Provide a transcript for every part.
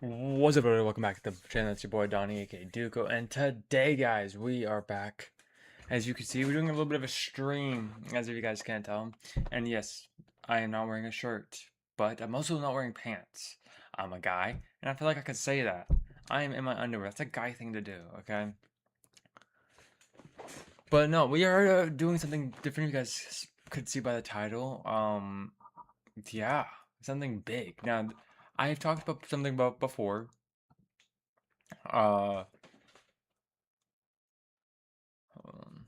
What's up, everybody? Welcome back to the channel. It's your boy Donnie, aka Duco, and today, guys, we are back. As you can see, we're doing a little bit of a stream, as if you guys can't tell. And yes, I am not wearing a shirt, but I'm also not wearing pants. I'm a guy, and I feel like I could say that. I am in my underwear. That's a guy thing to do, okay? But no, we are doing something different. You guys could see by the title. Yeah, something big. Now, I've talked about something about before. Uh, hold on.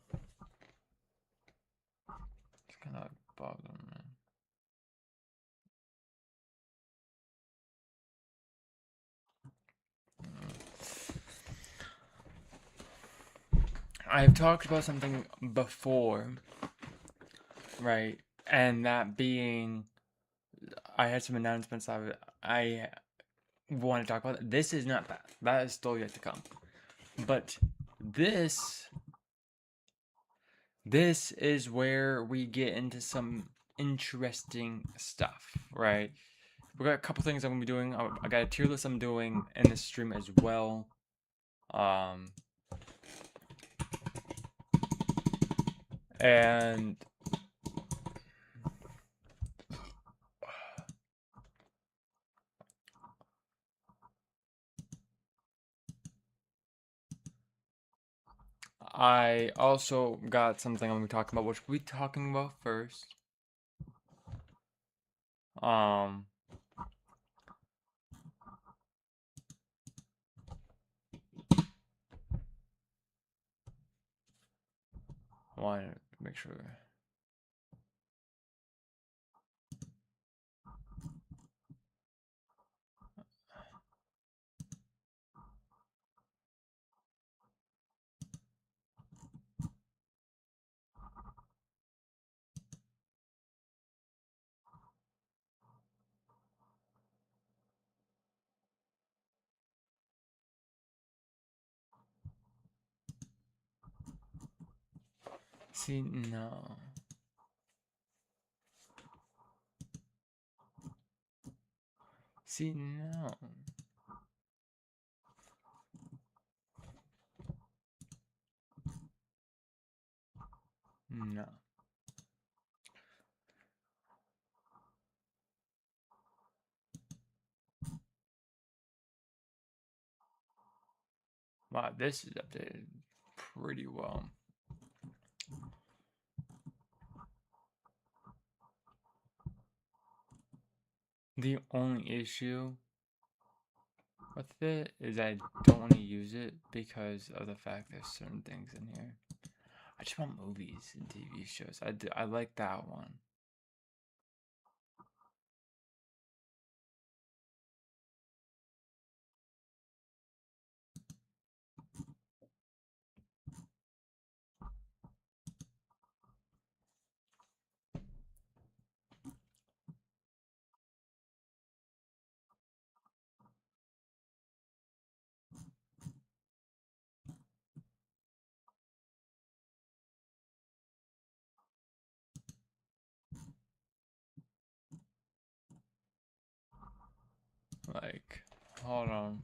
It's kind of bothering me. I've talked about something before, right? And that being, I had some announcements I want to talk about. This is not that. That is still yet to come. But this, this is where we get into some interesting stuff, right? We got a couple things I'm gonna be doing. I got a tier list I'm doing in this stream as well. Um, and I also got something I'm gonna be talking about, which we'll be talking about first. Um, I want to make sure. See, no. See, no. No. Wow, this is updated pretty well. The only issue with it is I don't want to use it because of the fact there's certain things in here. I just want movies and TV shows. I like that one. Like, hold on.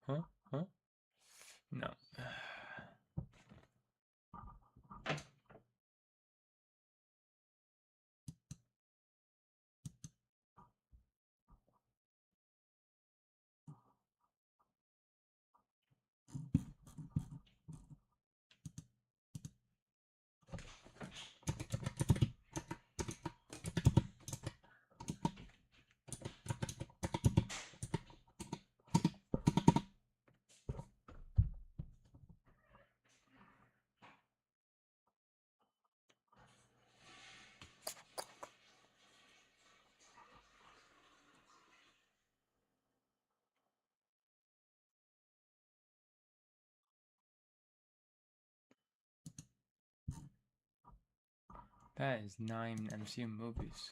Huh? Huh? No. That is 9 MCU movies.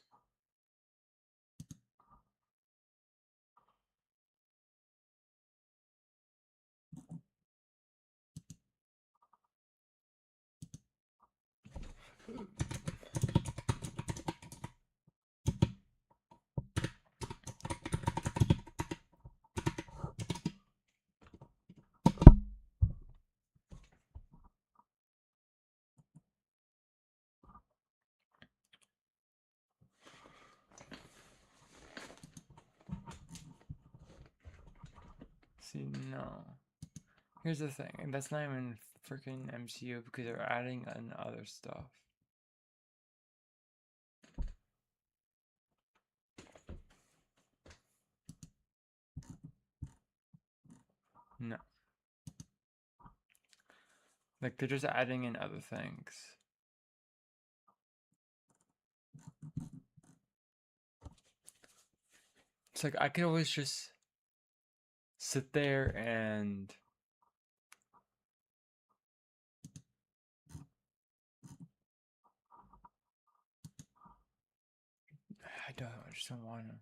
See, no. Here's the thing, and that's not even freaking MCU because they're adding in other stuff. No. Like, they're just adding in other things. It's like, I could always just sit there and I just don't want to.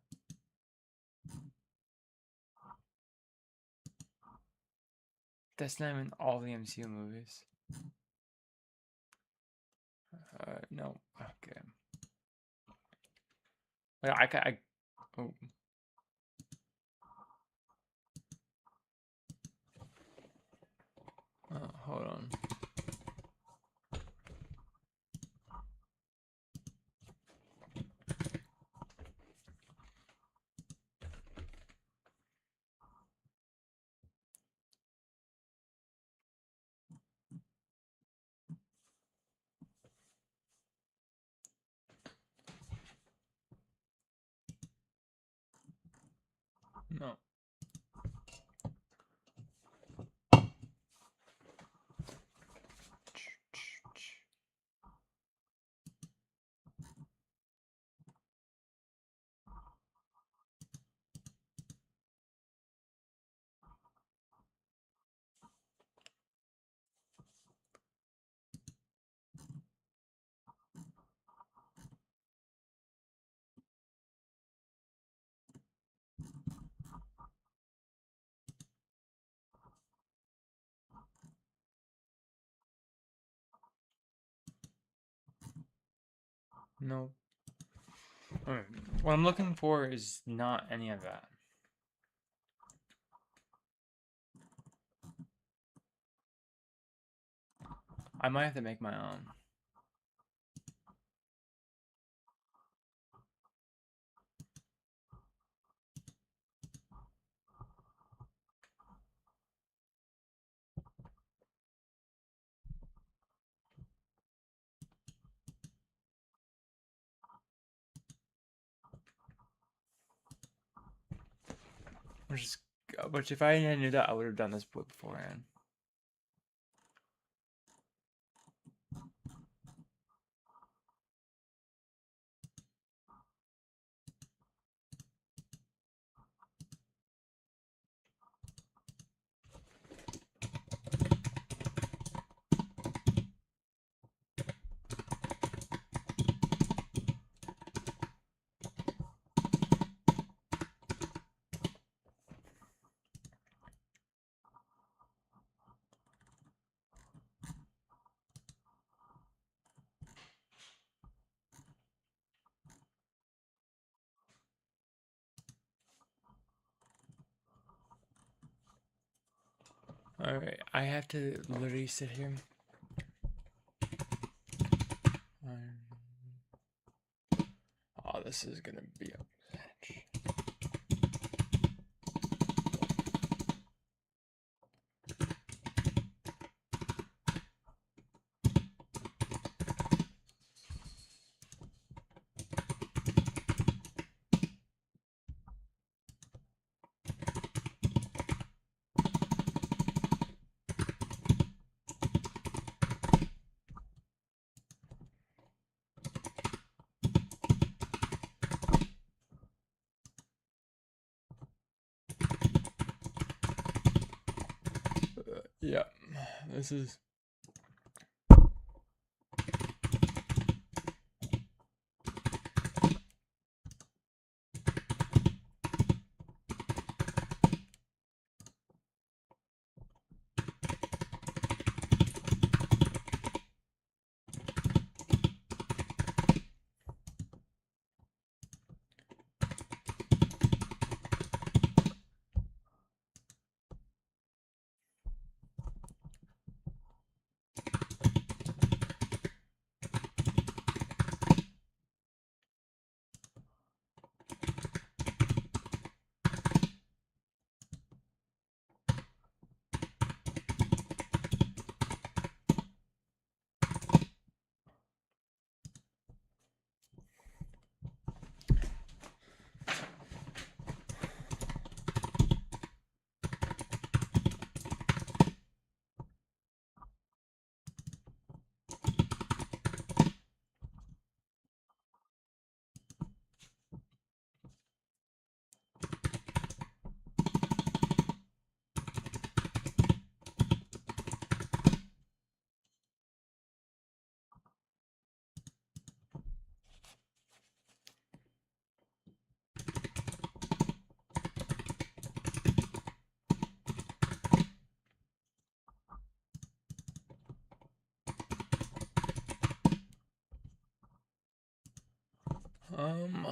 That's not even all the MCU movies. No. Okay. Like, oh. Hold on. No. No. Alright. What I'm looking for is not any of that. I might have to make my own. Which if I knew that, I would have done this beforehand. Alright, I have to literally sit here. Oh, this is gonna be a bitch. Yeah, this is. Um.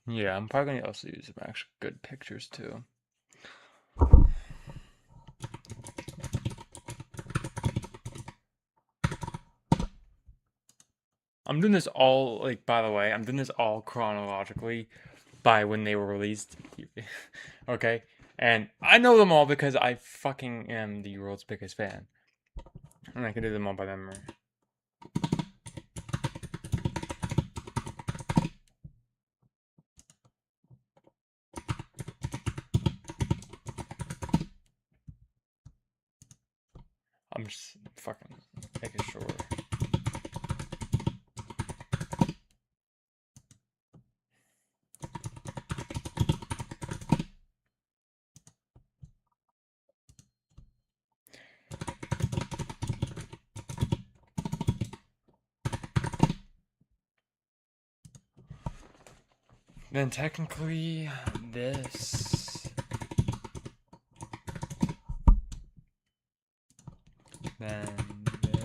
Yeah, I'm probably gonna also use some actual good pictures too. I'm doing this all, like, by the way, I'm doing this all chronologically by when they were released. Okay? And I know them all because I fucking am the world's biggest fan. And I can do them all by memory. I'm just fucking making sure. Then technically, this. Then this.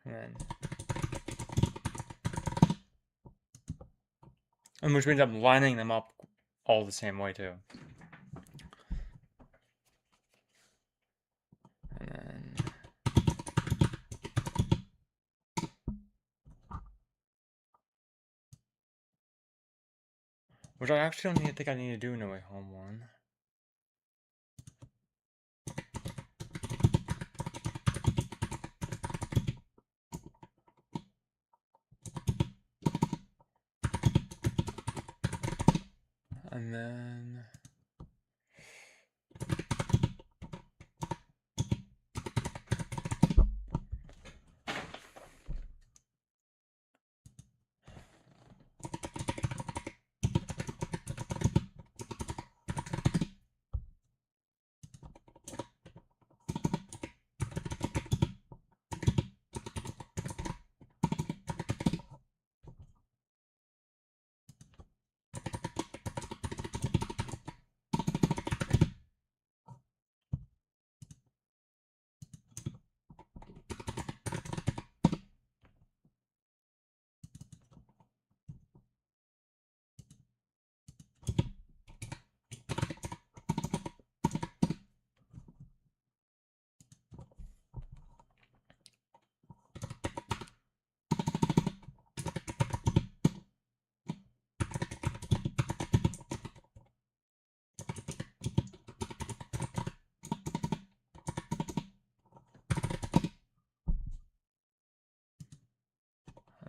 And then. Which means I'm lining them up all the same way too. And then. Which I actually don't think I need to do No Way Home one. And then.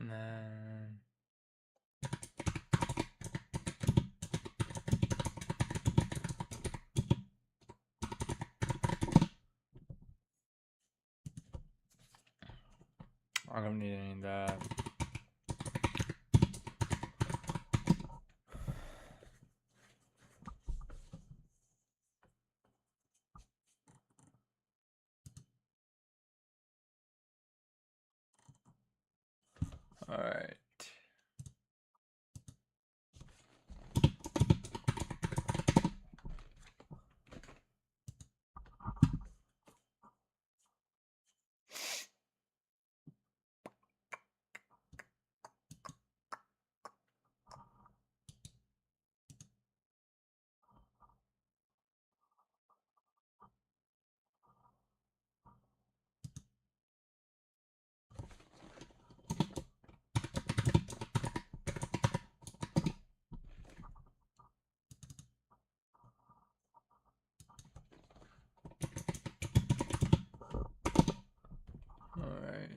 And then. I don't need any of that. Alright. Alright.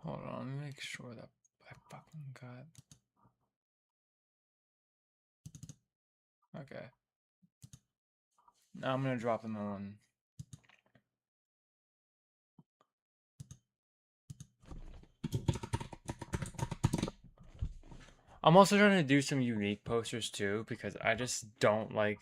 Hold on, let me make sure that I fucking got. Okay. Now I'm gonna drop them on. I'm also trying to do some unique posters too because I just don't like.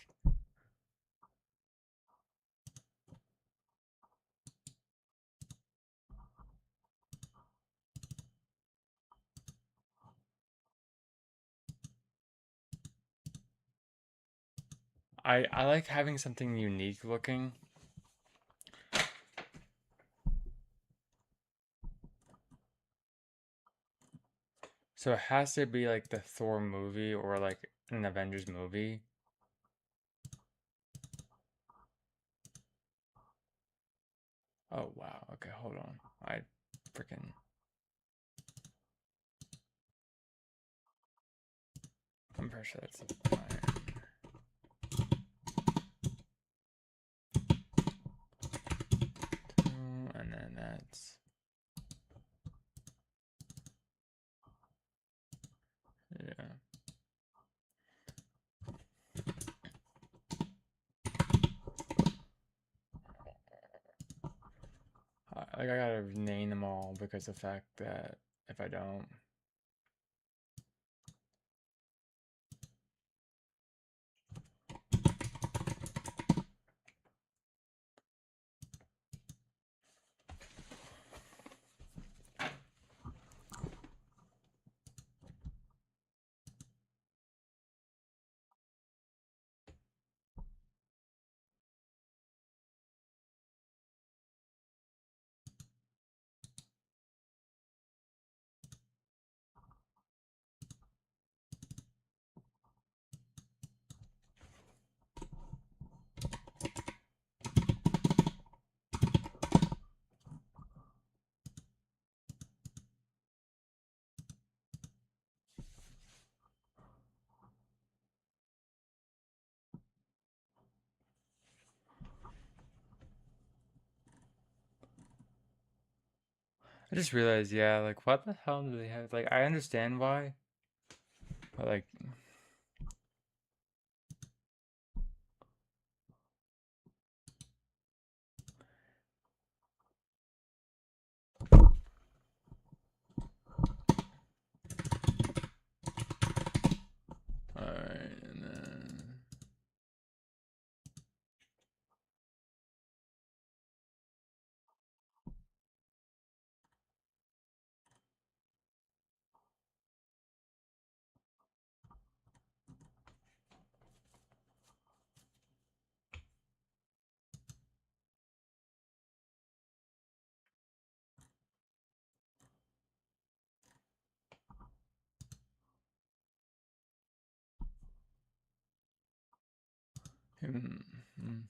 I like having something unique looking. So it has to be like the Thor movie or like an Avengers movie. Oh wow. Okay, hold on. I freaking. I'm pretty sure that's fine. And then that's yeah. I gotta name them all because the fact that if I don't, I just realized, yeah, like what the hell do they have? Like I understand why, but like, alright, and then hmm, hmm.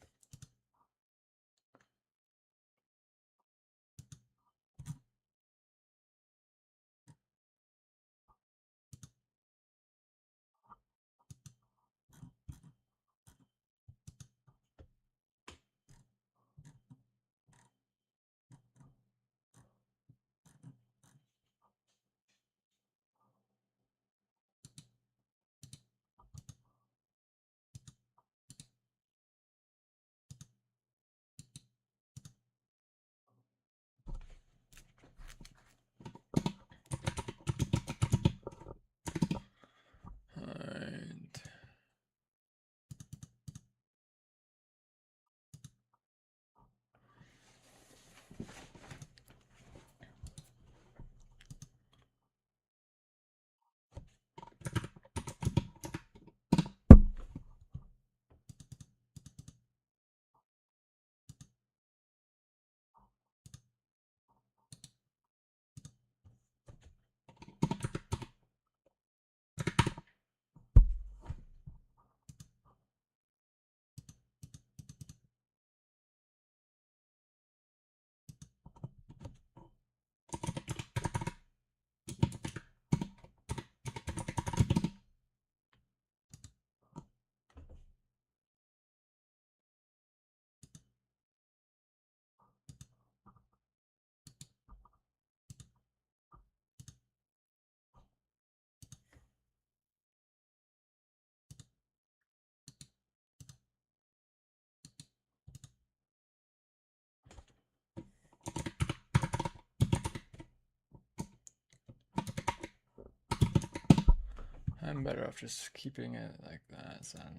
I'm better off just keeping it like that, sadly.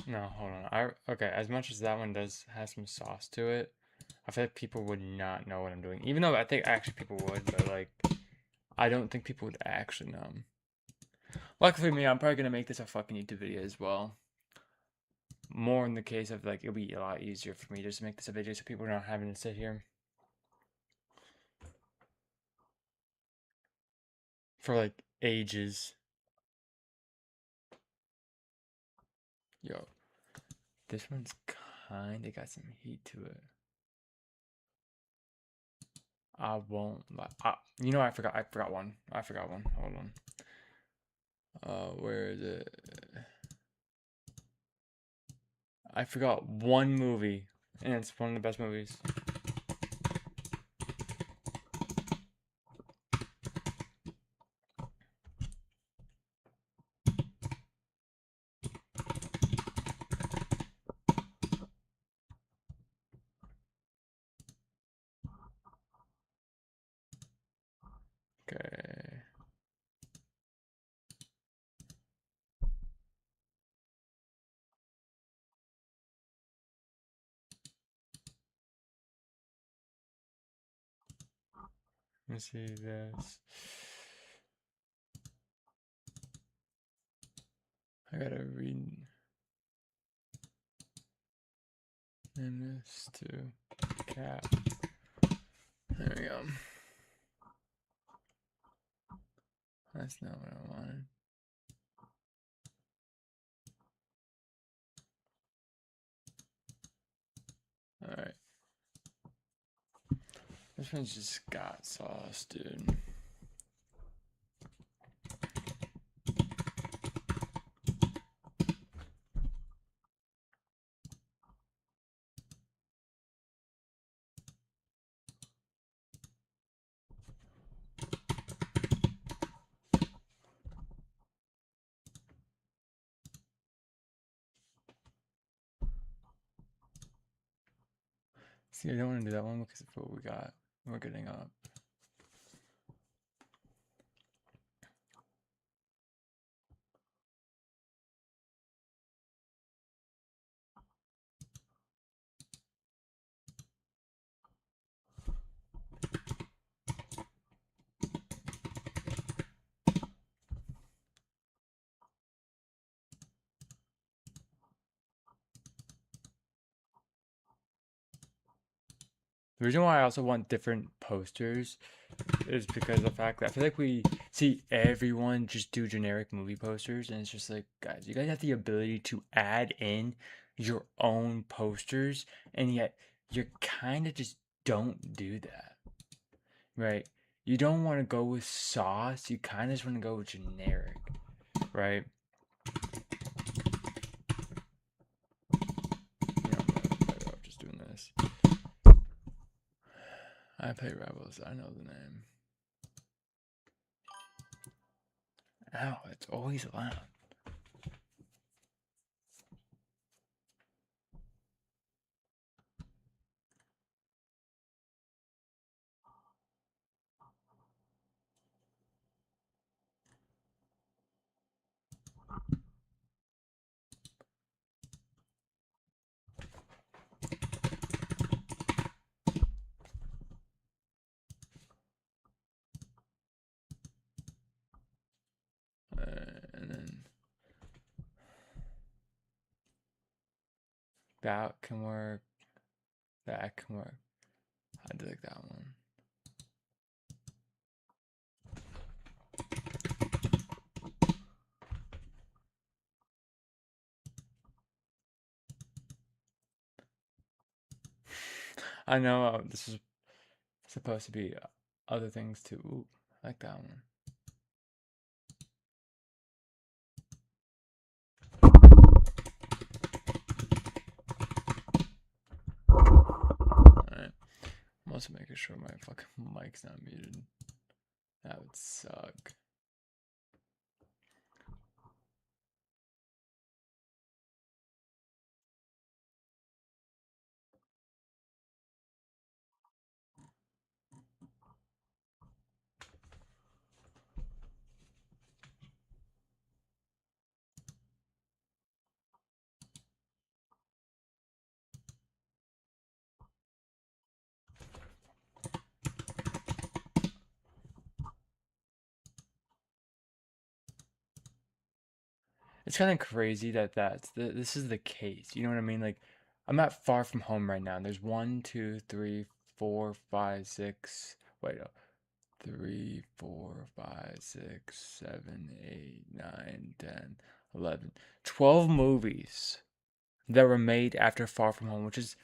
No, hold on. Okay, as much as that one does have some sauce to it, I feel like people would not know what I'm doing. Even though I think actually people would, but like I don't think people would actually know. Luckily for me, I'm probably gonna make this a fucking YouTube video as well. More in the case of like it'll be a lot easier for me just to make this a video so people are not having to sit here for like ages. Yo, this one's kinda got some heat to it. I won't. You know, I forgot. I forgot one. I forgot one. Hold on. Where is it? I forgot one movie, and it's one of the best movies. Okay. Let me see this. I gotta read this to cat. There we go. That's not what I wanted. Alright. This one's just got sauce, dude. See, I don't want to do that one because of what we got. We're getting up. The reason why I also want different posters is because of the fact that I feel like we see everyone just do generic movie posters, and it's just like, guys, you guys have the ability to add in your own posters, and yet you kind of just don't do that, right? You don't want to go with sauce, you kind of just want to go with generic, right? You know, I'm better off just doing this. I play Rebels, I know the name. Ow, it's always loud. And then that can work. That can work. I do like that one. I know this is supposed to be other things too. Ooh, I like that one. Alright. I'm also making sure my fucking mic's not muted. That would suck. It's kind of crazy that this is the case. You know what I mean? Like, I'm not far from home right now. There's 1, 2, 3, 4, 5, 6. Wait, no. 3, 4, 5, 6, 7, 8, 9, 10, 11, 12 movies that were made after Far From Home, which is,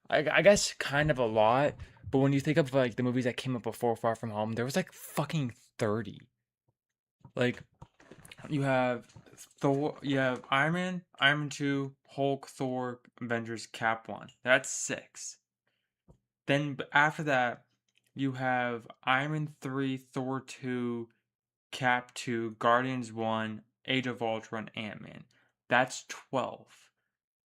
I guess, kind of a lot. But when you think of like the movies that came up before Far From Home, there was like fucking 30. Like, you have Thor, you have Iron Man 2, Hulk, Thor, Avengers, Cap 1. That's 6. Then after that, you have Iron Man 3, Thor 2, Cap 2, Guardians 1, Age of Ultron, Ant-Man. That's 12,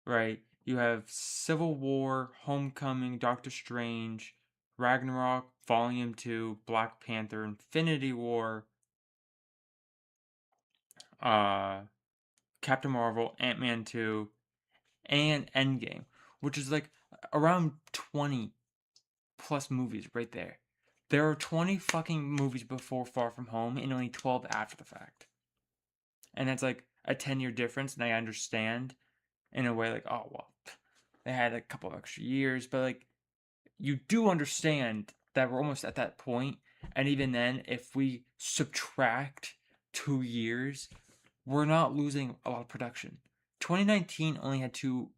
right? You have Civil War, Homecoming, Doctor Strange, Ragnarok, Volume 2, Black Panther, Infinity War, uh, Captain Marvel, Ant-Man 2, and Endgame, which is like around 20 plus movies right there. There are 20 fucking movies before Far From Home and only 12 after the fact. And that's like a 10-year difference, and I understand in a way, like, oh, well, they had a couple of extra years, but like, you do understand that we're almost at that point, and even then, if we subtract 2 years, we're not losing a lot of production. 2019 only had two,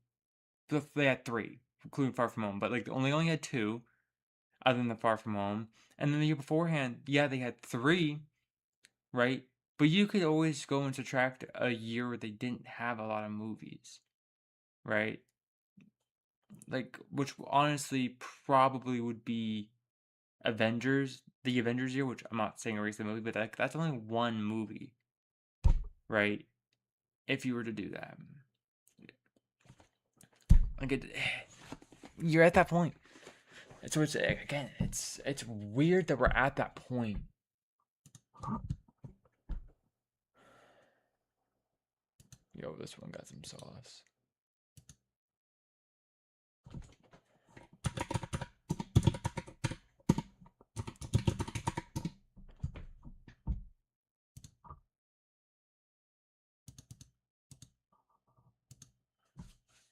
they had three, including Far From Home, but like only had two, other than the Far From Home. And then the year beforehand, yeah, they had three, right? But you could always go and subtract a year where they didn't have a lot of movies, right? Like, which honestly probably would be Avengers, the Avengers year, which I'm not saying erase the movie, but that's only one movie, right? If you were to do that, like you're at that point. So it's again, it's weird that we're at that point. Yo, this one got some sauce.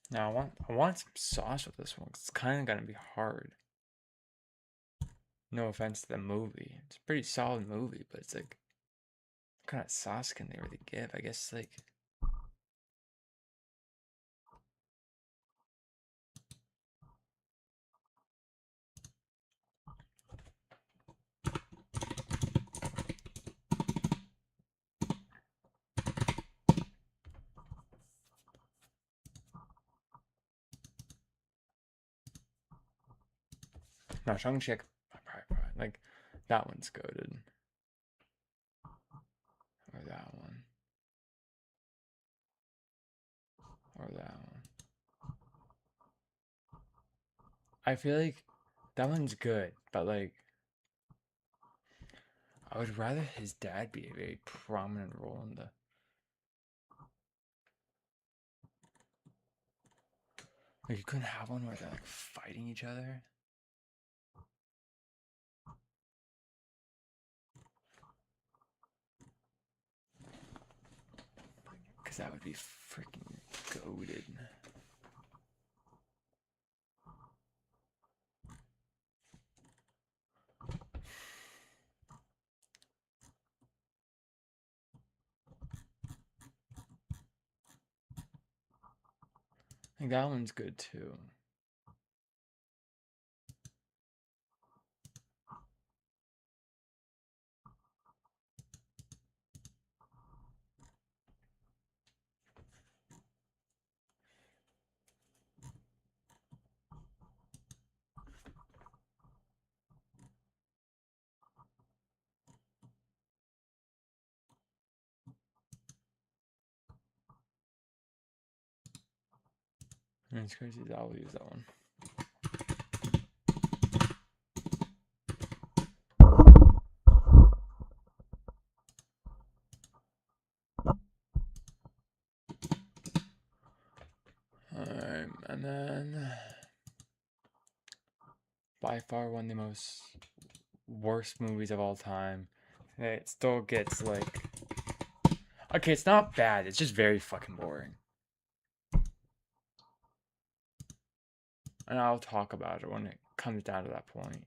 Now I want some sauce with this one. 'Cause it's kind of gonna be hard. No offense to the movie, it's a pretty solid movie, but it's like, what kind of sauce can they really give? I guess like. No, Shang-Chi, like, that one's goaded. Or that one. Or that one. I feel like that one's good, but like, I would rather his dad be a very prominent role in the. Like, you couldn't have one where they're like fighting each other. Because that would be freaking goaded. I think that one's good too. And it's crazy that I'll use that one. And then by far one of the most worst movies of all time. It still gets like, okay, it's not bad. It's just very fucking boring. And I'll talk about it when it comes down to that point.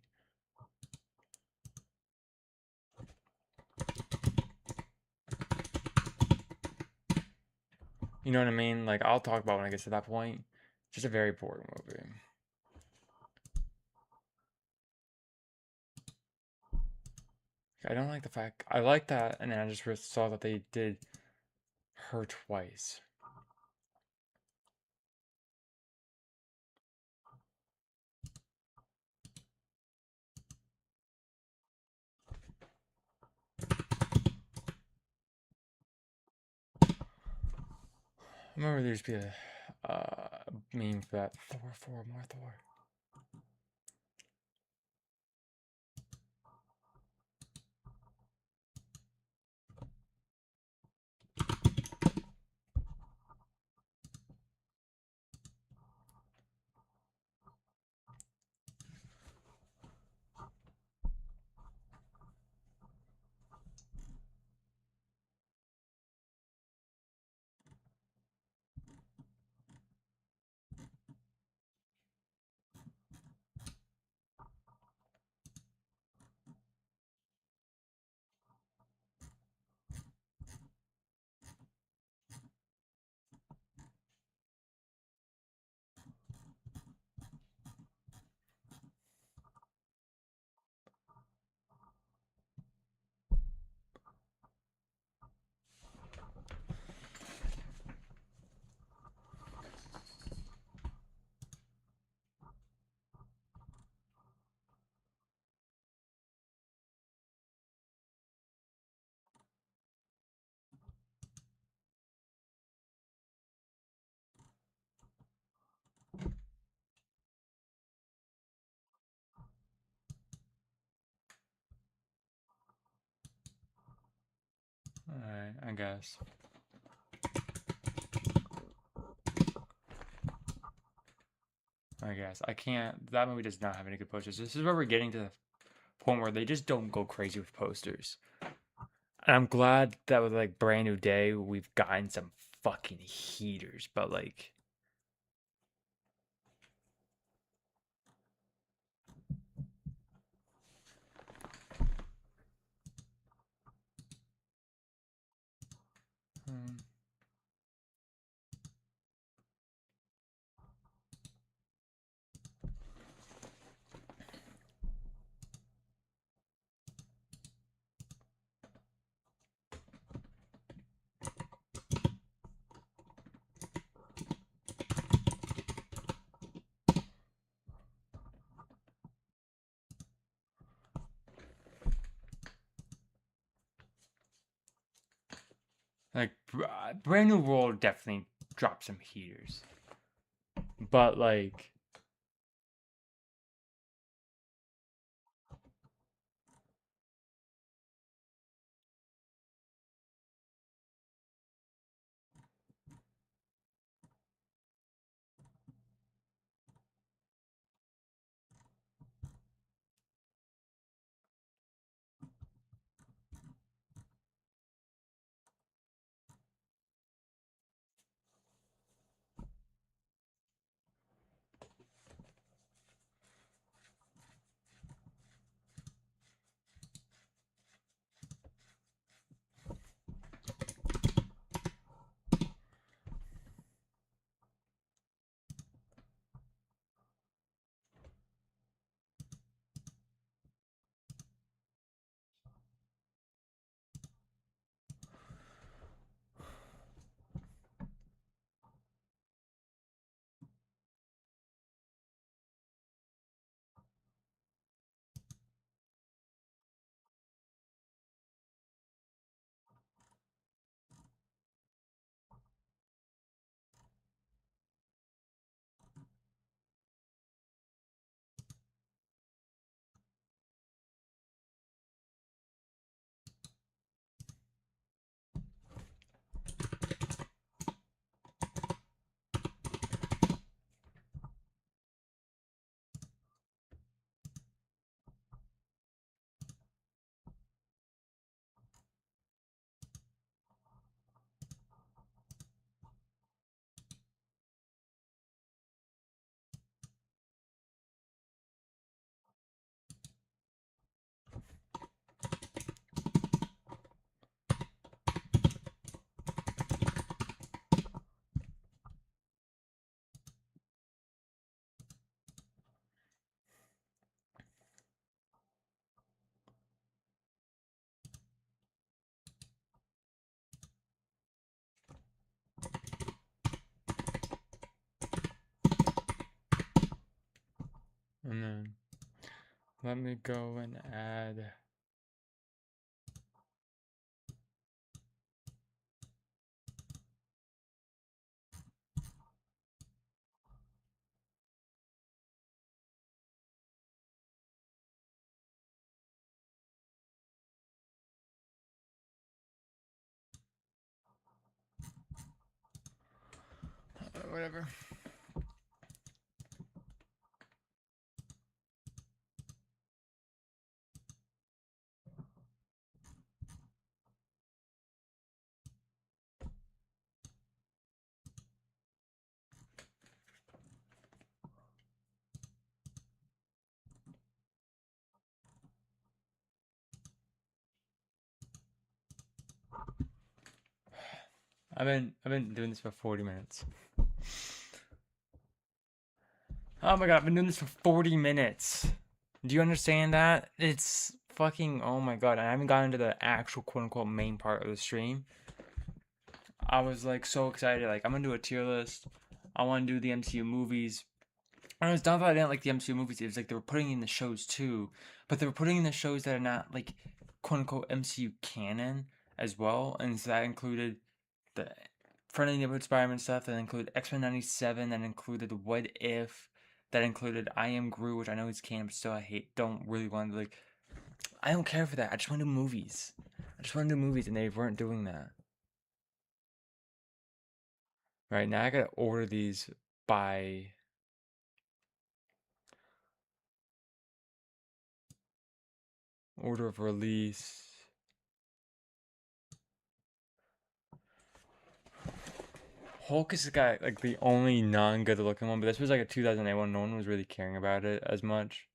You know what I mean? Like, I'll talk about when I get to that point. Just a very boring movie. I don't like the fact. I like that, and then I just saw that they did her twice. I remember there used to be a meme for that. Thor, more Thor. Alright, I guess. I can't. That movie does not have any good posters. This is where we're getting to the point where they just don't go crazy with posters. And I'm glad that with like Brand New Day, we've gotten some fucking heaters, but like. Hmm. Like, Brand New World definitely dropped some heaters. But like. Let me go and add. Whatever. I've been doing this for 40 minutes. Oh my god, I've been doing this for 40 minutes. Do you understand that? It's fucking, oh my god, I haven't gotten to the actual quote unquote main part of the stream. I was like so excited, like I'm gonna do a tier list. I wanna do the MCU movies. And it was not that I didn't like the MCU movies, it was like they were putting in the shows too. But they were putting in the shows that are not like quote unquote MCU canon as well. And so that included the Friendly Neighborhood Spider-Man stuff, that included X-Men 97, that included What If, that included I Am Groot, which I know is canon, but still don't really want to, like, I don't care for that. I just want to do movies. I just want to do movies, and they weren't doing that. Right, now I gotta order these by order of release. Hulk is like the only non-good looking one, but this was like a 2008 one. No one was really caring about it as much.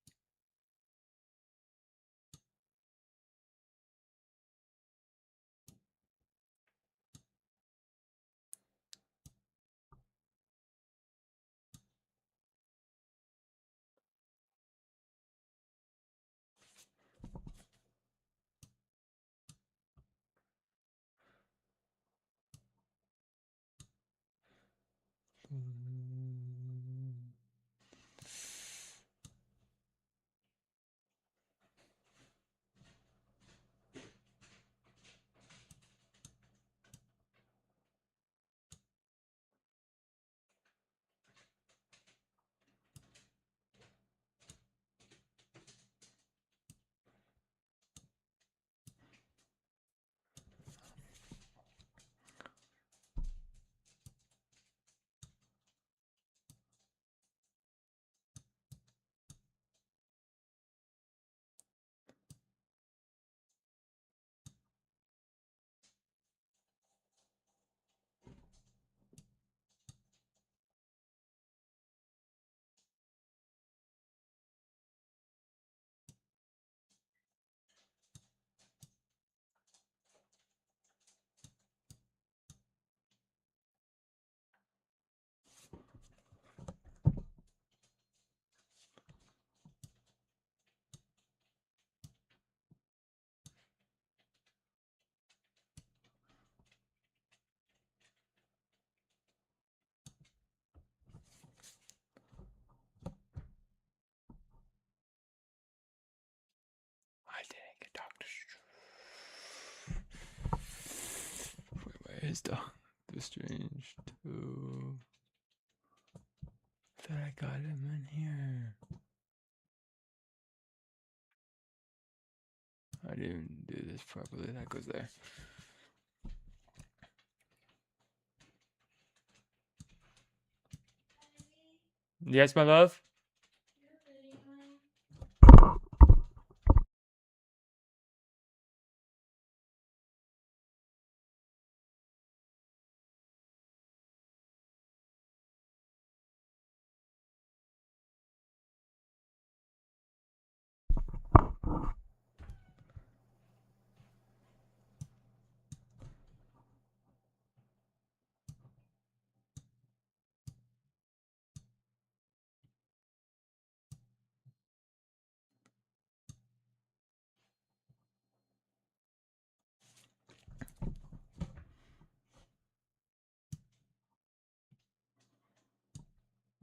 I didn't get Doctor Strange. Wait, where is Doctor Strange 2? That I got him in here. I didn't do this properly. That goes there. Yes, my love?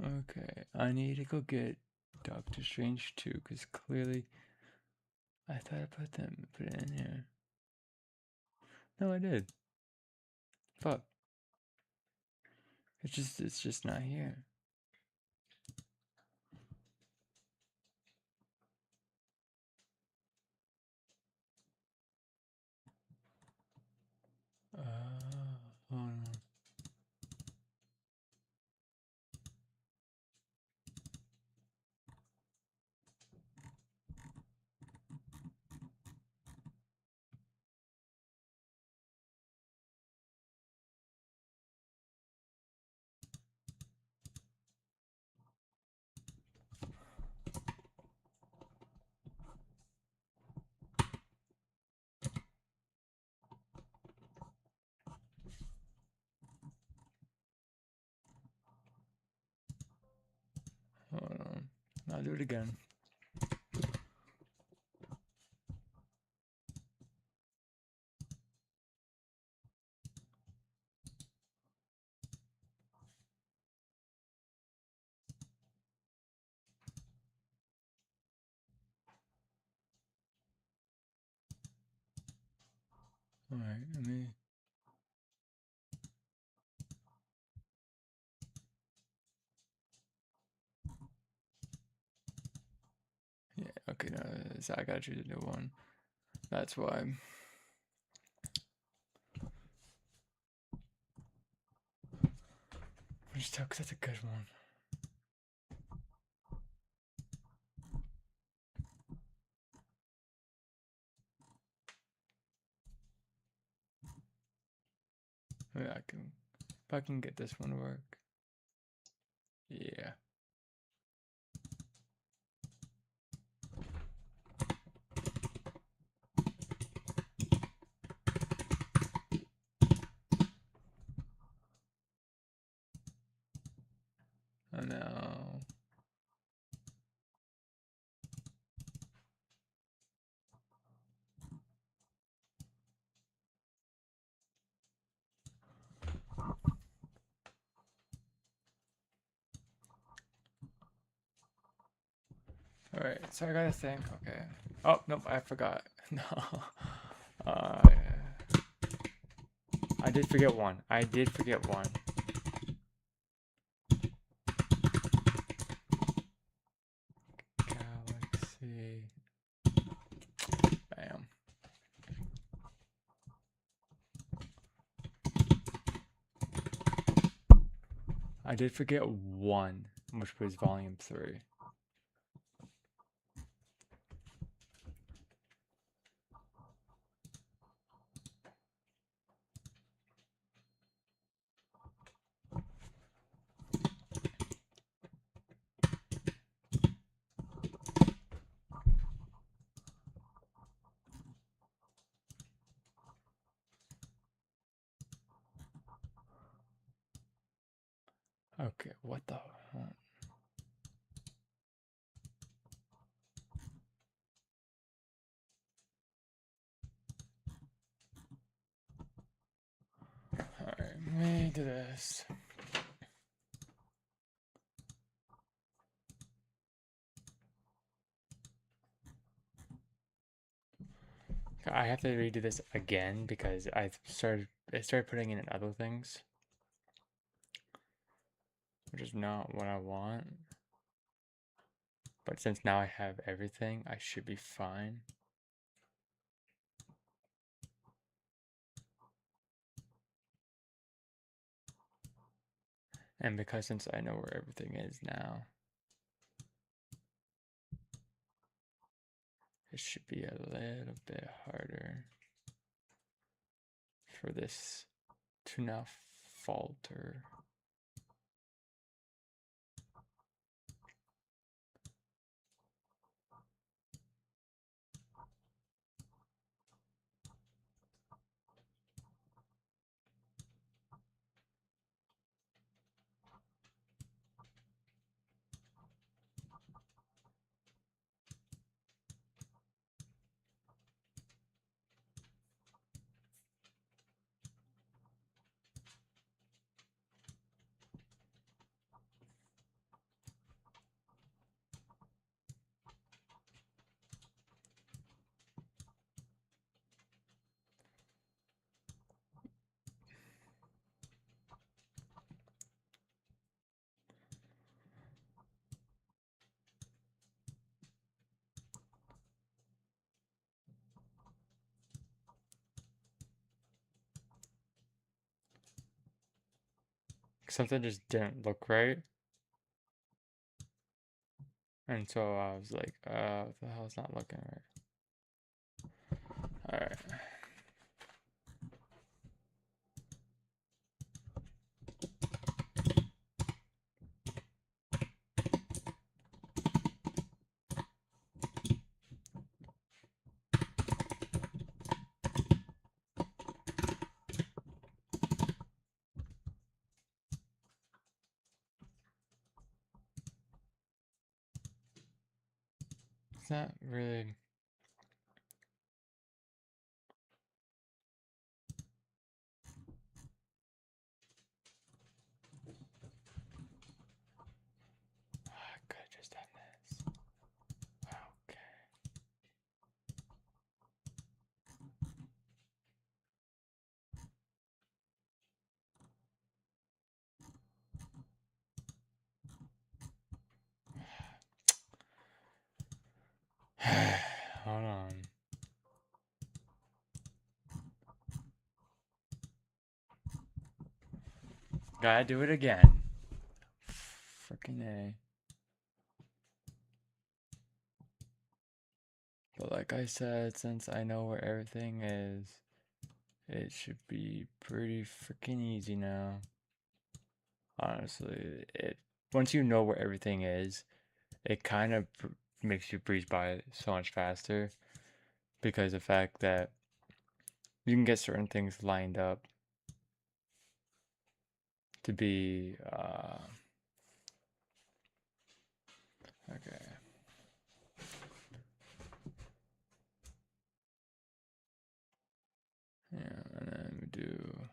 Okay, I need to go get Doctor Strange 2, because clearly I thought I put it in here. No, I did. Fuck. It's just not here. Oh no. Hold on. I'll do it again. Alright, let me. Yeah, okay, no, so I gotta choose a new one. That's why. I'm just because that's a good one. Maybe I can, if I can get this one to work. Yeah. I know. Alright, so I gotta think. Okay. Oh, nope, I forgot. No. Uh, I did forget one. I did forget one. Galaxy. Bam. I did forget one, which was volume 3. Okay, what the? Alright, let me do this. I have to redo this again because I started putting in other things, which is not what I want. But since now I have everything, I should be fine. And because since I know where everything is now, it should be a little bit harder for this to not falter. something just didn't look right. And so I was like, what the hell's not looking right? Alright. It's not really. I could have just done this. Okay. Hold on. Gotta do it again. Freaking A. But like I said, since I know where everything is, it should be pretty freaking easy now. Honestly, it once you know where everything is, it kind of makes you breeze by it so much faster because the fact that you can get certain things lined up to be okay. Yeah, and then we do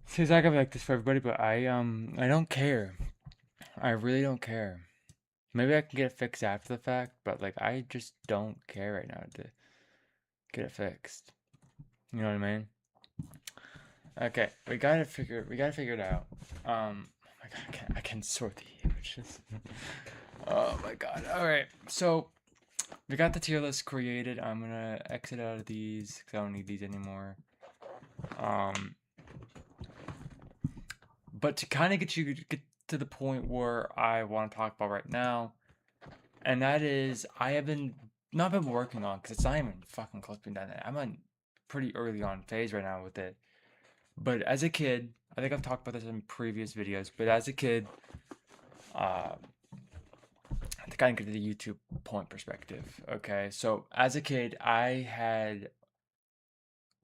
seems like I'm like this for everybody, but I don't care. I really don't care. Maybe I can get it fixed after the fact, but like I just don't care right now to get it fixed. You know what I mean? Okay, we gotta figure it out. Oh my god, I can sort the images. Oh my god. Alright, so we got the tier list created. I'm gonna exit out of these because I don't need these anymore. Um but to kind of get to the point where I want to talk about right now, and that is I have not been working on because it's not even fucking close to being done. I'm on pretty early on phase right now with it. But as a kid, I think I've talked about this in previous videos. But as a kid, uh, to kind of get to the YouTube point perspective. Okay, so as a kid, I had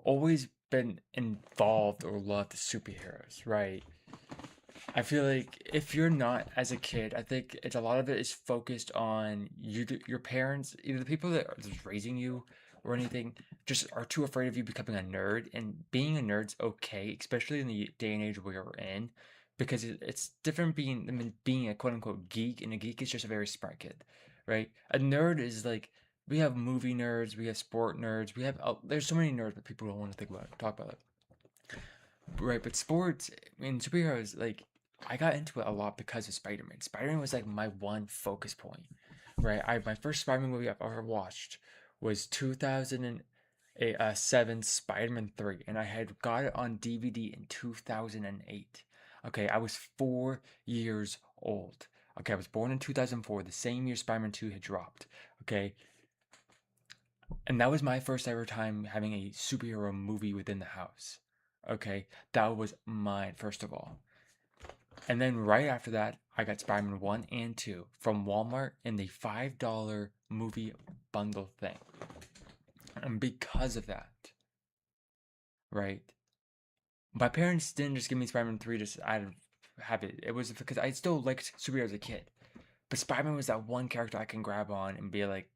always been involved or loved the superheroes, right? I feel like if you're not as a kid, I think it's a lot of it is focused on you, your parents, either the people that are just raising you or anything, just are too afraid of you becoming a nerd. And being a nerd's okay, especially in the day and age where we're in, because it's different being being a quote unquote geek, and a geek is just a very smart kid, right? A nerd is like we have movie nerds, we have sport nerds, we have there's so many nerds, but people don't want to think about it, talk about it. Right, but sports and superheroes, like I got into it a lot because of Spider-Man. Spider-Man was like my one focus point. Right, I my first Spider-Man movie I've ever watched was 2007 Spider-Man 3, and I had got it on DVD in 2008. Okay, I was 4 years old. Okay, I was born in 2004, the same year Spider-Man 2 had dropped. Okay, and that was my first ever time having a superhero movie within the house. Okay, that was mine, first of all. And then right after that, I got Spider-Man 1 and 2 from Walmart in the $5 movie bundle thing. And because of that, right, my parents didn't just give me Spider-Man 3 just out of habit. It was because I still liked superheroes as a kid. But Spider-Man was that one character I can grab on and be like,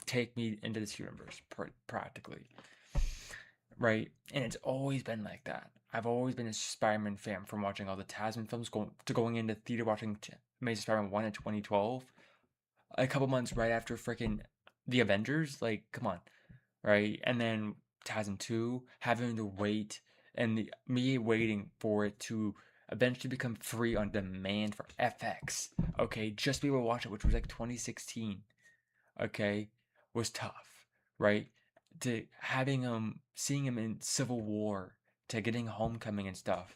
take me into this universe, practically. Right? And it's always been like that. I've always been a Spider-Man fan from watching all the Tasman films going into theater watching Amazing Spider-Man 1 in 2012. A couple months right after freaking The Avengers. Like, come on. Right? And then Tasman 2, having to wait, and me waiting for it to eventually become free on demand for FX. Okay? Just to be able to watch it, which was like 2016. Okay? Was tough. Right? To having seeing him in Civil War, to getting Homecoming and stuff.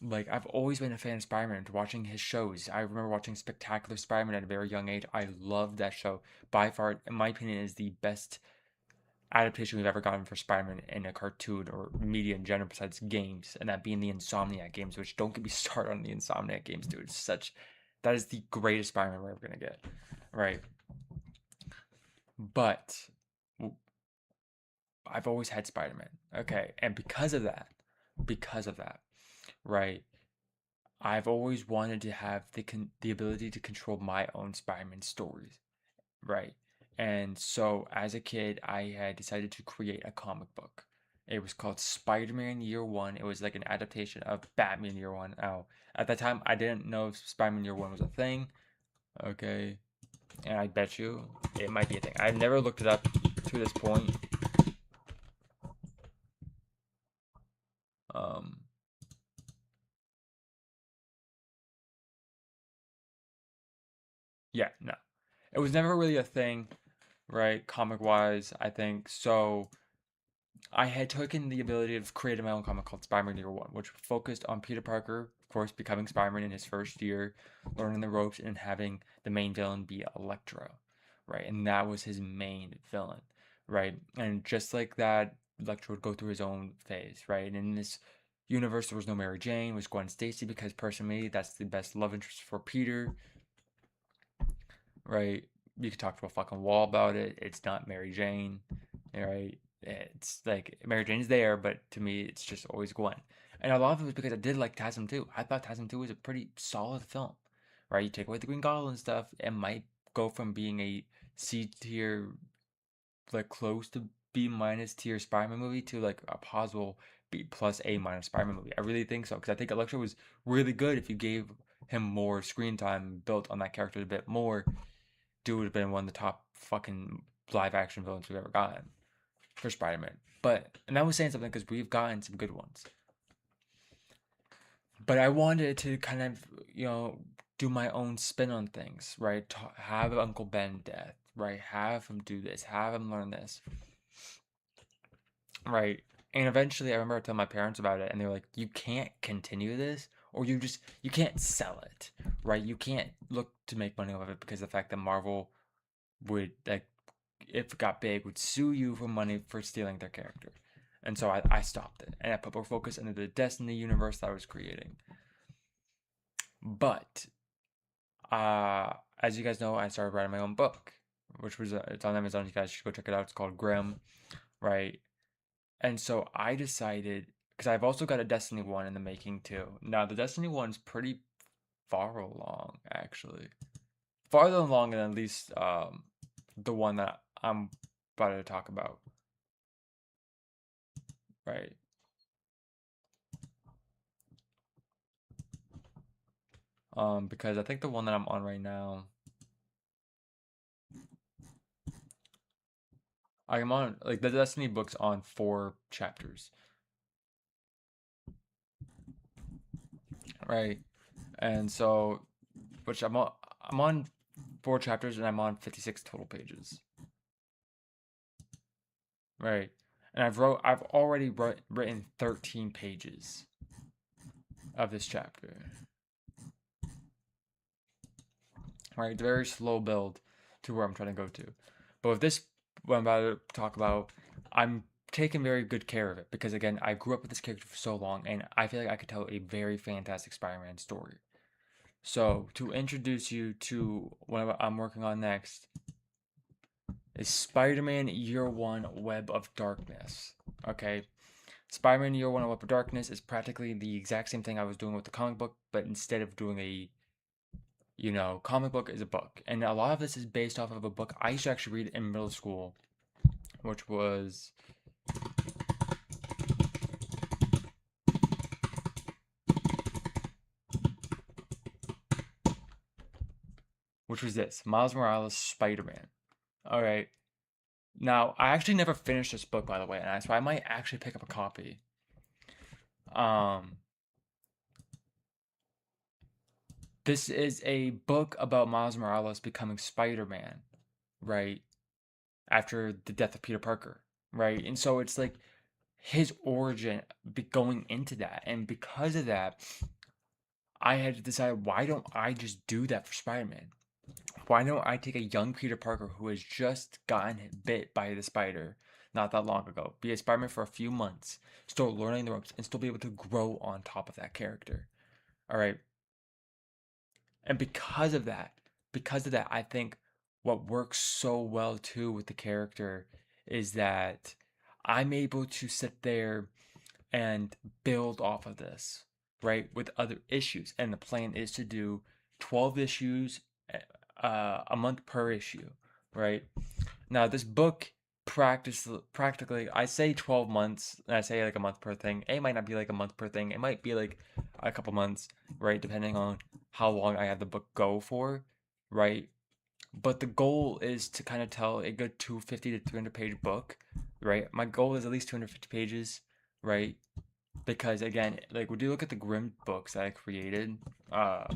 Like, I've always been a fan of Spider-Man, to watching his shows. I remember watching Spectacular Spider-Man at a very young age. I loved that show. By far, in my opinion, is the best adaptation we've ever gotten for Spider-Man in a cartoon or media in general besides games, and that being the Insomniac games, which don't get me started on the Insomniac games, dude. That is the greatest Spider-Man we're ever gonna get. Right. But I've always had Spider-Man. Okay. And because of that, right, I've always wanted to have the ability to control my own Spider-Man stories, right? And so as a kid, I had decided to create a comic book. It was called Spider-Man Year One. It was like an adaptation of Batman Year One. Now, at that time, I didn't know if Spider-Man Year One was a thing. Okay. And I bet you it might be a thing. I've never looked it up to this point. Um, yeah, no. It was never really a thing, right? Comic wise, I think. So I had taken the ability of creating my own comic called Spider-Man Year One, which focused on Peter Parker, of course, becoming Spider-Man in his first year, learning the ropes, and having the main villain be Electro, right? And that was his main villain, right? And just like that, Electro would go through his own phase, right? And in this universe, there was no Mary Jane, it was Gwen Stacy, because personally, that's the best love interest for Peter, right? You could talk to a fucking wall about it. It's not Mary Jane, right? It's like Mary Jane's there, but to me, it's just always Gwen. And a lot of it was because I did like TASM 2. I thought TASM 2 was a pretty solid film, right? You take away the Green Goblin stuff, it might go from being a C tier, like close to B minus tier Spider-Man movie to like a possible B plus A minus Spider-Man movie. I really think so, because I think Electro was really good if you gave him more screen time, built on that character a bit more. Dude would have been one of the top fucking live action villains we've ever gotten for Spider-Man. And that was saying something because we've gotten some good ones. But I wanted to kind of, do my own spin on things, right? Have Uncle Ben death, right? Have him do this, have him learn this, right? And eventually I remember telling my parents about it, and they were like, you can't continue this, or you can't sell it, right? You can't look to make money off of it because of the fact that Marvel would, like, if it got big, would sue you for money for stealing their character. And so I stopped it, and I put more focus into the Destiny universe that I was creating. But as you guys know, I started writing my own book, which was it's on Amazon. You guys should go check it out. It's called Grimm, right? And so I decided, because I've also got a Destiny 1 in the making too. Now the Destiny 1's pretty far along, actually, farther along than at least the one that I'm about to talk about, right? Because I think the one that I'm on right now, I am on, like, the Destiny book's on 4 chapters, right? And so, which I'm on 4 chapters, and I'm on 56 total pages, right? And I've already written 13 pages of this chapter. right? It's a very slow build to where I'm trying to go to. But with this, what I'm about to talk about, I'm taking very good care of it because again, I grew up with this character for so long, and I feel like I could tell a very fantastic Spider-Man story. So to introduce you to what I'm working on next is Spider-Man Year One: Web of Darkness. Okay, Spider-Man Year One: Web of Darkness is practically the exact same thing I was doing with the comic book, but instead of doing a comic book is a book, and a lot of this is based off of a book I used to actually read in middle school, which was this Miles Morales Spider-Man. All right. Now, I actually never finished this book, by the way, and so I might actually pick up a copy. This is a book about Miles Morales becoming Spider-Man, right? After the death of Peter Parker, right? And so it's like his origin going into that, and because of that, I had to decide, why don't I just do that for Spider-Man? Why don't I take a young Peter Parker who has just gotten bit by the spider not that long ago, be a Spider-Man for a few months, still learning the ropes, and still be able to grow on top of that character. All right. And because of that, I think what works so well too with the character is that I'm able to sit there and build off of this, right, with other issues. And the plan is to do 12 issues a month per issue, right? Now, this book practically, I say 12 months, and I say like a month per thing. It might not be like a month per thing. It might be like a couple months, right, depending on how long I have the book go for, right? But the goal is to kind of tell a good 250 to 300 page book, right? My goal is at least 250 pages, right? Because again, like when you look at the Grimm books that I created, right?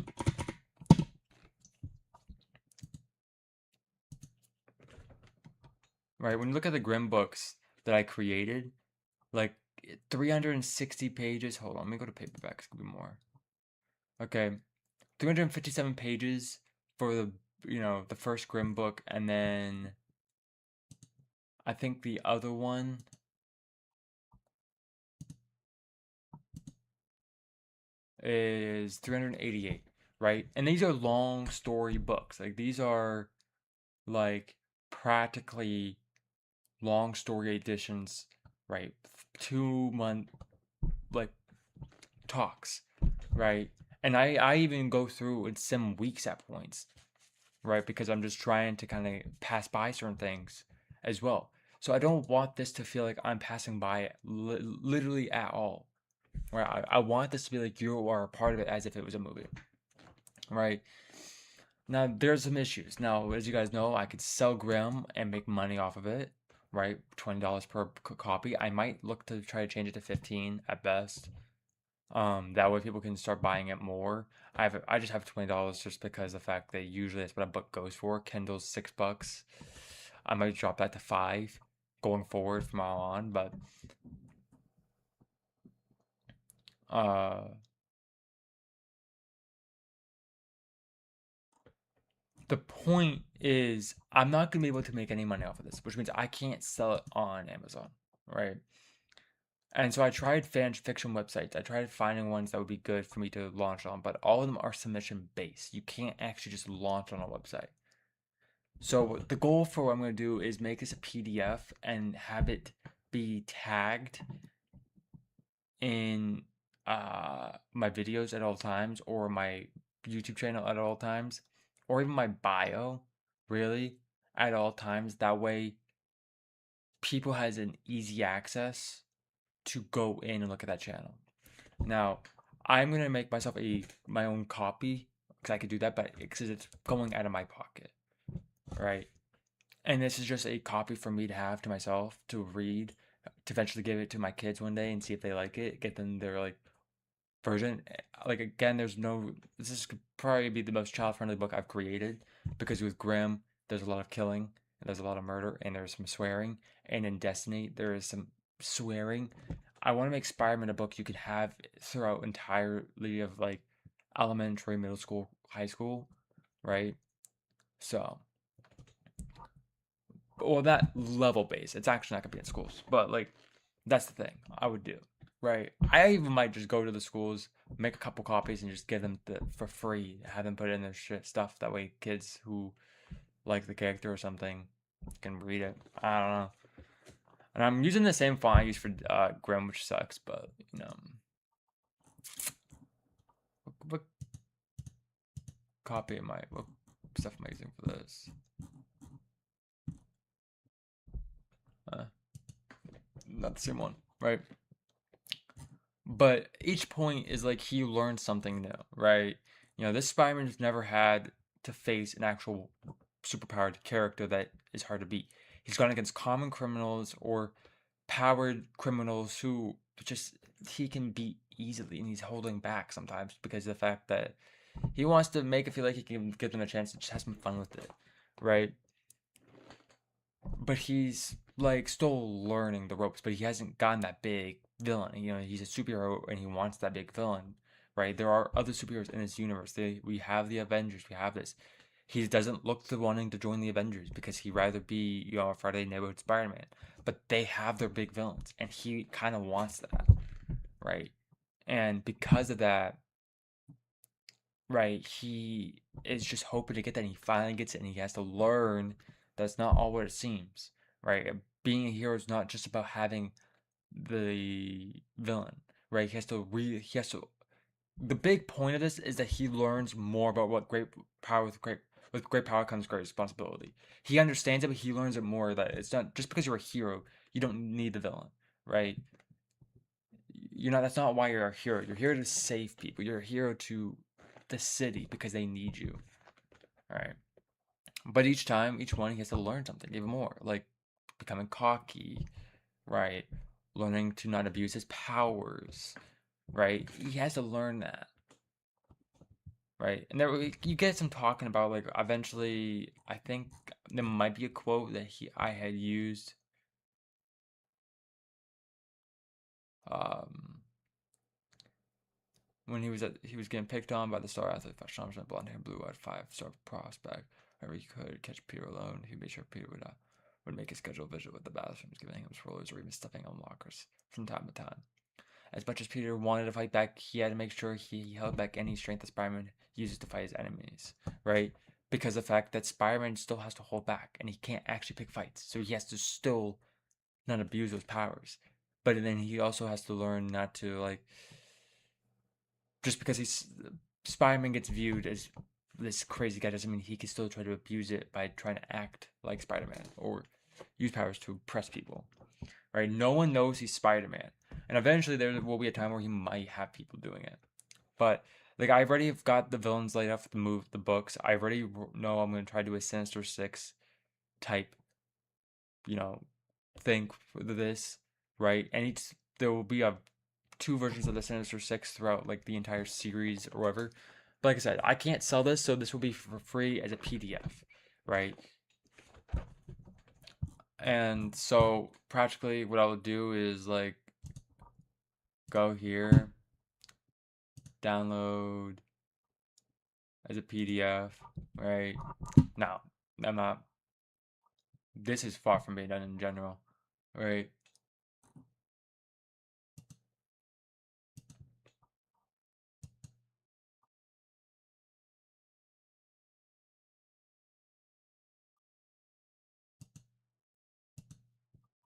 When you look at the Grimm books that I created, like 360 pages. Hold on, let me go to paperback. It's gonna be more. Okay, 357 pages for the first Grimm book, and then I think the other one is 388, right? And these are long story books. Like these are like practically long story editions, right? 2 month like talks, right? And I even go through in some weeks at points, right? Because I'm just trying to kind of pass by certain things as well. So I don't want this to feel like I'm passing by it literally at all, right? I want this to be like you are a part of it as if it was a movie, right? Now there's some issues. Now, as you guys know, I could sell Grimm and make money off of it, right? $20 per copy. I might look to try to change it to 15 at best. That way people can start buying it more. I just have $20 just because of the fact that usually that's what a book goes for. Kindle's $6. I might drop that to 5 going forward from now on, but uh the point is I'm not gonna be able to make any money off of this, which means I can't sell it on Amazon, right? And so I tried fan fiction websites. I tried finding ones that would be good for me to launch on, but all of them are submission based. You can't actually just launch on a website. So the goal for what I'm going to do is make this a PDF and have it be tagged in my videos at all times, or my YouTube channel at all times, or even my bio, really, at all times. That way people has an easy access to go in and look at that channel. Now, I'm going to make myself my own copy because I could do that, but because it's going out of my pocket, right? And this is just a copy for me to have to myself to read, to eventually give it to my kids one day and see if they like it, get them their like version. Like again, this is could probably be the most child friendly book I've created because with Grimm, there's a lot of killing, and there's a lot of murder, and there's some swearing, and in Destiny there is some swearing. I want to make Spider-Man a book you could have throughout entirely of like elementary, middle school, high school, right? So, well, that level base, it's actually not gonna be in schools, but like, that's the thing I would do, right? I even might just go to the schools, make a couple copies, and just give them for free, have them put in their shit stuff. That way, kids who like the character or something can read it. I don't know. And I'm using the same font I use for Grim, which sucks, but you know, what copy am I? What stuff am I using for this? Uh, Not the same one, right? But each point is like he learned something new, right? You know, this Spider-Man's never had to face an actual superpowered character that is hard to beat. He's gone against common criminals or powered criminals who just he can beat easily, and he's holding back sometimes because of the fact that he wants to make it feel like he can give them a chance to just have some fun with it, right? But he's like still learning the ropes, but he hasn't gotten that big villain. You know, he's a superhero and he wants that big villain, right? There are other superheroes in this universe. We have the Avengers. We have this. He doesn't look to wanting to join the Avengers because he'd rather be, you know, a Friday neighborhood Spider-Man. But they have their big villains, and he kind of wants that, right? And because of that, right, he is just hoping to get that, and he finally gets it, and he has to learn that's not all what it seems, right? Being a hero is not just about having the villain, right? He has to. The big point of this is that he learns more about what great power with great power comes great responsibility. He understands it, but he learns it more that it's not just because you're a hero, you don't need the villain, right? You're not. That's not why you're a hero. You're here to save people. You're a hero to the city because they need you. All right. But each time, each one, he has to learn something even more, like becoming cocky, right? Learning to not abuse his powers, right? He has to learn that, right? And there, you get some talking about like eventually. I think there might be a quote that I had used. Um, when he was getting picked on by the star athlete, Fashion blonde hair, blue eyed 5-star prospect. Whenever he could catch Peter alone, he made sure Peter would make a scheduled visit with the bathrooms, giving him strollers or even stuffing on lockers from time to time. As much as Peter wanted to fight back, he had to make sure he held back any strength that Spider-Man uses to fight his enemies, right? Because of the fact that Spider-Man still has to hold back, and he can't actually pick fights, so he has to still not abuse those powers. But then he also has to learn not to like just because he's Spider-Man gets viewed as this crazy guy doesn't mean he can still try to abuse it by trying to act like Spider-Man or use powers to impress people. Right? No one knows he's Spider-Man, and eventually there will be a time where he might have people doing it. But like I already have got the villains laid out for the books. I already know I'm gonna try to do a Sinister Six type, you know, thing for this, right? And there will be a two versions of the Sinister Six throughout like the entire series or whatever. But like I said, I can't sell this, so this will be for free as a PDF, right? And so practically what I will do is like go here, download as a PDF, right? Now, I'm not. This is far from being done in general, right?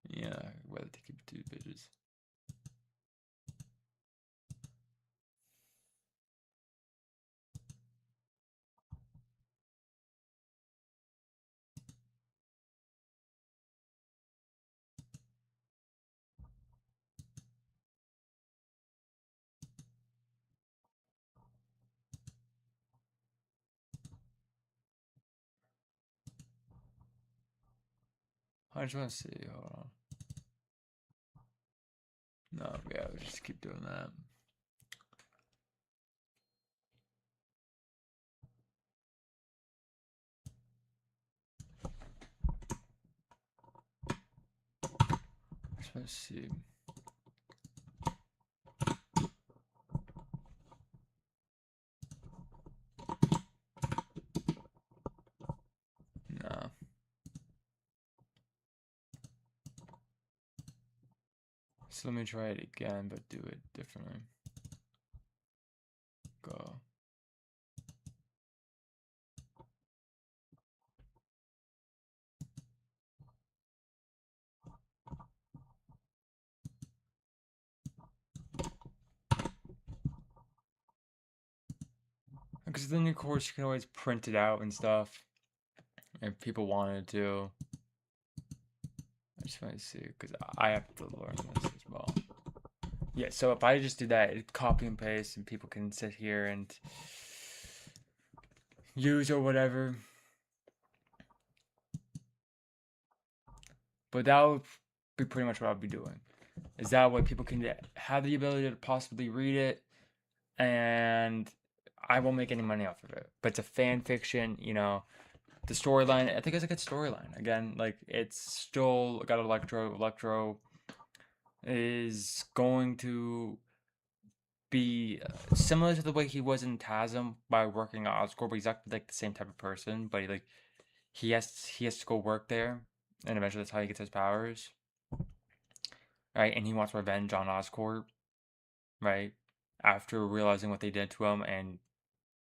Yeah, whether to keep 2 pages. I just want to see. Hold on. No, yeah, we'll just keep doing that. I just want to see. So let me try it again, but do it differently. Go. Because then, of course, you can always print it out and stuff if people wanted to. I just want to see, because I have to learn this as well. Yeah, so if I just do that, it copy and paste, and people can sit here and use or whatever. But that would be pretty much what I'll be doing. Is that way people can have the ability to possibly read it, and I won't make any money off of it. But it's a fan fiction, you know. The storyline, I think it's a good storyline. Again, like, it's still got Electro. Electro is going to be similar to the way he was in TASM by working at Oscorp, but he's not like the same type of person. But he has to go work there, and eventually that's how he gets his powers, right? And he wants revenge on Oscorp, right? After realizing what they did to him and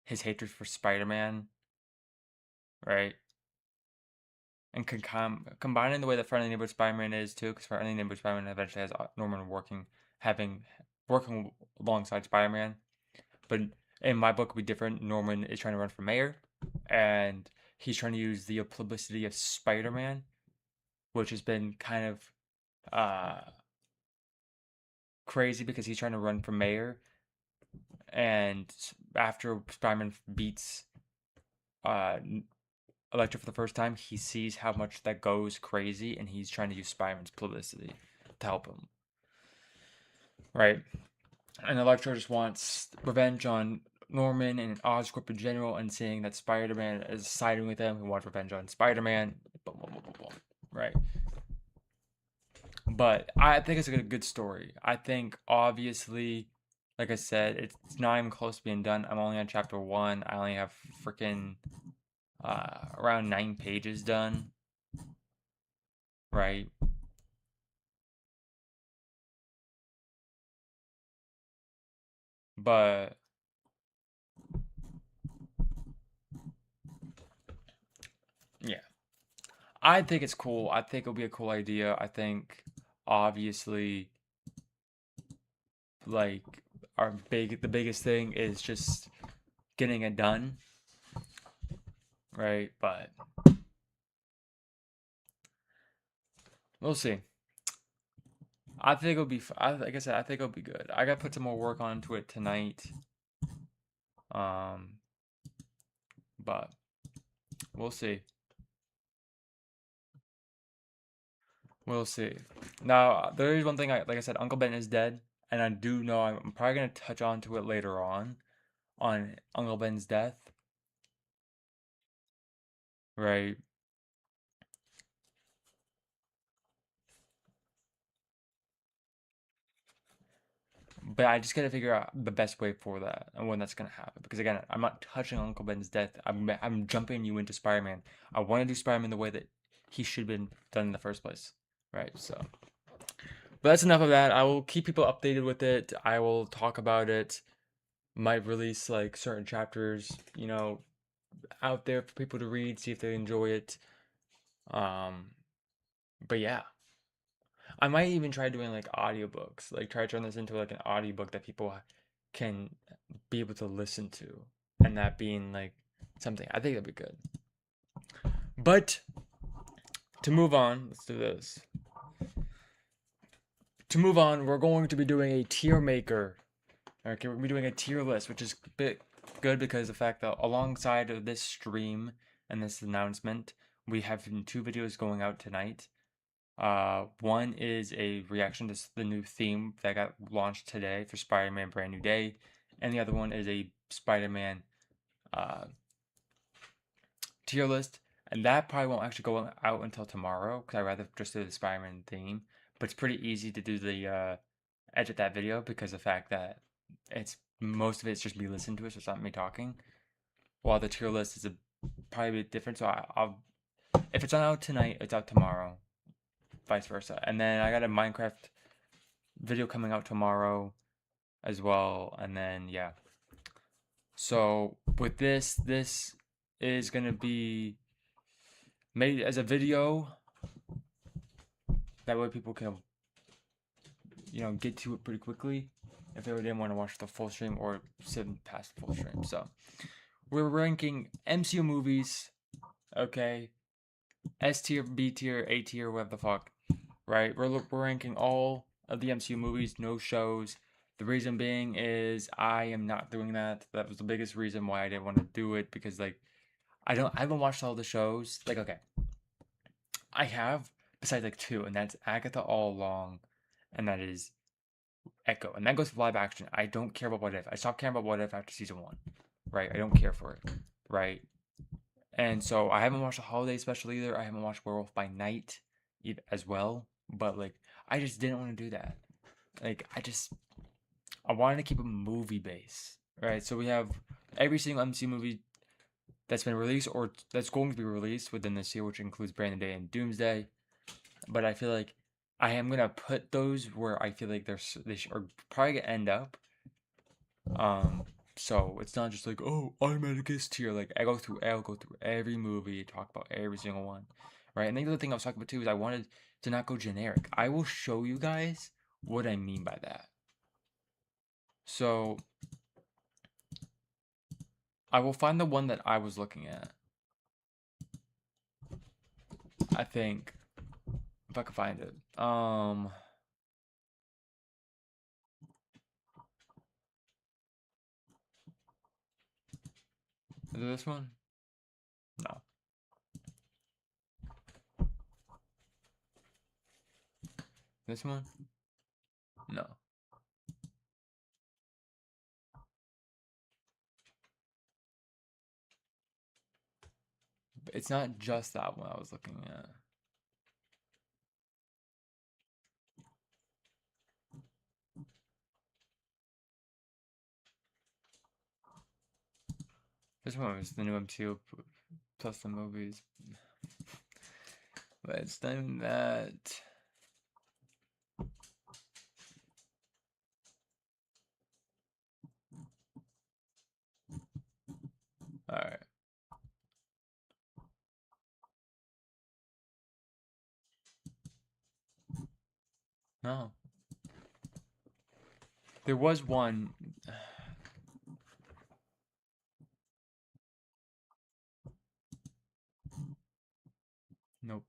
his hatred for Spider-Man, right? And combining the way that Friendly Neighborhood Spider-Man is too, because Friendly Neighborhood Spider-Man eventually has Norman working alongside Spider-Man. But in my book, it'll be different. Norman is trying to run for mayor, and he's trying to use the publicity of Spider-Man, which has been kind of crazy because he's trying to run for mayor, and after Spider-Man beats Electro for the first time, he sees how much that goes crazy, and he's trying to use Spider-Man's publicity to help him. Right? And Electro just wants revenge on Norman and Oscorp in general, and seeing that Spider-Man is siding with them, he wants revenge on Spider-Man. Blah, blah, blah, blah, blah. Right? But I think it's a good story. I think, obviously, like I said, it's not even close to being done. I'm only on chapter 1. I only have freaking around 9 pages done. Right? But yeah, I think it's cool. I think it'll be a cool idea. I think, obviously, like, the biggest thing is just getting it done, right? But we'll see. I think it'll be, like I said, I think it'll be good. I gotta put some more work onto it tonight. But we'll see. We'll see. Now, there is one thing, like I said, Uncle Ben is dead, and I do know I'm probably gonna touch on to it later on Uncle Ben's death, right? But I just gotta figure out the best way for that and when that's gonna happen. Because again, I'm not touching Uncle Ben's death. I'm jumping you into Spider-Man. I want to do Spider-Man the way that he should have been done in the first place, right? So, but that's enough of that. I will keep people updated with it. I will talk about it. Might release like certain chapters, you know, out there for people to read, see if they enjoy it. But yeah. I might even try doing like audiobooks, like try to turn this into like an audiobook that people can be able to listen to, and that being like something. I think that'd be good. But to move on, let's do this. To move on, we're going to be doing a tier maker. Okay, we're going to be doing a tier list, which is a bit good because the fact that alongside of this stream and this announcement, we have 2 videos going out tonight. One is a reaction to the new theme that got launched today for Spider-Man Brand New Day, and the other one is a Spider-Man tier list, and that probably won't actually go out until tomorrow because I'd rather just do the Spider-Man theme. But it's pretty easy to do the edit that video because of the fact that most of it's just me listening to it, so it's not me talking. While the tier list is probably a bit different, so I'll if it's not out tonight, it's out tomorrow. Vice versa. And then I got a Minecraft video coming out tomorrow as well, and then yeah. So with this is gonna be made as a video. That way people can, get to it pretty quickly if they didn't want to watch the full stream or sit past the full stream. So we're ranking MCU movies, okay? S tier, B tier, A tier, whatever the fuck, right? We're ranking all of the MCU movies, no shows. The reason being is I am not doing that. That was the biggest reason why I didn't want to do it, because like I haven't watched all the shows. Like, okay, I have, besides like two, and that's Agatha All Along, and that is Echo, and that goes for live action. I don't care about What If. I stopped caring about What If after season one, right? I don't care for it, right? And so I haven't watched the holiday special either. I haven't watched Werewolf by Night as well, but like I just didn't want to do that. Like I wanted to keep a movie base, right? So we have every single MCU movie that's been released or that's going to be released within this year, which includes Brandon Day and Doomsday. But I feel like I am gonna put those where I feel like they are probably gonna end up. So it's not just like, oh, automatic S tier. Like I'll go through every movie, talk about every single one, right? And the other thing I was talking about too is I wanted to not go generic. I will show you guys what I mean by that. So I will find the one that I was looking at. I think if I can find it. Is it this one? No. This one? No. It's not just that one I was looking at. This one was the new MCU plus the movies. But it's not even that. Alright. No. There was one. Nope.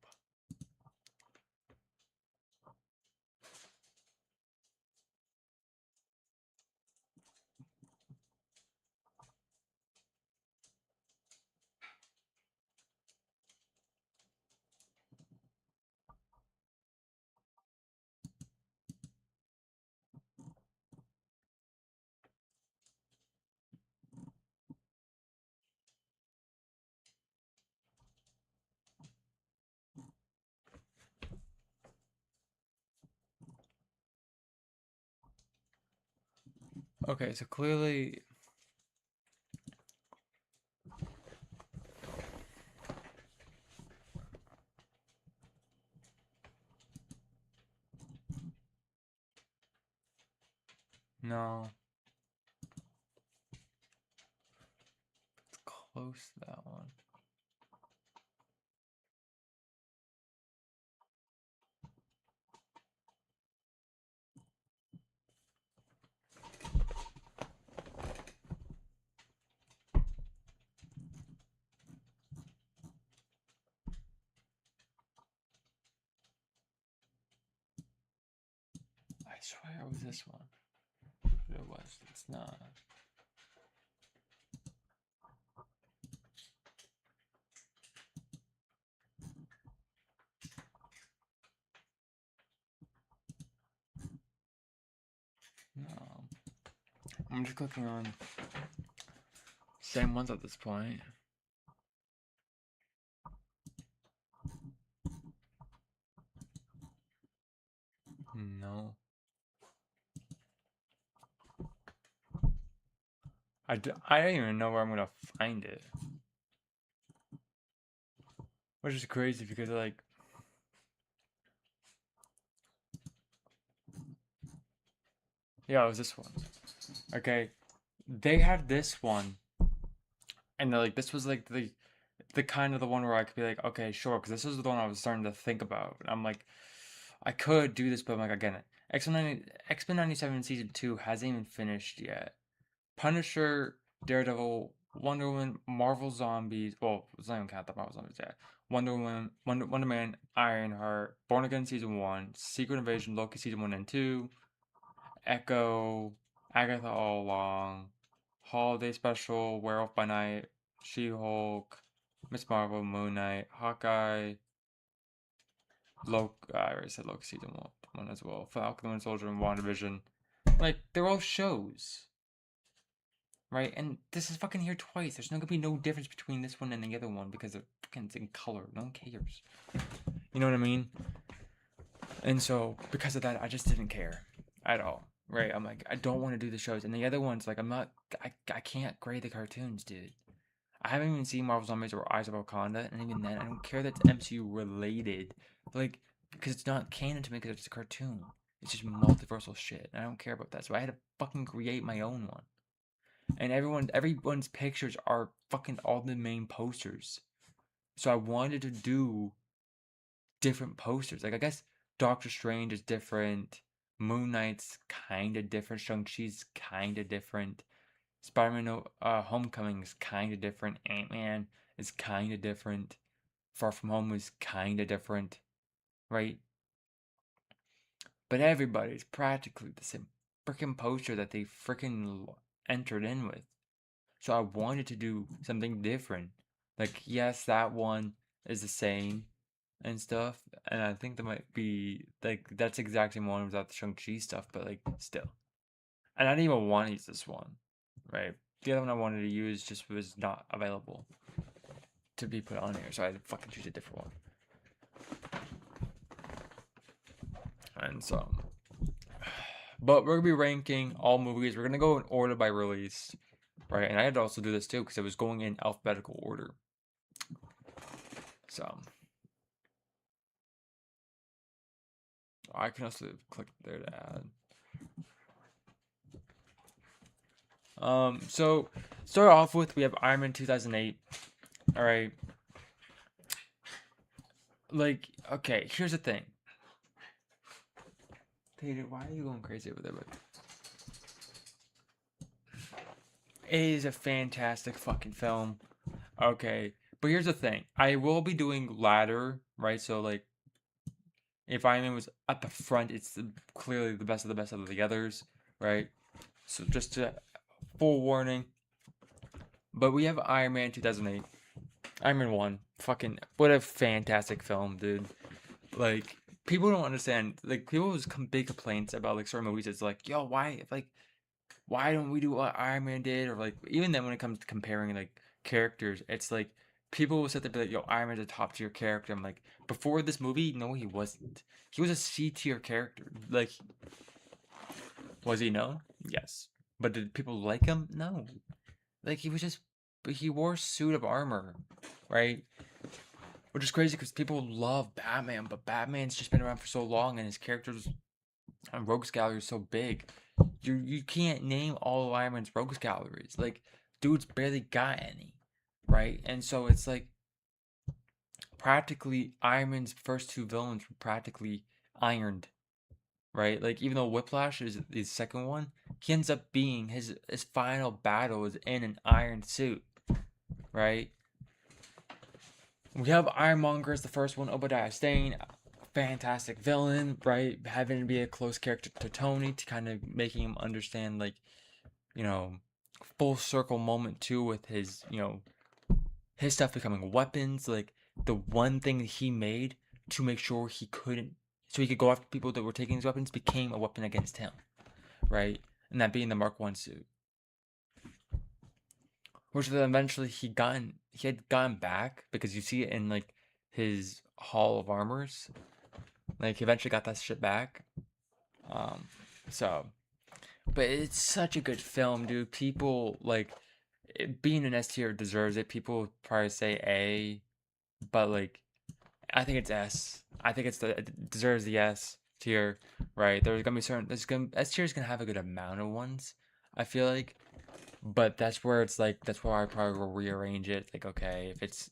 Okay, so clearly. No. It's close to that one. I swear it was this one. But it was. It's not. No. I'm just clicking on same ones at this point. No. I don't even know where I'm gonna find it. Which is crazy because like Yeah, it was this one. Okay, they had this one, and like this was like the kind of the one where I could be like, okay, sure, because this is the one I was starting to think about. I'm like, I could do this, but I'm like, again, X Men '97 season 2 hasn't even finished yet. Punisher, Daredevil, Wonder Woman, Marvel Zombies. Well, let's not even count the Marvel Zombies yet. Wonder Woman, Wonder Man, Ironheart, Born Again season 1, Secret Invasion, Loki season 1 and 2, Echo, Agatha All Along, Holiday Special, Werewolf by Night, She-Hulk, Miss Marvel, Moon Knight, Hawkeye, Loki. I already said Loki season one as well. Falcon the Winter Soldier and WandaVision. Like they're all shows, right? And this is fucking here twice. There's not gonna be no difference between this one and the other one because they're fucking in color. No one cares. You know what I mean? And so because of that, I just didn't care at all. Right? I'm like, I don't want to do the shows. And the other ones, like, I can't grade the cartoons, dude. I haven't even seen Marvel Zombies or Eyes of Wakanda, and even then, I don't care that it's MCU related. Like, because it's not canon to me because it's a cartoon. It's just multiversal shit. And I don't care about that. So I had to fucking create my own one. And everyone's pictures are fucking all the main posters. So I wanted to do different posters. Like, I guess Doctor Strange is different. Moon Knight's kind of different. Shang-Chi's kind of different. Spider-Man Homecoming is kind of different. Ant-Man is kind of different. Far From Home is kind of different, right? But everybody's practically the same freaking poster that they freaking entered in with. So I wanted to do something different. Like, yes, that one is the same and stuff, and I think that might be like that's exactly one without the Shang-Chi stuff, but like still. And I didn't even want to use this one, right? The other one I wanted to use just was not available to be put on here, so I had to fucking choose a different one. And so, but we're gonna be ranking all movies. We're gonna go in order by release, right? And I had to also do this too because I was going in alphabetical order. So I can also click there to add. So start off with we have Iron Man 2008. All right. Like, okay, here's the thing. Tater, why are you going crazy over there? But it is a fantastic fucking film. Okay, but here's the thing. I will be doing ladder, right? So like, if Iron Man was at the front, it's clearly the best of the best of the others, right? So just to full warning. But we have Iron Man 2008. Iron Man 1. Fucking, what a fantastic film, dude. Like, people don't understand. Like, people's big complaints about, like, certain movies. It's like, yo, why don't we do what Iron Man did? Or, like, even then when it comes to comparing, like, characters, it's like, people will sit there and be like, yo, Iron Man's a top tier character. I'm like, before this movie, no, he wasn't. He was a C tier character. Like, was he? No? Yes. But did people like him? No. Like, he was just, but he wore a suit of armor, right? Which is crazy because people love Batman, but Batman's just been around for so long and his characters and Rogues Gallery is so big. You can't name all of Iron Man's Rogues Galleries. Like, dude's barely got any, right? And so it's like practically Iron Man's first two villains were practically ironed, right? Like even though Whiplash is the second one, he ends up being his final battle is in an iron suit, right? We have Ironmonger as the first one, Obadiah Stane, fantastic villain, right? Having to be a close character to Tony to kind of making him understand, like, you know, full circle moment too with his, his stuff becoming weapons. Like, the one thing that he made to make sure so he could go after people that were taking his weapons became a weapon against him, right? And that being the Mark 1 suit. Which then eventually he had gotten back because you see it in like his Hall of Armors. Like he eventually got that shit back. Um, so, but it's such a good film, dude. People like being an S tier deserves it. People probably say A, but like I think it's S. I think it deserves the S. tier, right? There's gonna be certain. S tier is gonna have a good amount of ones. I feel like, but that's where it's like that's where I probably will rearrange it. Like, okay, if it's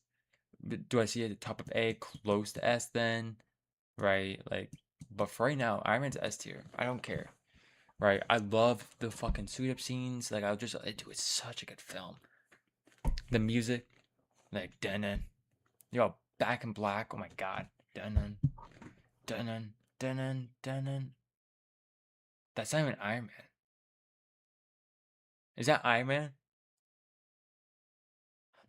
do I see it at the top of A close to S then, right? Like, but for right now, Iron Man's S tier. I don't care, right? I love the fucking suit up scenes. Like, it's such a good film. The music, like, dun yo, Back in Black. Oh my god, dun dun dun. That's not even Iron Man. Is that Iron Man?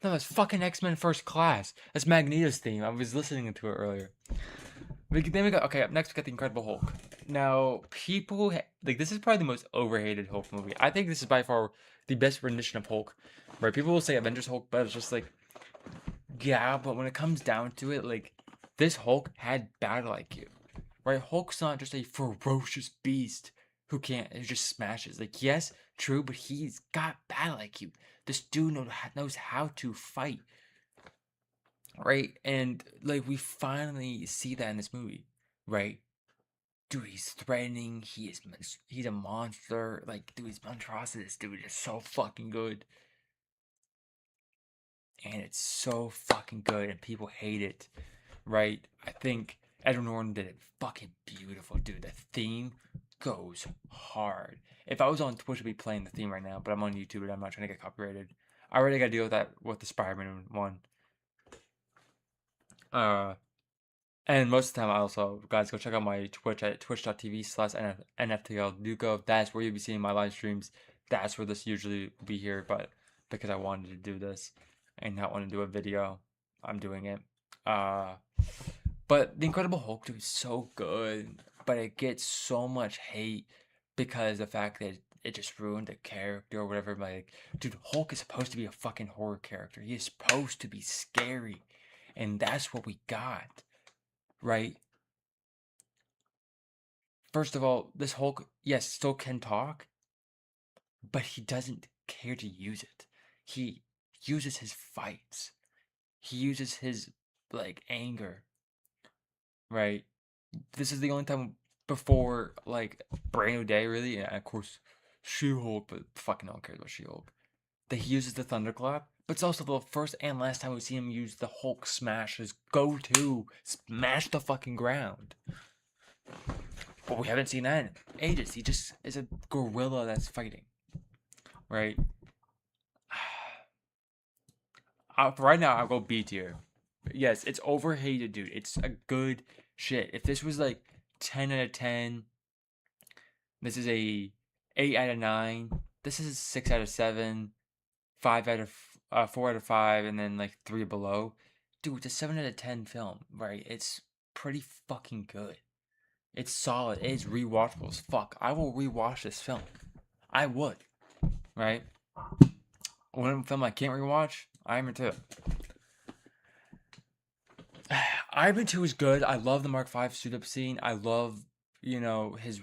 No, that's fucking X-Men First Class. That's Magneto's theme. I was listening to it earlier. Then we got okay. Up next, we got the Incredible Hulk. Now, like this is probably the most overhated Hulk movie. I think this is by far the best rendition of Hulk. Right? People will say Avengers Hulk, but it's just like, yeah. But when it comes down to it, like this Hulk had battle IQ. Right? Hulk's not just a ferocious beast who just smashes. Like, yes, true, but he's got battle IQ. This dude knows how to fight, right? And like we finally see that in this movie, right? Dude, he's threatening. He's a monster. Like, dude, he's monstrous. Dude is so fucking good, and it's so fucking good, and people hate it, right? I think Edward Norton did it fucking beautiful, dude. The theme goes hard. If I was on Twitch, I'd be playing the theme right now, but I'm on YouTube and I'm not trying to get copyrighted. I already got to deal with that with the Spider-Man one. And most of the time, I also, guys, go check out my Twitch at twitch.tv/NFTLDuco. That's where you'll be seeing my live streams. That's where this usually will be here, but because I wanted to do this and not want to do a video, I'm doing it. But The Incredible Hulk, dude, is so good, but it gets so much hate because the fact that it just ruined the character or whatever. Like, dude, Hulk is supposed to be a fucking horror character. He is supposed to be scary, and that's what we got, right? First of all, this Hulk, yes, still can talk, but he doesn't care to use it. He uses his fights. He uses his like anger, right? This is the only time before like Brand New Day, really, and of course She-Hulk, but fucking no one cares about She-Hulk. That he uses the thunderclap, but it's also the first and last time we see him use the Hulk smash, his go-to smash the fucking ground. But we haven't seen that in ages. He just is a gorilla that's fighting, right? For right now, I'll go B tier. Yes, it's overhated, dude. It's a good shit. If this was like 10 out of 10, this is a 8 out of 9. This is 6 out of 7, 5 out of 4 out of 5, and then like 3 below. Dude, it's a 7 out of 10 film, right? It's pretty fucking good. It's solid. It is rewatchable as fuck. I will rewatch this film. I would, right? One film I can't rewatch, Iron Man 2. Iron Man 2 is good. I love the Mark V suit up scene. I love, his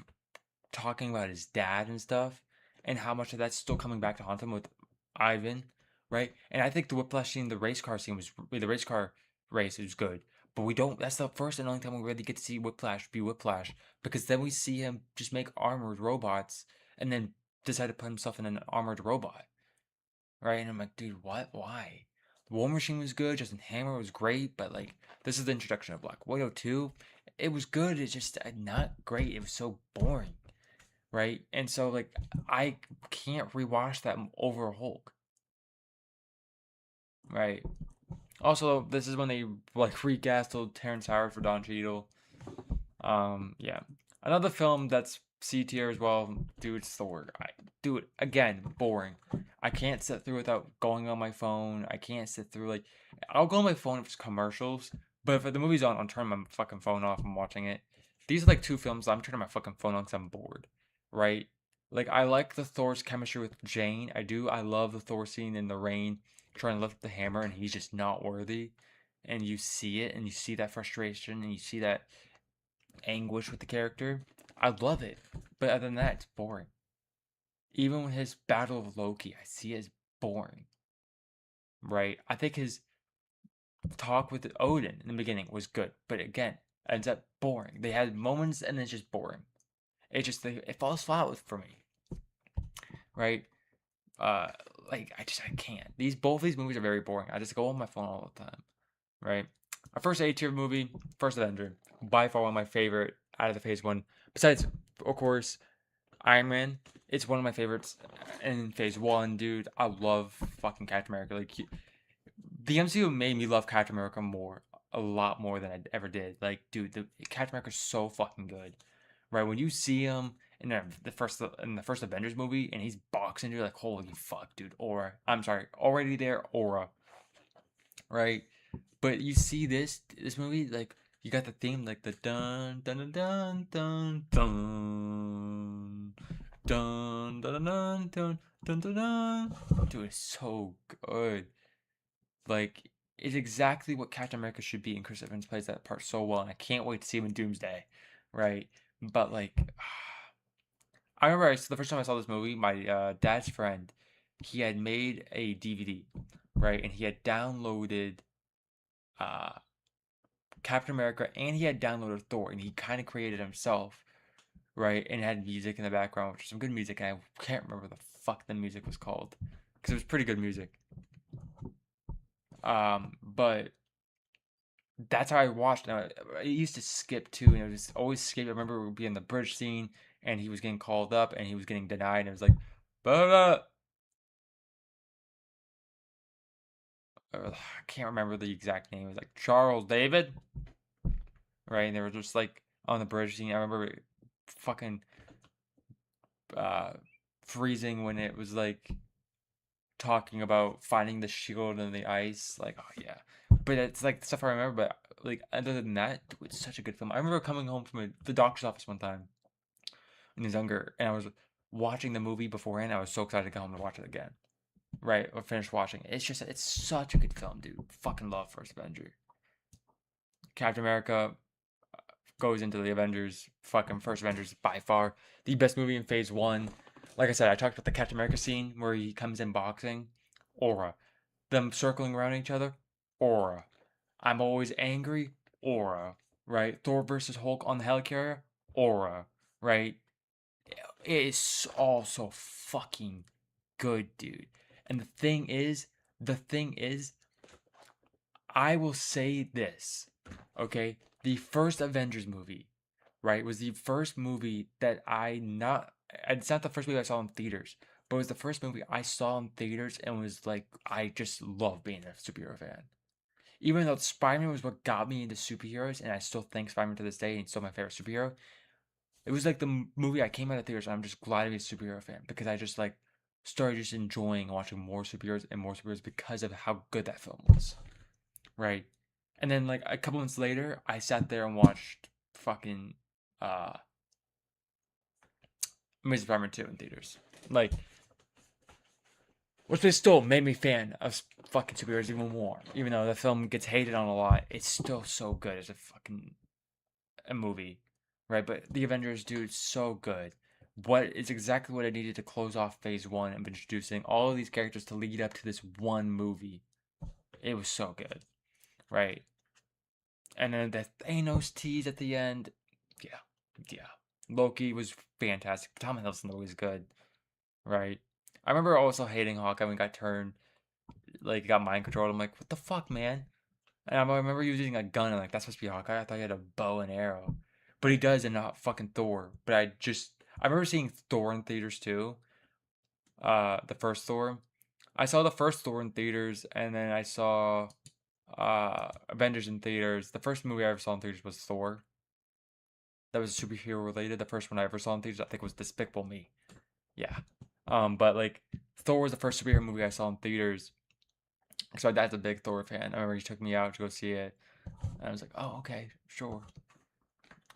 talking about his dad and stuff, and how much of that's still coming back to haunt him with Ivan, right? And I think the Whiplash scene, the race car scene the race car race was good. But we don't, that's the first and only time we really get to see Whiplash be Whiplash, because then we see him just make armored robots and then decide to put himself in an armored robot, right? And I'm like, dude, what? Why? War Machine was good, Justin Hammer was great, but like, this is the introduction of Black Widow 2. It was good, it's just not great. It was so boring, right? And so like I can't rewatch that over Hulk, right? Also, this is when they like recast Terrence Howard for Don Cheadle. Yeah, another film that's C tier as well, dude. Thor. Dude, again, boring. I can't sit through without going on my phone. I can't sit through like I'll go on my phone if it's commercials, but if the movie's on, I'll turn my fucking phone off and watching it. These are like two films I'm turning my fucking phone on because I'm bored, right? Like I like the Thor's chemistry with Jane. I do. I love the Thor scene in the rain trying to lift the hammer and he's just not worthy. And you see it and you see that frustration and you see that anguish with the character. I love it. But other than that, it's boring. Even with his battle of Loki, I see it as boring. Right? I think his talk with Odin in the beginning was good. But again, ends up boring. They had moments and it's just boring. It falls flat for me, right? Uh, like I can't. Both these movies are very boring. I just go on my phone all the time, right? Our first A tier movie, First Avenger, by far one of my favorite out of the Phase One. Besides, of course, Iron Man. It's one of my favorites in Phase One, dude. I love fucking Captain America. Like the MCU made me love Captain America a lot more than I ever did. Like, dude, the Captain America's so fucking good, right? When you see him in the first Avengers movie and he's boxing, you're like, holy fuck, dude. Aura. I'm sorry, already there, Aura, right? But you see this movie, like you got the theme, like the dun dun dun dun dun dun dun dun dun dun dun dun dun. Dude, it's so good. Like it's exactly what Captain America should be, and Chris Evans plays that part so well, and I can't wait to see him in Doomsday, right? But like, I remember the first time I saw this movie, my dad's friend, he had made a DVD, right, and he had downloaded uh Captain America, and he had downloaded Thor, and he kind of created himself, right? And it had music in the background, which is some good music, and I can't remember the fuck the music was called, because it was pretty good music. But that's how I watched. And I used to skip too, and it was always skip. I remember it would be in the bridge scene, and he was getting called up, and he was getting denied, and it was like, blah, blah. I can't remember the exact name. It was like Charles David, right? And they were just like on the bridge scene. I remember fucking uh, freezing when it was like talking about finding the shield in the ice. Like, oh yeah, but it's like stuff I remember. But like other than that, it's such a good film. I remember coming home from the doctor's office one time when I was younger, and I was watching the movie beforehand. I was so excited to come home to watch it again. Right, or finish watching it. It's such a good film, dude. Fucking love First Avenger. Captain America goes into the Avengers. Fucking First Avengers by far the best movie in Phase One. Like I said, I talked about the Captain America scene where he comes in boxing. Aura. Them circling around each other. Aura. I'm always angry. Aura. Right? Thor versus Hulk on the helicarrier. Aura. Right? It is all so fucking good, dude. And the thing is, I will say this, okay? The first Avengers movie, right, was the first movie that it's not the first movie I saw in theaters, but it was the first movie I saw in theaters and was like, I just love being a superhero fan. Even though Spider-Man was what got me into superheroes, and I still think Spider-Man to this day, and he's still my favorite superhero, it was like the movie I came out of theaters and I'm just glad to be a superhero fan because I just like started just enjoying watching more superheroes because of how good that film was. Right. And then like a couple months later, I sat there and watched fucking uh Amazing Spider-Man 2 in theaters. Like which still made me fan of fucking superheroes even more. Even though the film gets hated on a lot, it's still so good as a movie. Right? But the Avengers, dude, so good. It's exactly what I needed to close off phase one of introducing all of these characters to lead up to this one movie. It was so good. Right? And then the Thanos tease at the end. Yeah. Yeah. Loki was fantastic. Tom Hiddleston was good. Right? I remember also hating Hawkeye when he got turned, like, got mind controlled. I'm like, what the fuck, man? And I remember using a gun. I'm like, that's supposed to be Hawkeye. I thought he had a bow and arrow. But he does in not fucking Thor. But I remember seeing Thor in theaters too. The first Thor. I saw the first Thor in theaters, and then I saw Avengers in theaters. The first movie I ever saw in theaters was Thor. That was superhero related. The first one I ever saw in theaters, I think, was Despicable Me. Yeah. But like Thor was the first superhero movie I saw in theaters. So my dad's a big Thor fan. I remember he took me out to go see it. And I was like, oh, okay, sure.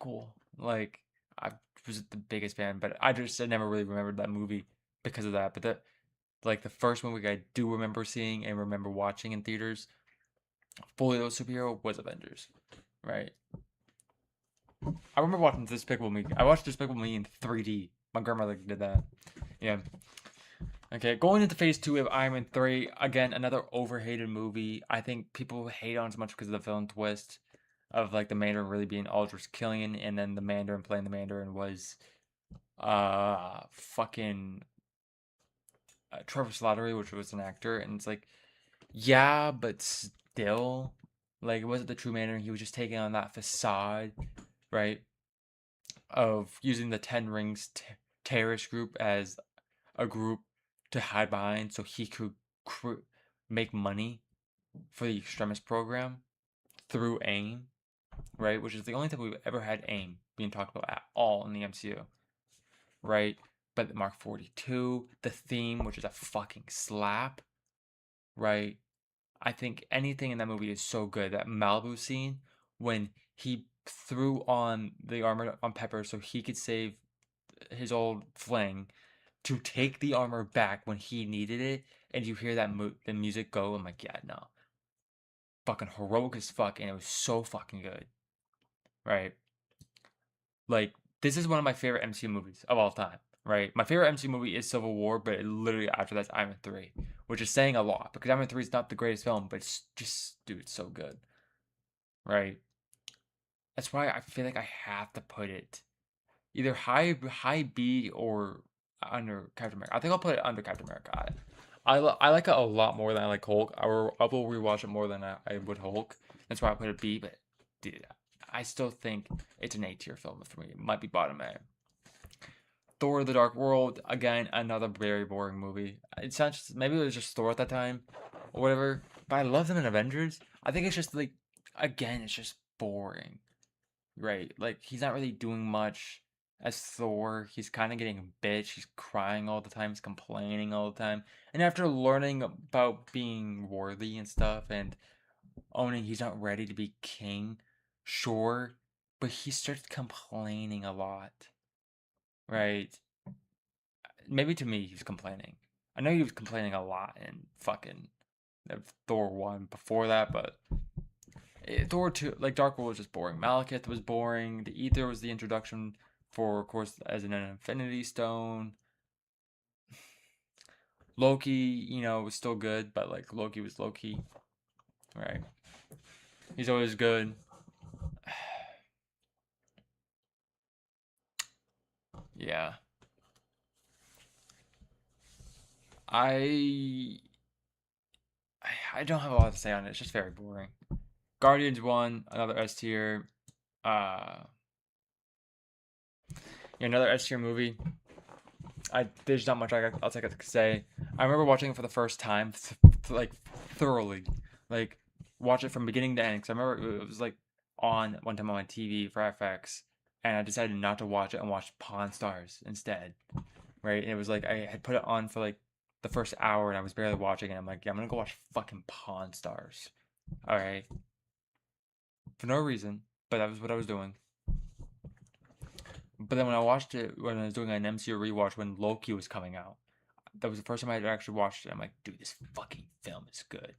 Cool. Like I was the biggest fan, but I never really remembered that movie because of that. But the first movie I do remember seeing and remember watching in theaters, fully those superhero, was Avengers. Right? I remember watching Despicable Me. I watched Despicable Me in 3D. My grandmother did that. Yeah. Okay, going into phase two of Iron Man 3, again, another overhated movie. I think people hate on it so much because of the villain twist. of like the Mandarin really being Aldrich Killian, and then the Mandarin playing the Mandarin was fucking Trevor Slattery, which was an actor, and it's like, yeah, but still, like, it wasn't the true Mandarin. He was just taking on that facade, right, of using the Ten Rings terrorist group as a group to hide behind, so he could make money for the extremist program through AIM, right? Which is the only time we've ever had AIM being talked about at all in the MCU, right? But Mark 42, the theme, which is a fucking slap, right? I think anything in that movie is so good. That Malibu scene when he threw on the armor on Pepper so he could save his old fling to take the armor back when he needed it, and you hear that the music go. I'm like, yeah, no, fucking heroic as fuck, and it was so fucking good, right? Like, this is one of my favorite MCU movies of all time, right? My favorite MCU movie is Civil War, but literally after that's Iron Man 3, which is saying a lot because Iron Man 3 is not the greatest film, but it's just, dude, it's so good, right? That's why I feel like I have to put it either high B or under Captain America. I think I'll put it under Captain America. I like it a lot more than I like Hulk. I will rewatch it more than I would Hulk. That's why I put it B. But dude, I still think it's an A tier film for me. It might be bottom A. Thor: The Dark World, again, another very boring movie. It's not just, maybe it was just Thor at that time or whatever. But I love them in Avengers. I think it's just like, again, it's just boring, right? Like, he's not really doing much as Thor. He's kind of getting a bitch. He's crying all the time. He's complaining all the time. And after learning about being worthy and stuff and owning he's not ready to be king, sure, but he starts complaining a lot, right? Maybe to me, he's complaining. I know he was complaining a lot in fucking Thor 1 before that, but Thor 2, like Dark World was just boring. Malekith was boring. The Ether was the introduction for, of course, as an Infinity Stone. Loki, was still good, but like Loki was Loki, right? He's always good. Yeah. I I don't have a lot to say on it. It's just very boring. Guardians 1, another S tier. Uh Another S tier movie. There's not much else I could say. I remember watching it for the first time, like thoroughly, like watch it from beginning to end. Because I remember it was like on one time on my TV for FX, and I decided not to watch it and watch Pawn Stars instead. Right? And it was like I had put it on for like the first hour, and I was barely watching it. I'm like, yeah, I'm gonna go watch fucking Pawn Stars. All right, for no reason, but that was what I was doing. But then when I watched it, when I was doing an MCU rewatch when Loki was coming out, that was the first time I had actually watched it. I'm like, dude, this fucking film is good.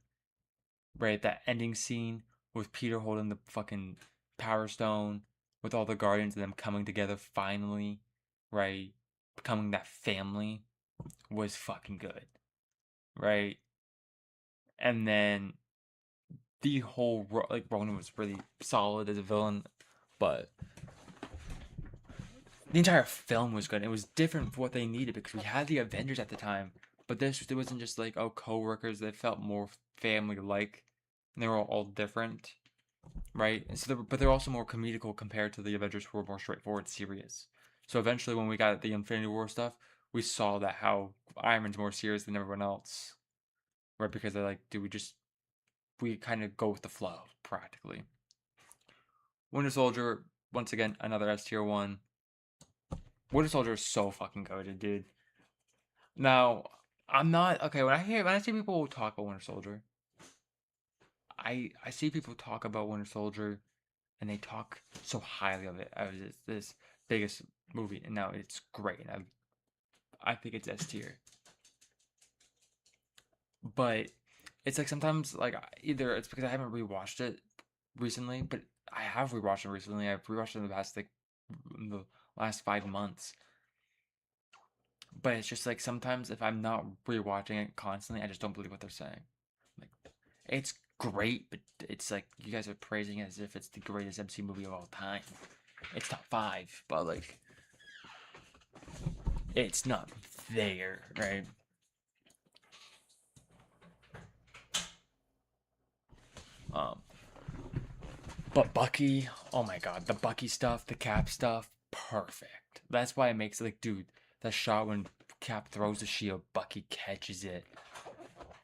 Right? That ending scene with Peter holding the fucking Power Stone, with all the Guardians and them coming together finally, right? Becoming that family was fucking good. Right? And then the whole, like, Ronan was really solid as a villain, but the entire film was good. It was different for what they needed because we had the Avengers at the time, but this it wasn't just like, oh, co-workers. They felt more family-like, and they were all different, right? And so, but they're also more comedical compared to the Avengers, who were more straightforward, serious. So eventually, when we got the Infinity War stuff, we saw that how Iron Man's more serious than everyone else, right? Because they're like, dude, we kind of go with the flow practically. Winter Soldier, once again, another S tier one. Winter Soldier is so fucking goated, dude. Now, I'm not okay when I see people talk about Winter Soldier. I see people talk about Winter Soldier, and they talk so highly of it as it's this biggest movie, and now it's great, and I think it's S tier. But it's like sometimes like either it's because I haven't rewatched it recently, but I have rewatched it recently. I've rewatched it in the past like the last 5 months. But it's just like sometimes if I'm not rewatching it constantly, I just don't believe what they're saying. Like, it's great, but it's like you guys are praising it as if it's the greatest MCU movie of all time. It's top 5, but like it's not there, right? Um, but Bucky, oh my god, the Bucky stuff, the Cap stuff, perfect. That's why it makes it like, dude, that shot when Cap throws the shield, Bucky catches it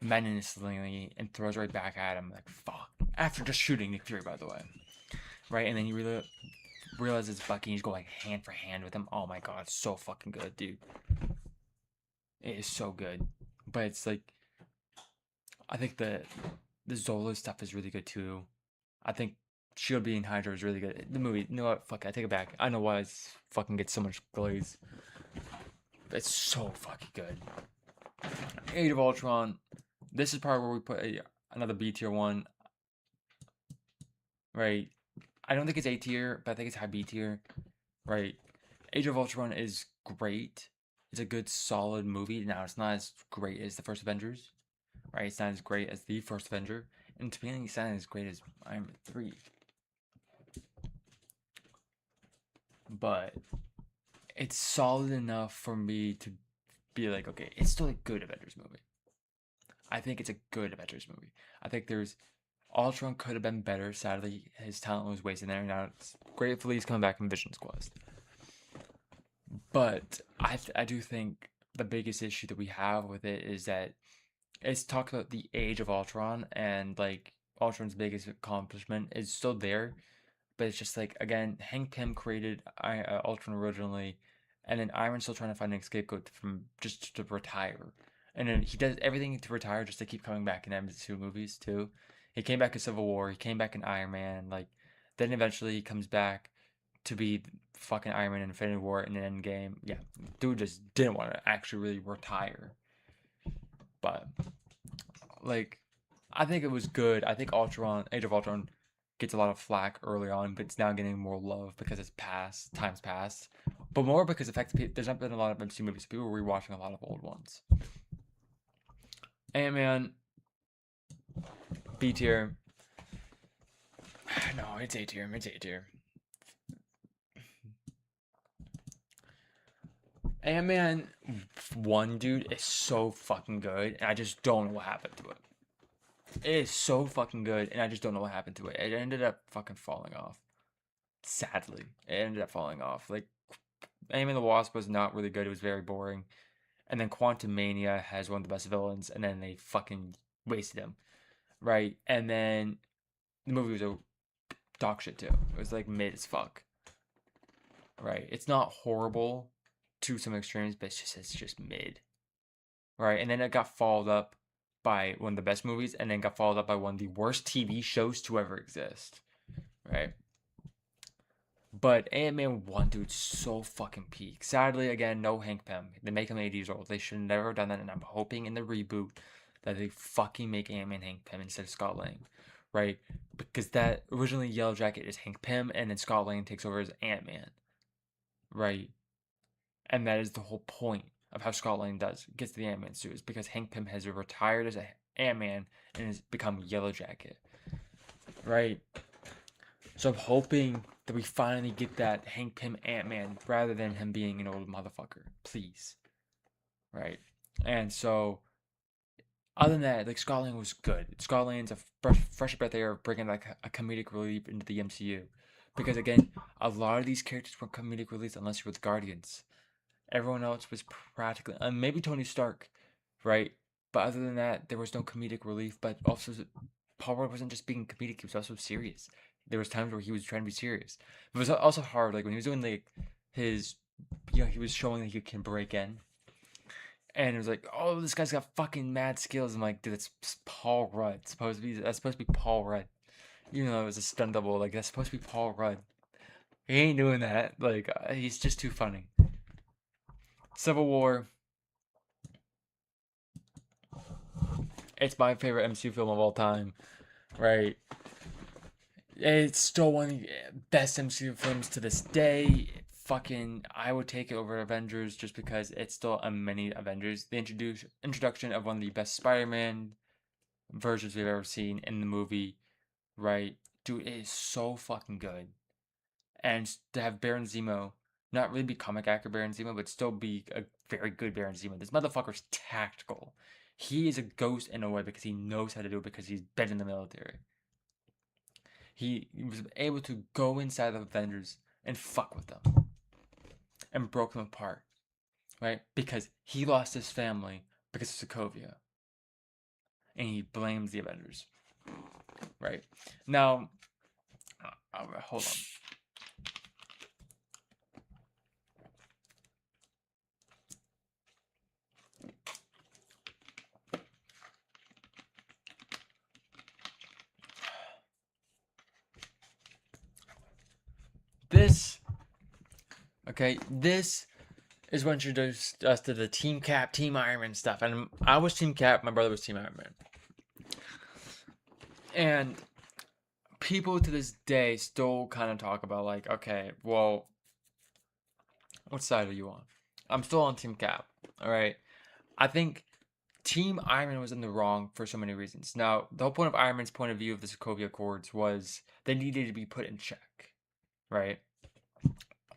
menacingly and throws right back at him. Like, fuck. After just shooting Nick Fury, by the way. Right? And then he realizes Bucky and he's going hand for hand with him. Oh my god, so fucking good, dude. It is so good. But it's like, I think the Zola stuff is really good too. I think Shield being Hydra is really good. The movie, you know what? Fuck it, I take it back. I know why it's fucking gets so much glaze. It's so fucking good. Age of Ultron. This is probably where we put another B tier one. Right. I don't think it's A tier, but I think it's high B tier. Right. Age of Ultron is great. It's a good, solid movie. Now, it's not as great as the first Avengers. Right. It's not as great as the first Avenger. And to be honest, it's not as great as Iron Man 3. But it's solid enough for me to be like, okay, it's still a good Avengers movie. I think it's a good Avengers movie. I think Ultron could have been better. Sadly, his talent was wasted there. Now, it's gratefully he's coming back from Vision's Quest. But I do think the biggest issue that we have with it is that it's talked about the age of Ultron, and like Ultron's biggest accomplishment is still there, but it's just like, again, Hank Pym created Ultron originally, and then Iron's still trying to find an scapegoat from just to retire, and then he does everything to retire just to keep coming back in MCU movies too. He came back in Civil War, he came back in Iron Man, like then eventually he comes back to be fucking Iron Man in Infinity War and then Endgame. Yeah, dude just didn't want to actually really retire, but like I think it was good. I think Age of Ultron gets a lot of flack early on, but it's now getting more love because time's passed. But more because the fact that there's not been a lot of MCU movies. People are rewatching a lot of old ones. Ant-Man, B tier. No, it's A tier. It's A tier. Ant-Man 1, dude, is so fucking good, and I just don't know what happened to it. It is so fucking good, and I just don't know what happened to it. It ended up fucking falling off. Sadly, it ended up falling off. Like, Ant-Man the Wasp was not really good. It was very boring. And then Quantumania has one of the best villains, and then they fucking wasted him. Right? And then the movie was a dog shit too. It was like mid as fuck. Right? It's not horrible to some extremes, but it's just mid. Right? And then it got followed up by one of the best movies, and then got followed up by one of the worst TV shows to ever exist. Right? But Ant-Man 1, dude, so fucking peak. Sadly, again, no Hank Pym. They make him 80 years old. They should have never done that, and I'm hoping in the reboot that they fucking make Ant-Man Hank Pym instead of Scott Lang. Right? Because that originally Yellow Jacket is Hank Pym, and then Scott Lang takes over as Ant-Man. Right? And that is the whole point of how Scott Lang gets the Ant-Man suit, is because Hank Pym has retired as an Ant-Man and has become Yellow Jacket. Right? So I'm hoping that we finally get that Hank Pym Ant-Man rather than him being an old motherfucker. Please. Right? And so, other than that, like, Scott Lang was good. Scott Lang's a fresh breath of air, bringing like a comedic relief into the MCU. Because again, a lot of these characters were comedic relief unless you were the Guardians. Everyone else was practically, maybe Tony Stark, right? But other than that, there was no comedic relief. But also, Paul Rudd wasn't just being comedic; he was also serious. There was times where he was trying to be serious. It was also hard, like when he was doing like his, he was showing that he can break in, and it was like, oh, this guy's got fucking mad skills. I'm like, dude, that's Paul Rudd. That's supposed to be Paul Rudd. Even though it was a stunt double, like that's supposed to be Paul Rudd. He ain't doing that. Like he's just too funny. Civil War. It's my favorite MCU film of all time, right? It's still one of the best MCU films to this day. Fucking, I would take it over Avengers just because it's still a mini Avengers. The introduction of one of the best Spider-Man versions we've ever seen in the movie, right? Dude, it is so fucking good. And to have Baron Zemo not really be comic accurate Baron Zemo, but still be a very good Baron Zemo. This motherfucker's tactical. He is a ghost in a way because he knows how to do it because he's been in the military. He was able to go inside the Avengers and fuck with them and broke them apart, right? Because he lost his family because of Sokovia, and he blames the Avengers, right? Now, hold on. This is what introduced us to the Team Cap, Team Iron Man stuff. And I was Team Cap, my brother was Team Iron Man. And people to this day still kind of talk about, like, okay, well, what side are you on? I'm still on Team Cap, alright? I think Team Iron Man was in the wrong for so many reasons. Now, the whole point of Iron Man's point of view of the Sokovia Accords was they needed to be put in check, right?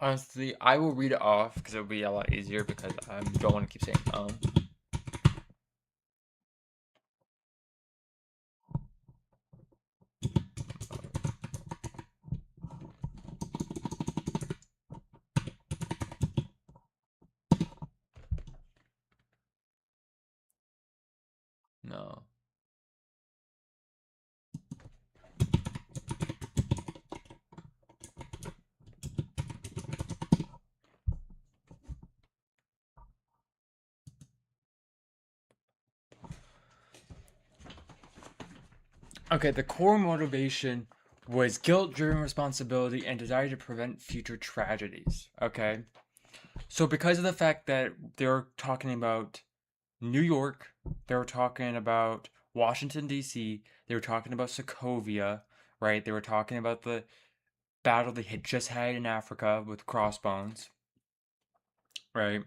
Honestly, I will read it off because it'll be a lot easier because I don't want to keep saying no. Okay, the core motivation was guilt-driven responsibility and desire to prevent future tragedies. Okay, so because of the fact that they're talking about New York, they were talking about Washington D.C., they were talking about Sokovia, right? They were talking about the battle they had just had in Africa with Crossbones, right?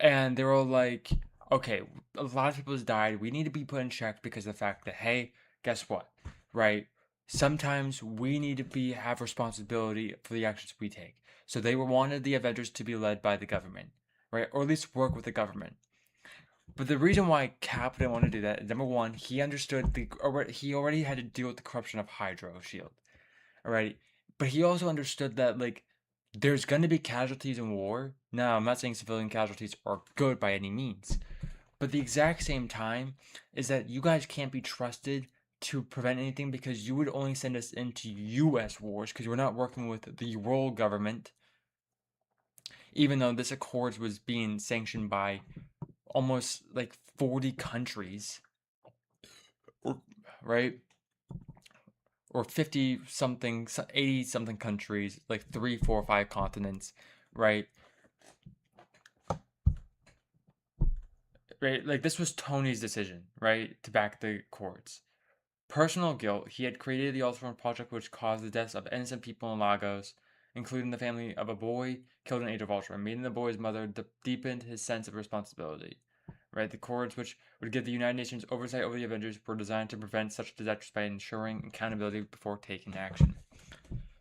And they were like, okay, a lot of people has died. We need to be put in check because of the fact that, hey, guess what, right? Sometimes we need to have responsibility for the actions we take. So they wanted the Avengers to be led by the government, right, or at least work with the government. But the reason why Cap didn't want to do that is, number one, he understood he already had to deal with the corruption of Hydro Shield, alright. But he also understood that, like, there's gonna be casualties in war. Now, I'm not saying civilian casualties are good by any means, but the exact same time is that you guys can't be trusted to prevent anything because you would only send us into U.S. wars because we're not working with the world government. Even though this accord was being sanctioned by almost like 40 countries, right? Or 50 something, 80 something countries, like 3, 4, 5 continents, right? Right? Like, this was Tony's decision, right? To back the courts. Personal guilt. He had created the Ultron Project, which caused the deaths of innocent people in Lagos, including the family of a boy killed in Age of Ultron. Meeting the boy's mother deepened his sense of responsibility. Right? The courts, which would give the United Nations oversight over the Avengers, were designed to prevent such disasters by ensuring accountability before taking action.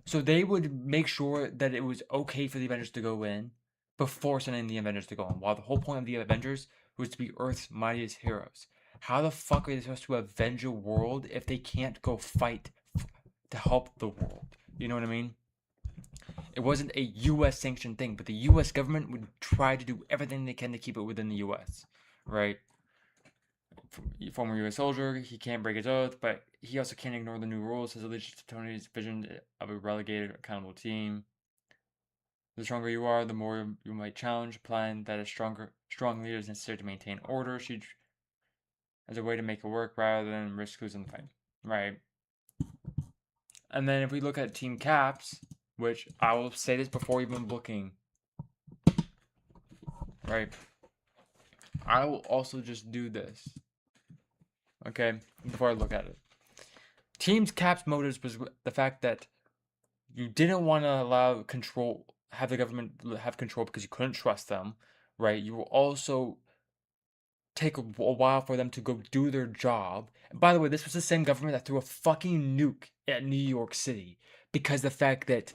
So they would make sure that it was okay for the Avengers to go in before sending the Avengers to go in. While the whole point of the Avengers was to be Earth's mightiest heroes. How the fuck are they supposed to avenge a world if they can't go fight to help the world? You know what I mean? It wasn't a U.S. sanctioned thing, but the U.S. government would try to do everything they can to keep it within the U.S. Right? Former U.S. soldier, he can't break his oath, but he also can't ignore the new rules. His allegiance to Tony's vision of a relegated, accountable team. The stronger you are, the more you might challenge a plan that a strong leader is necessary to maintain order. She as a way to make it work rather than risk losing the fight. Right. And then if we look at Team Caps, which I will say this before even looking. Right. I will also just do this. Okay, before I look at it. Team Caps' motives was the fact that you didn't want to have the government have control because you couldn't trust them, right? You were also take a while for them to go do their job. And by the way, this was the same government that threw a fucking nuke at New York City because the fact that,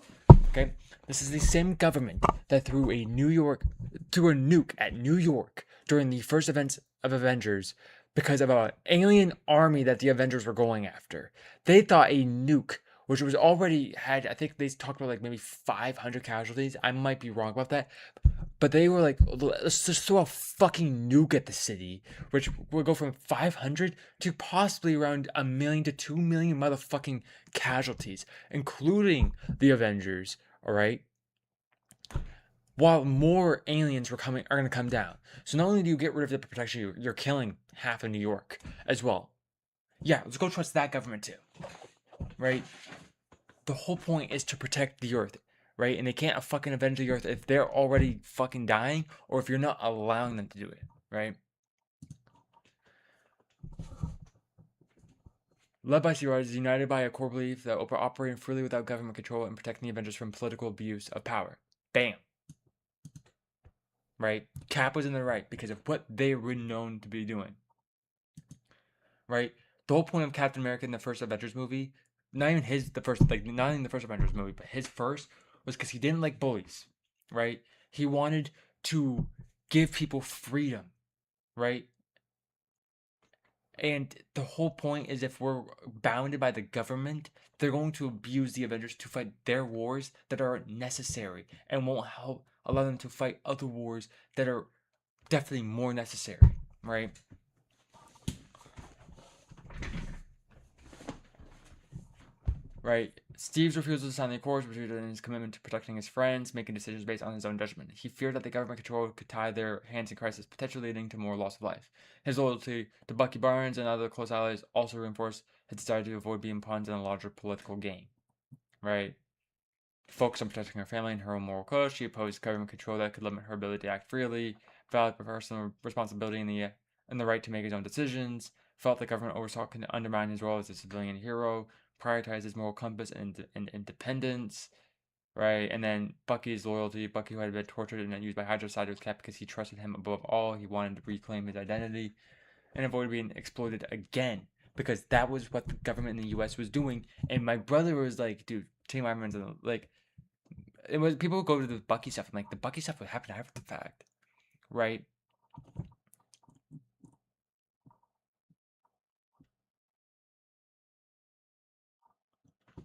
okay, this is the same government that threw a nuke at New York during the first events of Avengers because of an alien army that the Avengers were going after. They thought a nuke, which was already had, I think they talked about like maybe 500 casualties. I might be wrong about that. But they were like, let's just throw a fucking nuke at the city, which will go from 500 to possibly around 1 million to 2 million motherfucking casualties, including the Avengers, all right? While more aliens are going to come down. So not only do you get rid of the protection, you're killing half of New York as well. Yeah, let's go trust that government too, right? The whole point is to protect the Earth, right? And they can't fucking avenge the Earth if they're already fucking dying or if you're not allowing them to do it, right? Led by Steve Rogers, united by a core belief that operating freely without government control and protecting the Avengers from political abuse of power. Bam. Right? Cap was in the right because of what they were known to be doing. Right? The whole point of Captain America in the first Avengers movie, not even the first Avengers movie, but his first was because he didn't like bullies. Right? He wanted to give people freedom. Right? And the whole point is if we're bounded by the government, they're going to abuse the Avengers to fight their wars that are necessary and won't help allow them to fight other wars that are definitely more necessary, right? Right? Steve's refusal to sign the Accords was rooted in his commitment to protecting his friends, making decisions based on his own judgment. He feared that the government control could tie their hands in crisis, potentially leading to more loss of life. His loyalty to Bucky Barnes and other close allies also reinforced his desire to avoid being pawns in a larger political game. Right? Focused on protecting her family and her own moral code, she opposed government control that could limit her ability to act freely, valued personal responsibility and the right to make his own decisions, felt that government oversight can undermine his role as a civilian hero, prioritized his moral compass and independence, right? And then Bucky's loyalty. Bucky, who had been tortured and used by Hydra, sided with Cap because he trusted him above all. He wanted to reclaim his identity and avoid being exploited again because that was what the government in the U.S. was doing. And my brother was like, dude, Team Iron Man's like, it was people would go to the Bucky stuff. I'm like, the Bucky stuff would happen after the fact, right?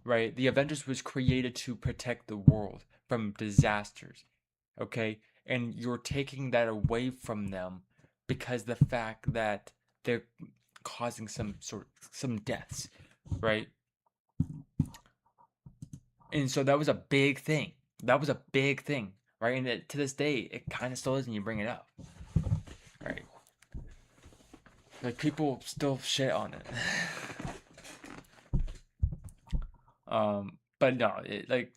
Right? The Avengers was created to protect the world from disasters, okay? And you're taking that away from them because the fact that they're causing some deaths, right? And so that was a big thing. That was a big thing, right? And to this day, it kind of still is, and you bring it up, right? Like people still shit on it. But no,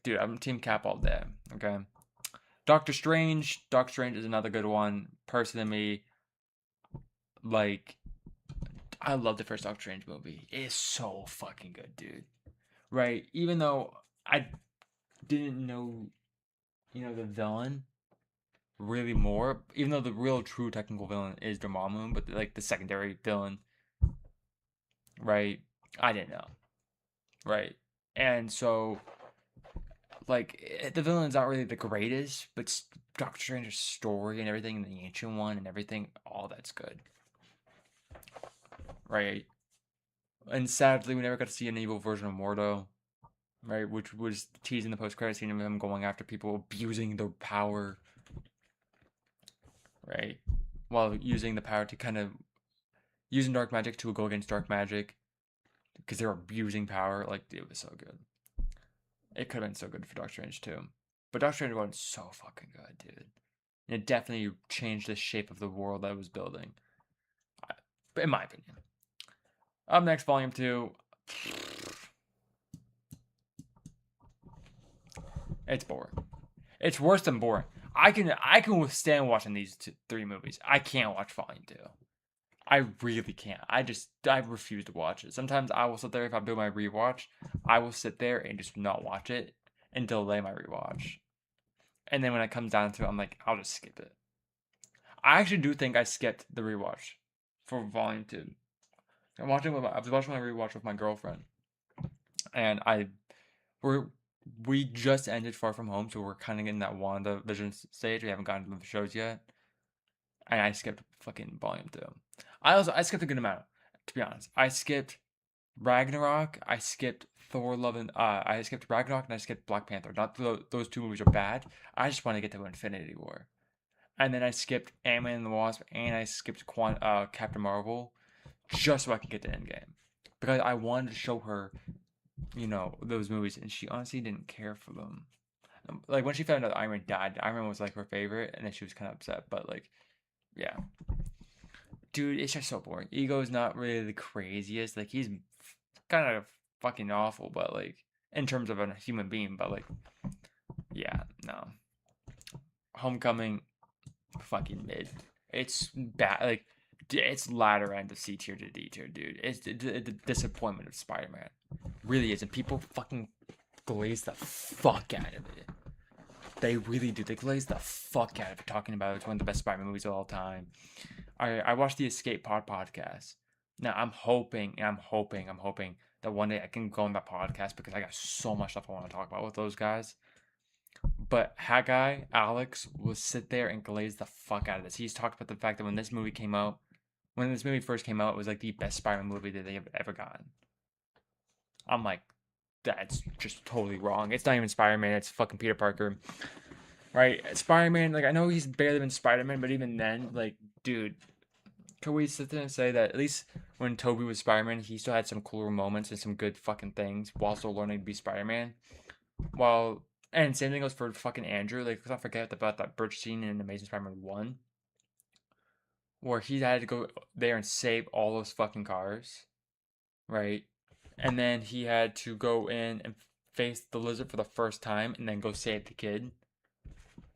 dude, I'm Team Cap all day. Okay. Doctor Strange is another good one. Personally, like, I love the first Doctor Strange movie. It's so fucking good, dude. Right? Even though I didn't know, the villain really more, even though the real true technical villain is Dormammu, but like the secondary villain, right? I didn't know. Right? And so like the villain's not really the greatest, but Doctor Strange's story and everything, and the Ancient One and everything, all that's good, right? And sadly, we never got to see an evil version of Mordo, right? Which was teased in the post-credit scene of him going after people abusing their power, right? While using the power to kind of using dark magic to go against dark magic because they're abusing power. Like it was so good. It could have been so good for Doctor Strange too. But Doctor Strange was so fucking good, dude. And it definitely changed the shape of the world I was building. In my opinion. Up next, Volume 2. It's boring. It's worse than boring. I can withstand watching these three movies. I can't watch Volume 2. I really can't. I refuse to watch it. Sometimes I will sit there, if I'm doing my rewatch, I will sit there and just not watch it and delay my rewatch. And then when it comes down to it, I'm like, I'll just skip it. I actually do think I skipped the rewatch for Volume 2. I was watching my rewatch with my girlfriend, and we just ended Far From Home, so we're kind of in that WandaVision stage. We haven't gotten to the shows yet, and I skipped fucking Volume 2. I skipped a good amount, to be honest. I skipped Ragnarok. I skipped Thor: Love and I skipped Ragnarok, and I skipped Black Panther. Not those two movies are bad. I just want to get to Infinity War, and then I skipped Ant-Man and the Wasp, and I skipped Captain Marvel, just so I could get to Endgame, because I wanted to show her, those movies, and she honestly didn't care for them. Like when she found out Iron Man died, Iron Man was like her favorite, and then she was kind of upset. But like, yeah, dude, it's just so boring. Ego's not really the craziest. Like he's kind of fucking awful, but like in terms of a human being. But like, yeah, no. Homecoming, fucking mid. It's bad. Like it's latter end of C tier to D tier, dude. It's the disappointment of Spider-Man. Really is, and people fucking glaze the fuck out of it. They really do. They glaze the fuck out of it talking about it's one of the best Spider-Man movies of all time. I watched the Escape Pod podcast. Now I'm hoping that one day I can go on that podcast because I got so much stuff I want to talk about with those guys. But Haggai, Alex, will sit there and glaze the fuck out of this. He's talked about the fact that when this movie first came out, it was like the best Spider-Man movie that they have ever gotten. I'm like, that's just totally wrong. It's not even Spider-Man, it's fucking Peter Parker. Right? Spider-Man, like, I know he's barely been Spider-Man, but even then, like, dude, can we sit there and say that at least when Tobey was Spider-Man, he still had some cooler moments and some good fucking things while still learning to be Spider-Man? And same thing goes for fucking Andrew. Like, let's not forget about that bridge scene in Amazing Spider-Man 1, where he had to go there and save all those fucking cars, right? And then he had to go in and face the lizard for the first time and then go save the kid,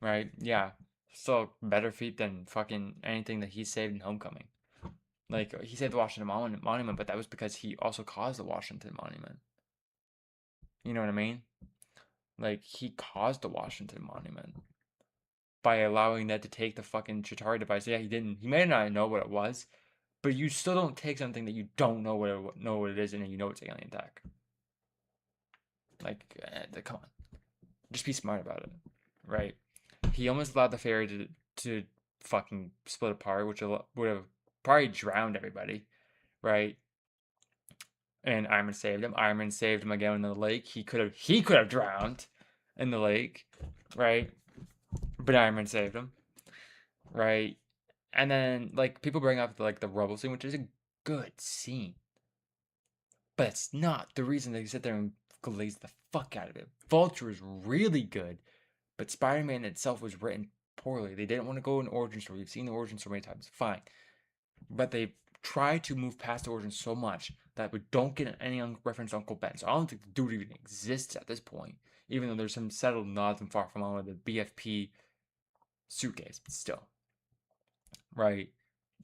right? Yeah. Still better feat than fucking anything that he saved in Homecoming. Like, he saved the Washington Monument, but that was because he also caused the Washington Monument. You know what I mean? Like, he caused the Washington Monument by allowing Ned to take the fucking Chitauri device. Yeah, he didn't. He may not know what it was, but you still don't take something that you don't know what it is, and you know it's alien tech. Like, come on, just be smart about it, right? He almost allowed the fairy to fucking split apart, which would have probably drowned everybody, right? And Iron Man saved him. Iron Man saved him again in the lake. He could have drowned in the lake, right? But Iron Man saved him, right? And then like people bring up the rubble scene, which is a good scene, but it's not the reason they sit there and glaze the fuck out of it. Vulture is really good, but Spider-Man itself was written poorly. They didn't want to go in origin story. We've seen the origin story many times, fine, but they try to move past the origin so much that we don't get any reference to Uncle Ben. So I don't think the dude even exists at this point, even though there's some subtle nods and Far From Home with the BFP suitcase, but still, right?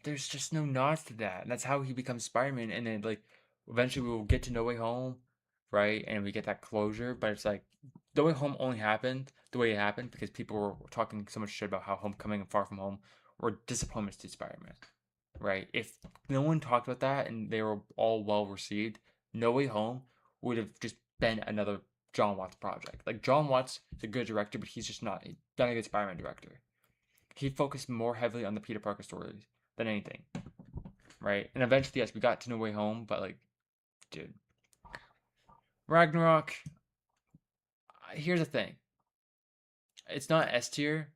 There's just no nods to that. And that's how he becomes Spider-Man. And then like eventually we will get to No Way Home, right? And we get that closure. But it's like No Way Home only happened the way it happened because people were talking so much shit about how Homecoming and Far From Home were disappointments to Spider-Man, right? If no one talked about that and they were all well received, No Way Home would have just been another John Watts project. Like John Watts is a good director, but he's just not a good Spider-Man director. He focused more heavily on the Peter Parker stories than anything, right? And eventually, yes, we got to No Way Home, but like, dude, Ragnarok. Here's the thing: it's not S tier,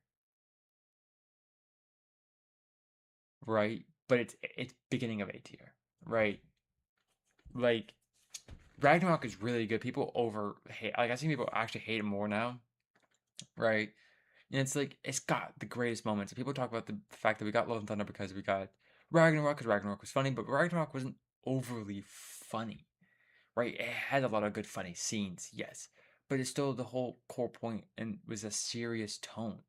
right? But it's beginning of A tier, right? Like Ragnarok is really good. People over hate. Like I see people actually hate it more now, right? And it's like it's got the greatest moments. People talk about the fact that we got Love and Thunder because we got Ragnarok because Ragnarok was funny, but Ragnarok wasn't overly funny, right? It had a lot of good funny scenes, yes, but it's still the whole core point and was a serious tone,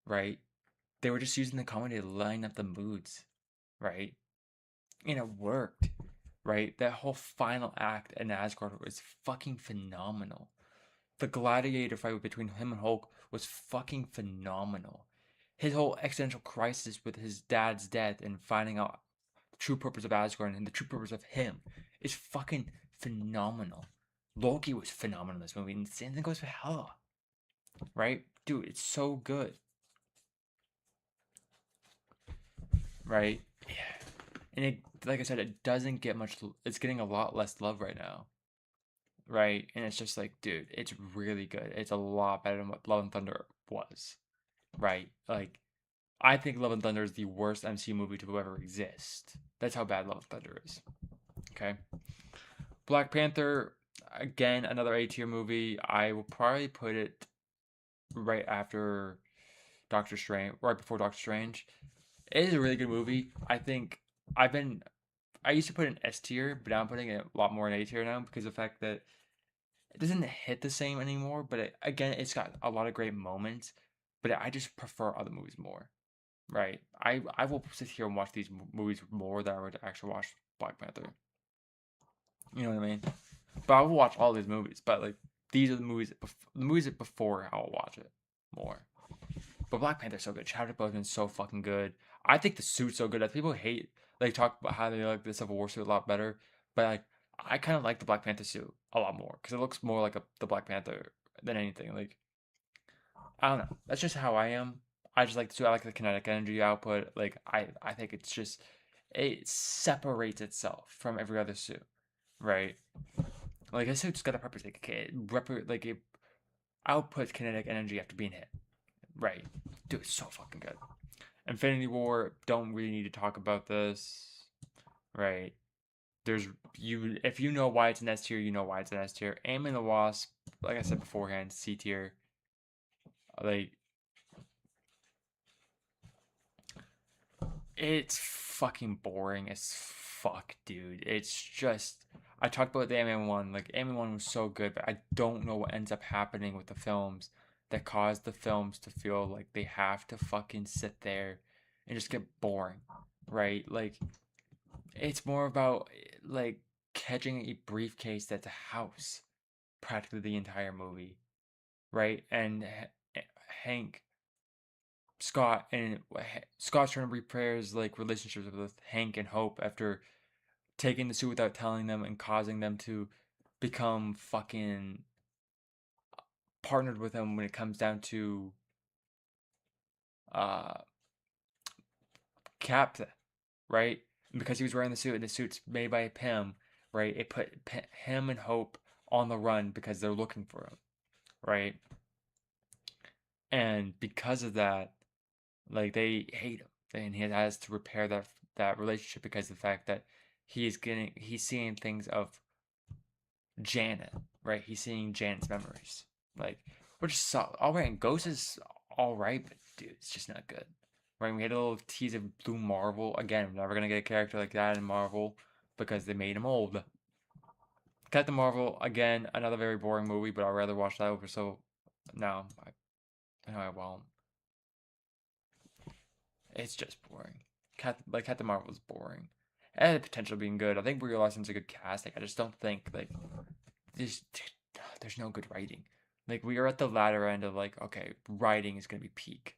right? They were just using the comedy to line up the moods, right? And it worked, right? That whole final act in Asgard was fucking phenomenal. The gladiator fight between him and Hulk was fucking phenomenal. His whole existential crisis with his dad's death and finding out true purpose of Asgard and the true purpose of him is fucking phenomenal. Loki was phenomenal in this movie, and the same thing goes for Hela. Right? Dude, it's so good. Right? Yeah. And it, like I said, it doesn't get much, it's getting a lot less love right now. Right? And it's just like, dude, it's really good. It's a lot better than what Love and Thunder was. Right? Like, I think Love and Thunder is the worst MCU movie to ever exist. That's how bad Love and Thunder is. Okay? Black Panther, again, another A tier movie. I will probably put it right after Doctor Strange, right before Doctor Strange. It is a really good movie. I think I used to put it in S tier, but now I'm putting it a lot more in A tier now because of the fact that it doesn't hit the same anymore. But again, it's got a lot of great moments. But I just prefer other movies more. Right? I will sit here and watch these movies more than I would actually watch Black Panther. You know what I mean? But I will watch all these movies. But like these are the movies that before I'll watch it more. But Black Panther's so good. Chadwick Boseman's so fucking good. I think the suit's so good that people hate, like, talk about how they like the Civil War suit a lot better. But like, I kind of like the Black Panther suit a lot more because it looks more like the Black Panther than anything. Like, I don't know. That's just how I am. I just like the suit. I like the kinetic energy output. Like, I think it's just it separates itself from every other suit, right? Like a suit's got a purpose. Like, it outputs kinetic energy after being hit. Right. Dude, it's so fucking good. Infinity War, don't really need to talk about this. Right. There's if you know why it's an S tier, you know why it's an S tier. Ant-Man and the Wasp, like I said beforehand, C tier. Like, it's fucking boring as fuck, dude. It's just I talked about the Ant-Man one. Like, Ant-Man one was so good, but I don't know what ends up happening with the films that cause the films to feel like they have to fucking sit there and just get boring, right? Like, it's more about like catching a briefcase that's a house practically the entire movie, right? And Hank Scott's trying to repair his like relationships with Hank and Hope after taking the suit without telling them and causing them to become fucking partnered with him when it comes down to uh Cap, right? And because he was wearing the suit and the suit's made by Pym, right? It put him and Hope on the run because they're looking for him, right? And because of that, like they hate him, and he has to repair that relationship because of the fact that he's seeing things of Janet, right? He's seeing Janet's memories, like, which is all right. And Ghost is all right, but dude, it's just not good. Right? We had a little tease of Blue Marvel again. We're never gonna get a character like that in Marvel because they made him old. Captain Marvel again, another very boring movie, but I'd rather watch that over. So no, I won't. It's just boring. Captain Marvel is boring. It had the potential of being good. I think Brie Larson's a good casting. I just don't think like there's there's no good writing. Like we are at the latter end of like, okay, writing is gonna be peak.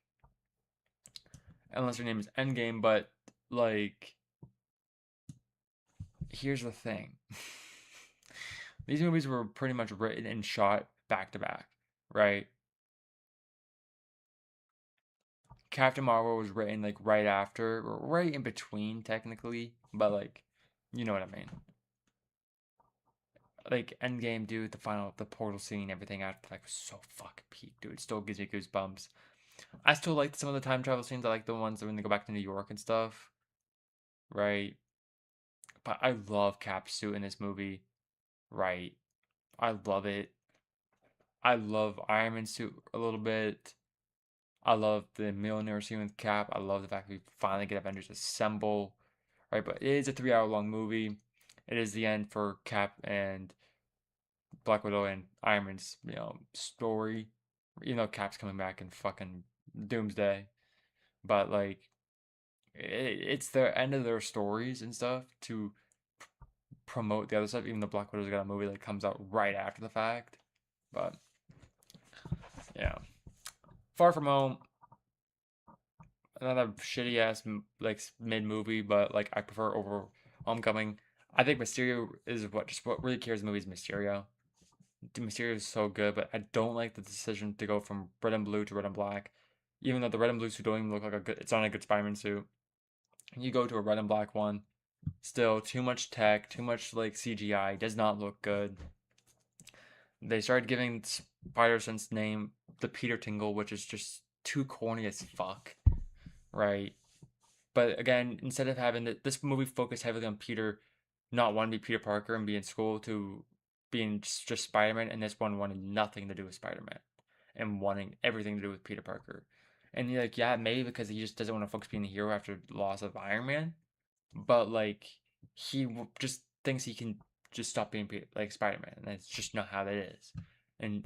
Unless your name is Endgame, but like here's the thing. These movies were pretty much written and shot back to back, right? Captain Marvel was written like right after, or right in between technically, but like, you know what I mean. Like Endgame, dude, the portal scene, everything after like was so fucking peak, dude. It still gives me goosebumps. I still like some of the time travel scenes. I like the ones when they go back to New York and stuff, right? But I love Cap's suit in this movie, right? I love it. I love Iron Man suit a little bit. I love the Millionaire scene with Cap. I love the fact that we finally get Avengers Assemble, right? But it is a 3 hour long movie. It is the end for Cap and Black Widow and Iron Man's, story. You know, Cap's coming back in fucking Doomsday. But, like, it's the end of their stories and stuff to promote the other stuff, even though Black Widow's got a movie that comes out right after the fact. But, yeah. Far From Home, another shitty ass like mid movie, but like I prefer over Homecoming. I think Mysterio is what really carries the movie is Mysterio. Mysterio is so good, but I don't like the decision to go from red and blue to red and black. Even though the red and blue suit don't even look like a good, it's not a good Spider-Man suit. You go to a red and black one, still too much tech, too much like CGI, does not look good. They started giving Spider-Sense name the Peter Tingle, which is just too corny as fuck, right? But again, instead of having this movie focused heavily on Peter not wanting to be Peter Parker and be in school to being just Spider-Man, and this one wanted nothing to do with Spider-Man and wanting everything to do with Peter Parker. And you're like, yeah, maybe because he just doesn't want to focus being a hero after the loss of Iron Man, but like he just thinks he can just stop being like Spider-Man, and that's just not how that is. And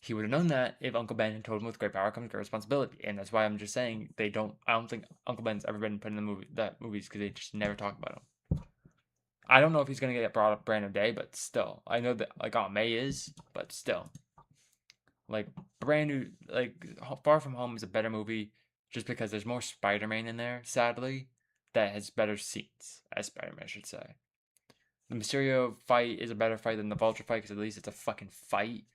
he would have known that if Uncle Ben had told him with great power comes great responsibility, and that's why I'm just saying they don't. I don't think Uncle Ben's ever been put in the movies because they just never talk about him. I don't know if he's gonna get brought up Brand New Day, but still, I know that like Aunt May is, but still, like Brand New, like Far From Home is a better movie just because there's more Spider-Man in there. Sadly, that has better scenes as Spider-Man, I should say. The Mysterio fight is a better fight than the Vulture fight because at least it's a fucking fight.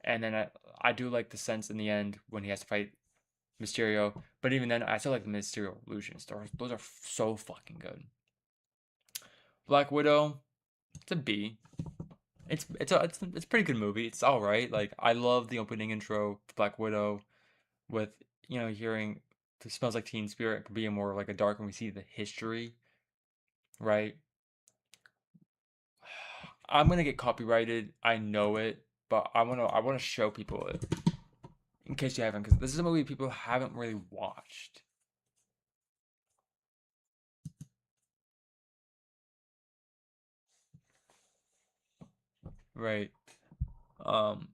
And then I do like the sense in the end when he has to fight Mysterio. But even then, I still like the Mysterio illusions. Those are so fucking good. Black Widow, it's a B. It's a pretty good movie. It's all right. Like I love the opening intro to Black Widow with hearing it smells like Teen Spirit being more like a dark when we see the history, right? I'm gonna get copyrighted. I know it, but I wanna show people it in case you haven't, because this is a movie people haven't really watched. Right. Um.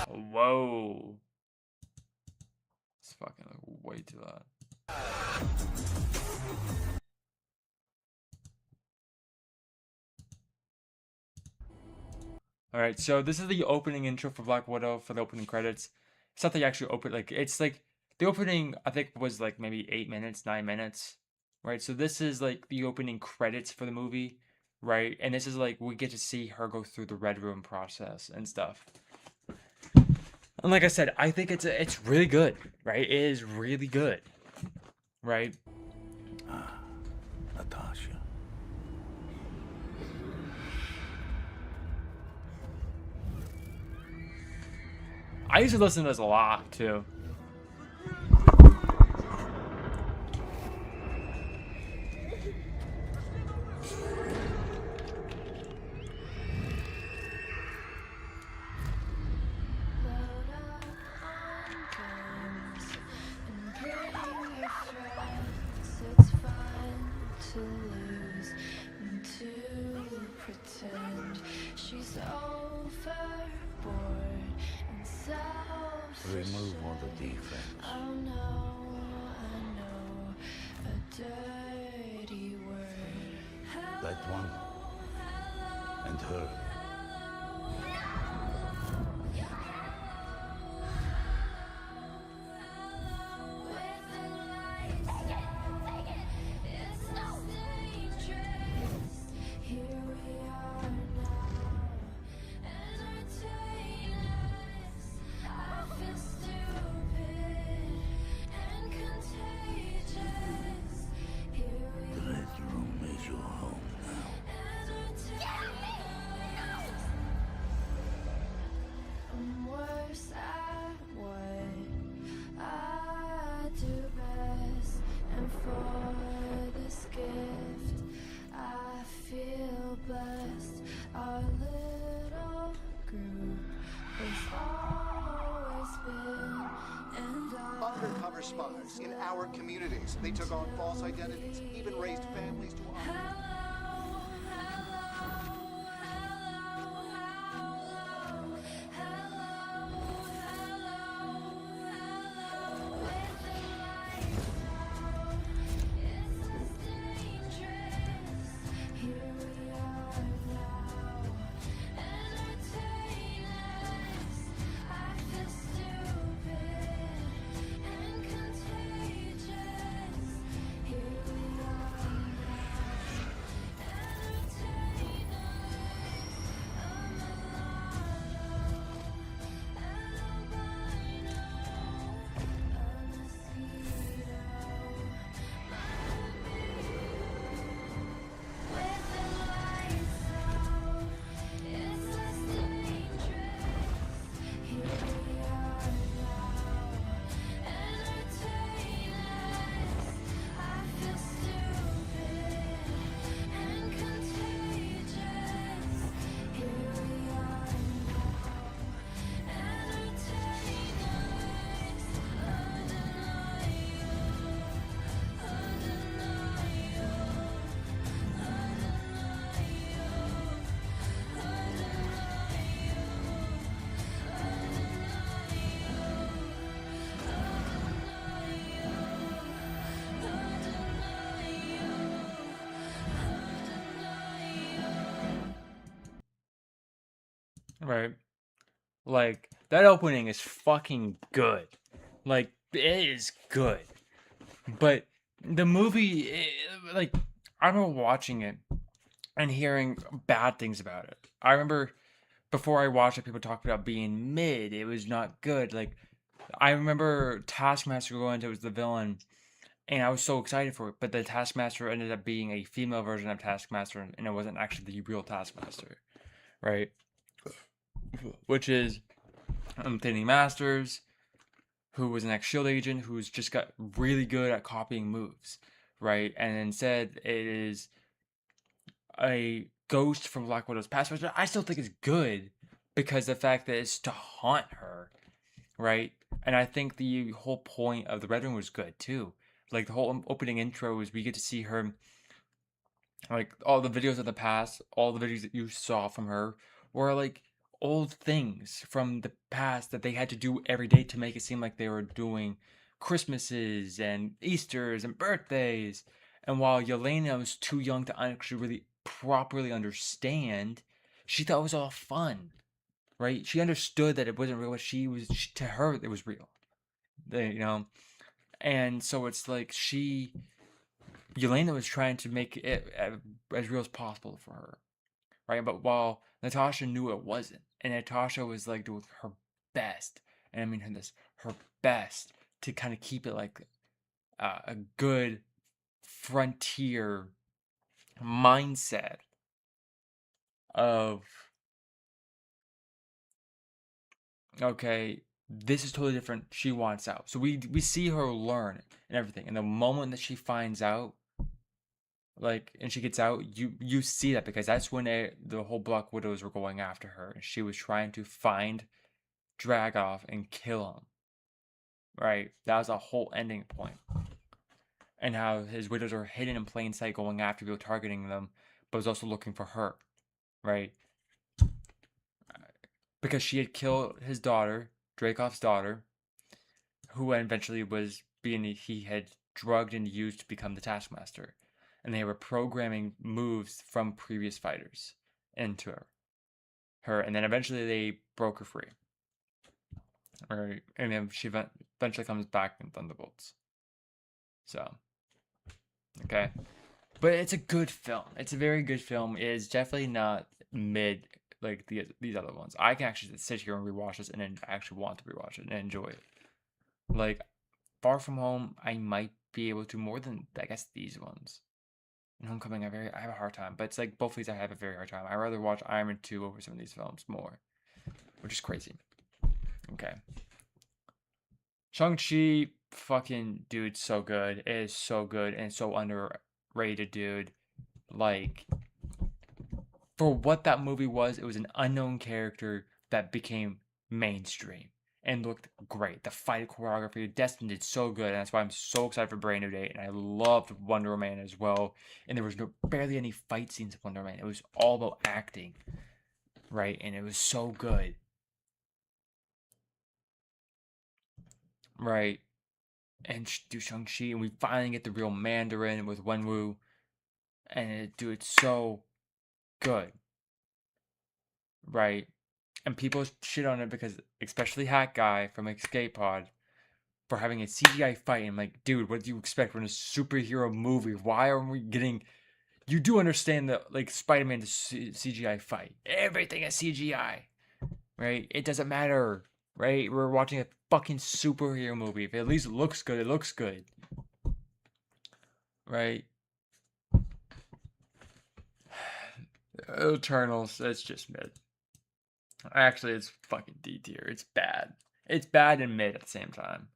Whoa. It's fucking like way too loud. All right, so this is the opening intro for Black Widow for the opening credits. It's not the actual open, like it's like the opening I think was like maybe 8 minutes, 9 minutes, right? So this is like the opening credits for the movie, right? And this is like we get to see her go through the Red Room process and stuff. And like I said, I think it's really good, right? It is really good, right? Natasha. I used to listen to this a lot too. Remove all the defense. I know a dirty word. That one and her. The Red Room is your home now. I'm worse at what I do best, and for this gift I feel blessed. Our little group has always been, and Undercover spies in our communities. They took on false identities, even raised families to honor. with right? Like, that opening is fucking good. Like, it is good. But the movie, like, I remember watching it and hearing bad things about it. I remember before I watched it, people talked about being mid. It was not good. Like, I remember Taskmaster going into it was the villain, and I was so excited for it. But the Taskmaster ended up being a female version of Taskmaster, and it wasn't actually the real Taskmaster, right? Which is Anthony Masters, who was an ex-Shield agent who's just got really good at copying moves, right? And instead, it is a ghost from Black Widow's past, which I still think is good because the fact that it's to haunt her, right? And I think the whole point of the Red Room was good too. Like the whole opening intro is we get to see her, like all the videos of the past, all the videos that you saw from her were like old things from the past that they had to do every day to make it seem like they were doing Christmases and Easters and birthdays. And while Yelena was too young to actually really properly understand, she thought it was all fun, right? She understood that it wasn't real, but to her, it was real. You know? And so it's like Yelena was trying to make it as real as possible for her, right? But while Natasha knew it wasn't, and Natasha was like doing her best, and I mean her best to kind of keep it like a good frontier mindset of, okay, this is totally different. She wants out, so we see her learn and everything. And the moment that she finds out, like, and she gets out, you see that because that's when the whole Black Widows were going after her, and she was trying to find Dragoff and kill him. Right, that was a whole ending point, and how his widows are hidden in plain sight, going after people, targeting them, but was also looking for her, right? Because she had killed his daughter, Dracov's daughter, who eventually he had drugged and used to become the Taskmaster, and they were programming moves from previous fighters into her, and then eventually they broke her free. Right, and then she eventually comes back in Thunderbolts. So, okay, but it's a good film. It's a very good film. It is definitely not mid like these other ones. I can actually sit here and rewatch this and then actually want to rewatch it and enjoy it. Like Far From Home, I might be able to more than I guess these ones. And Homecoming, I have a hard time, but it's like both of these I have a very hard time. I rather watch Iron Man 2 over some of these films more, which is crazy. Okay. Shang-Chi, fucking dude, so good. It is so good and so underrated, dude. Like, for what that movie was, it was an unknown character that became mainstream and looked great. The fight choreography, Destin did so good, and that's why I'm so excited for Brand New Day. And I loved Wonder Woman as well. And there was barely any fight scenes of Wonder Woman. It was all about acting, right? And it was so good. Right, and do Shang-Chi, and we finally get the real Mandarin with Wenwu, and dude, it's so good, right? And people shit on it because, especially Hat Guy from Escape Pod, for having a CGI fight. And I'm like, dude, what do you expect from a superhero movie? Why are we getting? You do understand that, like, Spider-Man CGI fight, everything is CGI, right? It doesn't matter. Right? We're watching a fucking superhero movie. If it at least looks good, it looks good. Right? Eternals, it's just mid. Actually, it's fucking D tier. It's bad. It's bad and mid at the same time.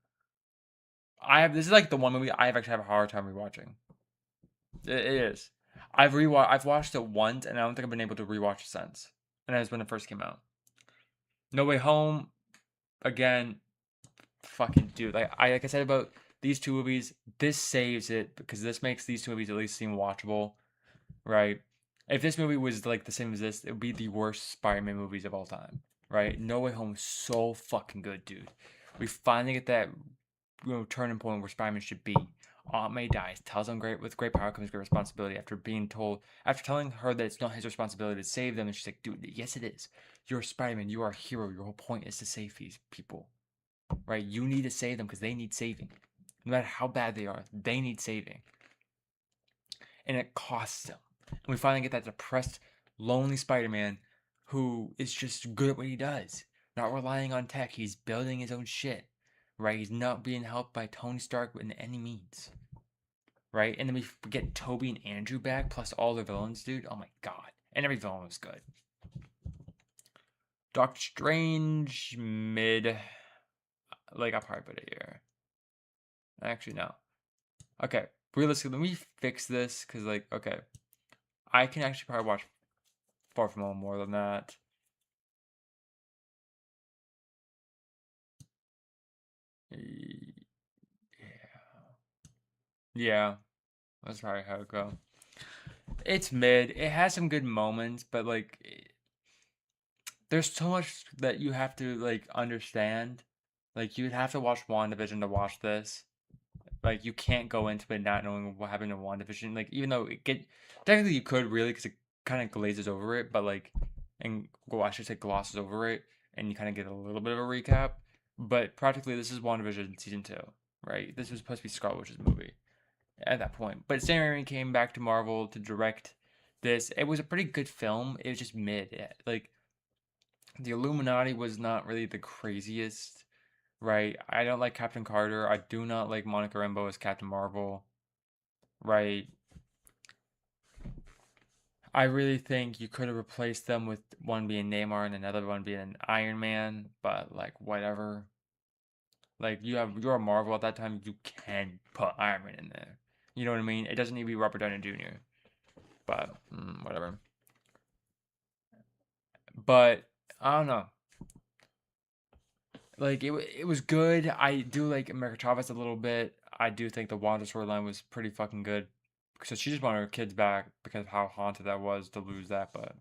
This is like the one movie I've actually have a hard time rewatching. It is. I've watched it once, and I don't think I've been able to rewatch it since. And that was when it first came out. No Way Home, again, fucking dude. Like I said about these two movies, this saves it because this makes these two movies at least seem watchable, right? If this movie was like the same as this, it would be the worst Spider-Man movies of all time, right? No Way Home is so fucking good, dude. We finally get that turning point where Spider-Man should be. Aunt May dies, tells him with great power comes great responsibility. After telling her that it's not his responsibility to save them, and she's like, dude, yes it is. You're Spider-Man. You are a hero. Your whole point is to save these people, right? You need to save them because they need saving. No matter how bad they are, they need saving, and it costs him. And we finally get that depressed, lonely Spider-Man who is just good at what he does, not relying on tech. He's building his own shit, right? He's not being helped by Tony Stark in any means, right? And then we get Toby and Andrew back, plus all the villains, dude. Oh my god. And every villain was good. Doctor Strange, mid. Like, I'll probably put it here. Actually, no. Okay, realistically, let me fix this, because, like, okay. I can actually probably watch Far From Home more than that. Yeah. That's probably how it go. It's mid. It has some good moments, but, like, there's so much that you have to, like, understand. Like, you'd have to watch WandaVision to watch this. Like, you can't go into it not knowing what happened in WandaVision. Like, even though technically you could really, because it kind of glazes over it, but like, I should say glosses over it, and you kind of get a little bit of a recap. But practically, this is WandaVision season 2, right? This was supposed to be Scarlet Witch's movie at that point. But Sam Raimi came back to Marvel to direct this. It was a pretty good film. It was just mid. Like, the Illuminati was not really the craziest. Right, I don't like Captain Carter. I do not like Monica Rambeau as Captain Marvel. Right. I really think you could have replaced them with one being Namor and another one being an Iron Man, but like whatever. Like you're a Marvel at that time, you can put Iron Man in there. You know what I mean? It doesn't need to be Robert Downey Jr. But whatever. But I don't know. Like, it was good. I do like America Chavez a little bit. I do think the Wanda storyline was pretty fucking good. So she just wanted her kids back because of how haunted that was to lose that. But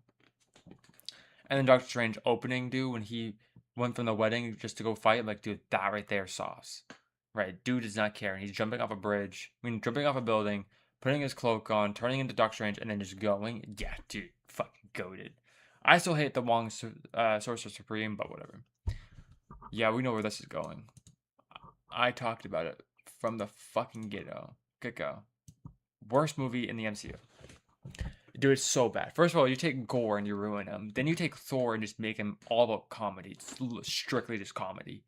and then Doctor Strange opening, dude, when he went from the wedding just to go fight, like, dude, that right there, sauce. Right, dude does not care. And he's jumping off a bridge. I mean, jumping off a building, putting his cloak on, turning into Doctor Strange, and then just going. Yeah, dude, fucking goated. I still hate the Wong Sorcerer Supreme, but whatever. Yeah, we know where this is going. I talked about it from the fucking get-go. Worst movie in the MCU. Dude, it's so bad. First of all, you take Gore and you ruin him. Then you take Thor and just make him all about comedy. It's strictly just comedy.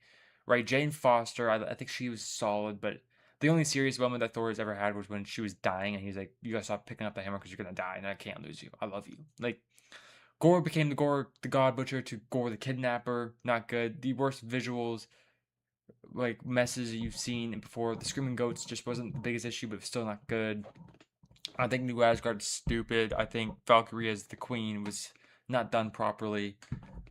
Right? Jane Foster, I think she was solid, but the only serious moment that Thor has ever had was when she was dying and he's like, you gotta stop picking up the hammer because you're gonna die and I can't lose you. I love you. Like, Gore became the God Butcher to Gore the Kidnapper. Not good. The worst visuals, like messes you've seen before. The Screaming Goats just wasn't the biggest issue, but still not good. I think New Asgard's stupid. I think Valkyrie as the Queen was not done properly.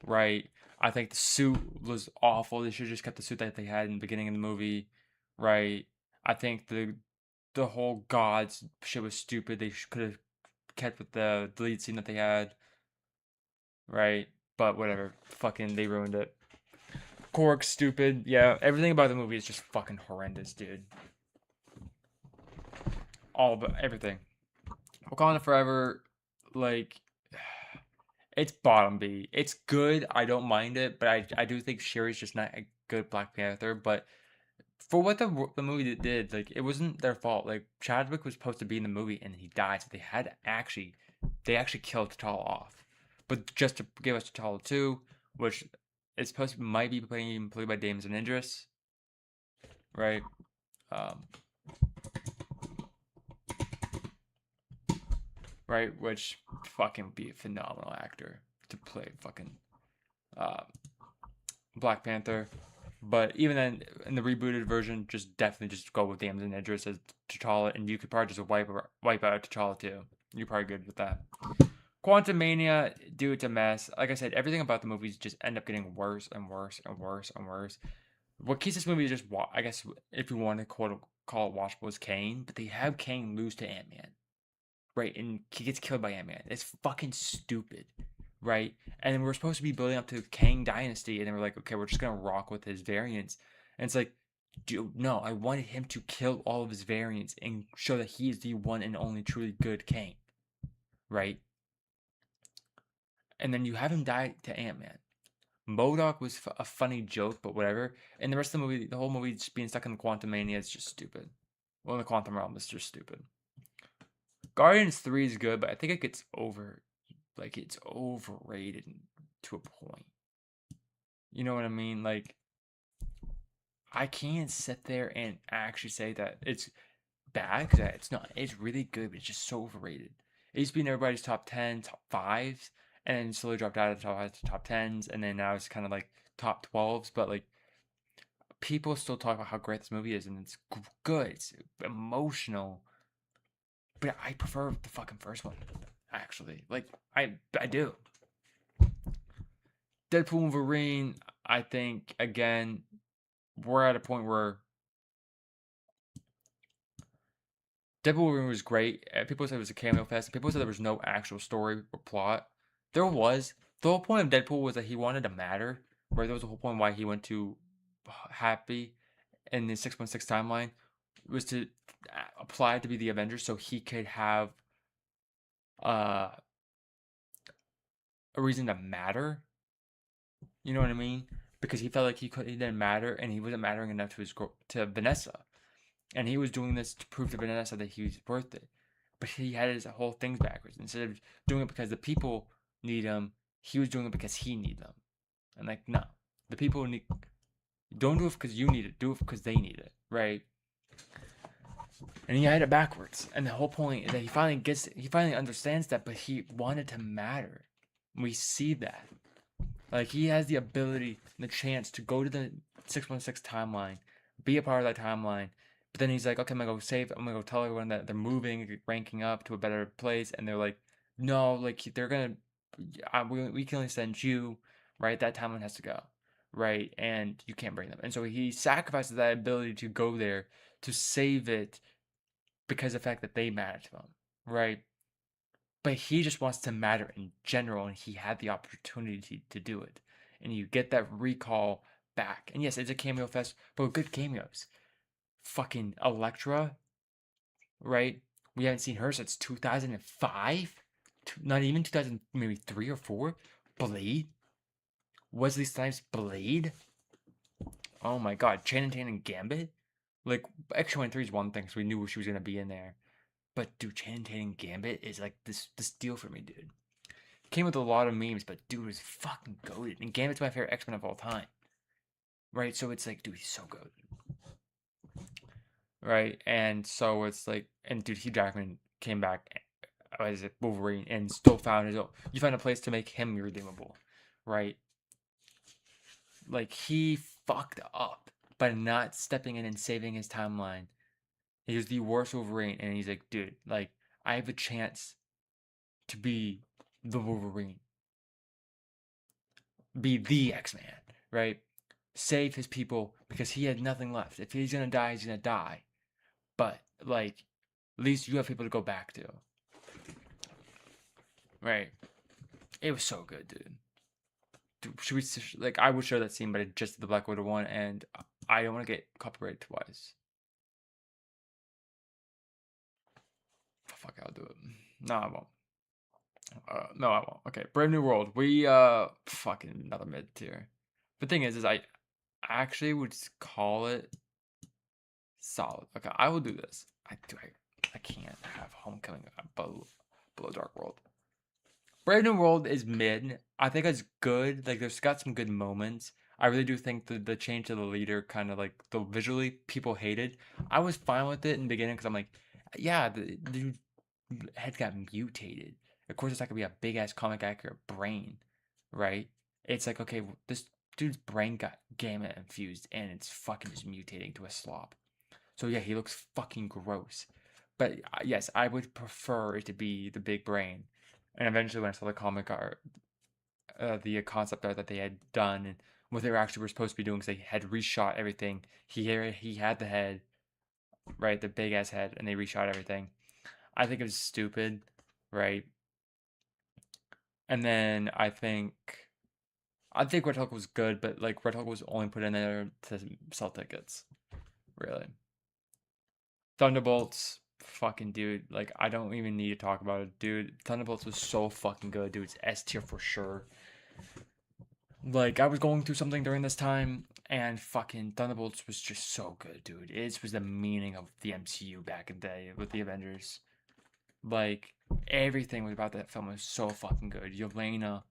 Right. I think the suit was awful. They should have just kept the suit that they had in the beginning of the movie. Right. I think the whole gods shit was stupid. They could have kept with the lead scene that they had. Right? But whatever. Fucking, they ruined it. Korg's stupid. Yeah, everything about the movie is just fucking horrendous, dude. Everything. Wakanda Forever, like, it's bottom B. It's good. I don't mind it, but I do think Shuri's just not a good Black Panther. But for what the movie did, like, it wasn't their fault. Like, Chadwick was supposed to be in the movie and he died, so they actually killed T'Challa off. But just to give us T'Challa 2, which is supposed to might be played by Damson Idris, right? Right, which fucking be a phenomenal actor to play fucking Black Panther. But even then, in the rebooted version, definitely go with Damson Idris as T'Challa, and you could probably just wipe out T'Challa too. You're probably good with that. Quantumania, dude, it's a mess. Like I said, everything about the movies just end up getting worse and worse and worse and worse. What keeps this movie just, I guess, if you want to call it watchable, is Kang. But they have Kang lose to Ant-Man. Right? And he gets killed by Ant-Man. It's fucking stupid. Right? And then we're supposed to be building up to Kang Dynasty. And then we're like, okay, we're just going to rock with his variants. And it's like, No, I wanted him to kill all of his variants and show that he is the one and only truly good Kang, right? And then you have him die to Ant-Man. MODOK was a funny joke, but whatever. And the rest of the movie, the whole movie just being stuck in the Quantum Mania is just stupid. Well, in the Quantum Realm is just stupid. Guardians 3 is good, but I think it gets it's overrated to a point. You know what I mean? Like, I can't sit there and actually say that it's bad, because it's not. It's really good, but it's just so overrated. It used to be in everybody's top 10, top 5s, and then slowly dropped out of the top 5s to top 10s, and then now it's kind of like top 12s, but like, people still talk about how great this movie is, and it's good, it's emotional, but I prefer the fucking first one, actually. Like, I do. Deadpool and Wolverine, I think, again, we're at a point where Deadpool Wolverine was great. People said it was a cameo fest. People said there was no actual story or plot. There was. The whole point of Deadpool was that he wanted to matter. Right? There was the whole point why he went to Happy in the 616 timeline was to apply to be the Avengers so he could have a reason to matter. You know what I mean? Because he felt like he didn't matter, and he wasn't mattering enough to Vanessa. And he was doing this to prove to Vanessa that he was worth it. But he had his whole things backwards. Instead of doing it because the people need him, he was doing it because he needed them. And like, no. The people need... Don't do it because you need it. Do it because they need it. Right? And he had it backwards. And the whole point is that he finally understands that, but he wanted to matter. We see that. Like, he has the ability and the chance to go to the 616 timeline, be a part of that timeline, but then he's like, okay, I'm gonna go tell everyone that they're moving, ranking up to a better place, and they're like, no, like, they're gonna, we can only send you, right? That timeline has to go, right? And you can't bring them. And so he sacrifices that ability to go there to save it because of the fact that they matter to him, right? But he just wants to matter in general, and he had the opportunity to do it. And you get that recall back. And yes, it's a cameo fest, but with good cameos. Fucking Elektra, right? We haven't seen her since 2005? Not even 2000, maybe 3 or 4? Blade? Wesley Snipes' Blade? Oh my god, Channing Tatum and Gambit? Like, X-23 is one thing, so we knew she was going to be in there. But dude, Channing Tatum Gambit is like this deal for me, dude. Came with a lot of memes, but dude was fucking goated. And Gambit's my favorite X-Men of all time. Right? So it's like, dude, he's so good. Right? And so it's like, and dude, Hugh Jackman came back as a Wolverine and still found his own. You found a place to make him redeemable. Right? Like, he fucked up by not stepping in and saving his timeline. He was the worst Wolverine, and he's like, dude, like, I have a chance to be the Wolverine. Be the X-Man, right? Save his people, because he had nothing left. If he's gonna die, he's gonna die. But, like, at least you have people to go back to. Right? It was so good, dude. Should we, like, I would show that scene, but I just did the Black Widow one, and I don't want to get copyrighted twice. Fuck, I'll do it. No, I won't. No, I won't. Okay, Brave New World. We, fucking another mid tier. The thing is I actually would call it solid. Okay, I will do this. I can't have Homecoming below Dark World. Brave New World is mid. I think it's good. Like, there's got some good moments. I really do think the change to the leader, kind of like, the visually, people hated. I was fine with it in the beginning, because I'm like, yeah, the head got mutated. Of course, it's not gonna be a big ass comic accurate brain, right? It's like, okay, this dude's brain got gamma infused, and it's fucking just mutating to a slop. So yeah, he looks fucking gross. But yes, I would prefer it to be the big brain. And eventually, when I saw the comic art, the concept art that they had done, and what they were supposed to be doing, because they had reshot everything. He had the head, right, the big ass head, and they reshot everything. I think it was stupid, right? And then I think Red Hulk was good, but like, Red Hulk was only put in there to sell tickets. really. Thunderbolts, fucking dude. Like, I don't even need to talk about it, dude. Thunderbolts was so fucking good, dude. It's S tier for sure. Like, I was going through something during this time, and fucking Thunderbolts was just so good, dude. It was the meaning of the MCU back in the day with the Avengers. Like, everything about that film was so fucking good. Yelena,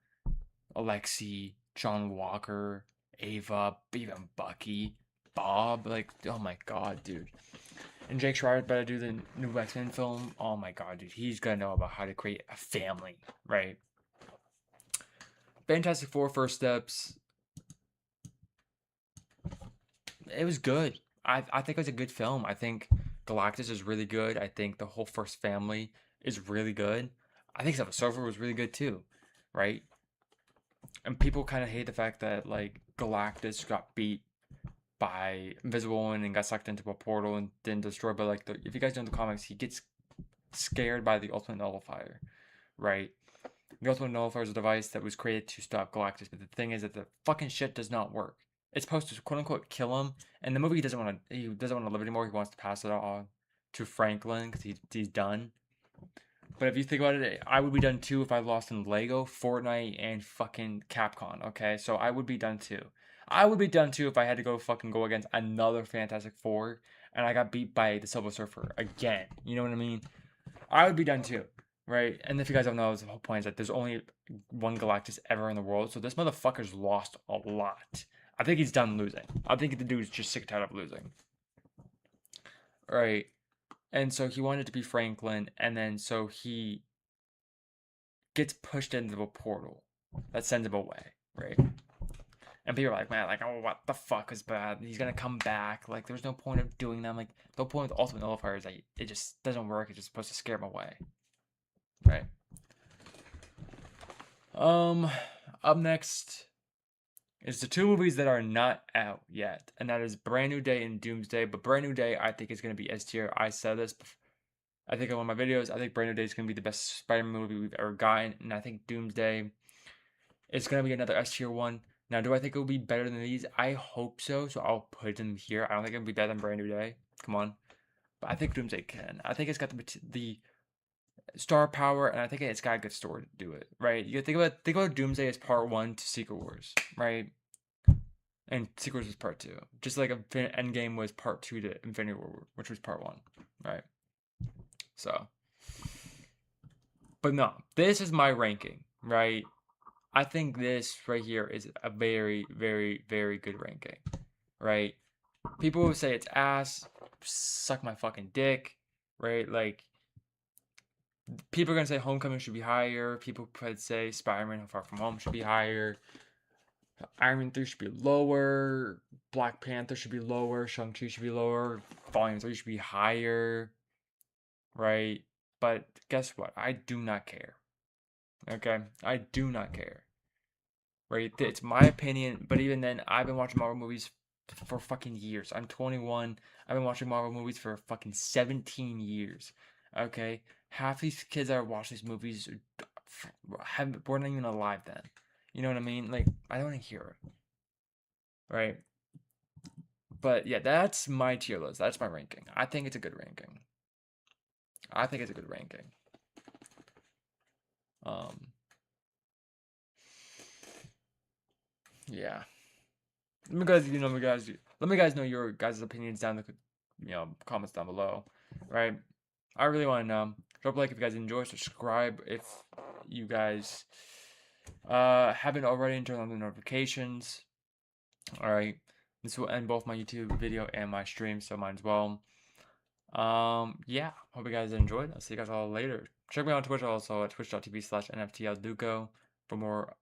Alexei, John Walker, Ava, even Bucky, Bob. Like, oh my god, dude. And Jake Schreier better do the new X-Men film. Oh my god, dude. He's gonna know about how to create a family, right? Fantastic Four First Steps. It was good. I think it was a good film. I think Galactus is really good. I think the whole First Family is really good. I think Silver Surfer was really good too, right? And people kind of hate the fact that like Galactus got beat by Invisible Woman and got sucked into a portal and then destroyed. But like, if you guys know the comics, he gets scared by the Ultimate Nullifier, right? The Ultimate Nullifier is a device that was created to stop Galactus, but the thing is that the fucking shit does not work. It's supposed to quote unquote kill him, and the movie he doesn't want to live anymore. He wants to pass it on to Franklin because he's done. But if you think about it, I would be done too if I lost in Lego, Fortnite, and fucking Capcom. Okay, so I would be done too. I would be done too if I had to go against another Fantastic Four and I got beat by the Silver Surfer again. You know what I mean? I would be done too, right? And if you guys don't know, the whole point is that there's only one Galactus ever in the world, so this motherfucker's lost a lot. I think he's done losing. I think the dude's just sick and tired of losing. Right. And so he wanted to be Franklin, and then so he gets pushed into a portal that sends him away, right? And people are like, man, like, oh, what the fuck is bad? He's gonna come back. Like, there's no point of doing them. Like, the point with Ultimate Nullifier is that it just doesn't work. It's just supposed to scare him away, right? Up next is the two movies that are not out yet, and that is Brand New Day and Doomsday. But Brand New Day, I think, is going to be S tier. I said this, I think in one of my videos, I think Brand New Day is going to be the best Spider-Man movie we've ever gotten, and I think Doomsday is going to be another S tier one. Now, do I think it will be better than these? I hope so, so I'll put them here. I don't think it'll be better than Brand New Day. Come on. But I think Doomsday can. I think it's got the star power, and I think it's got a good story to do it, right? You think about Doomsday as part 1 to Secret Wars, right? And Secret Wars was part 2. Just like Endgame was part 2 to Infinity War, which was part 1, right? So, but no, this is my ranking, right? I think this right here is a very, very, very good ranking, right? People who say it's ass, suck my fucking dick, right? Like, people are going to say Homecoming should be higher. People could say Spider-Man Far From Home should be higher. Iron Man 3 should be lower. Black Panther should be lower. Shang-Chi should be lower. Volume 3 should be higher. Right? But guess what? I do not care. Okay? I do not care. Right? It's my opinion. But even then, I've been watching Marvel movies for fucking years. I'm 21. I've been watching Marvel movies for fucking 17 years. Okay? Half these kids that are watching these movies weren't even alive then. You know what I mean? Like, I don't want to hear it. Right? But yeah, that's my tier list. That's my ranking. I think it's a good ranking. Yeah. Let me guys know your guys' opinions down in the comments down below. Right? I really want to know. Drop a like if you guys enjoy. Subscribe if you guys haven't already, and turn on the notifications. Alright. This will end both my YouTube video and my stream, so might as well. Yeah. Hope you guys enjoyed. I'll see you guys all later. Check me out on Twitch also at twitch.tv/nftlduco for more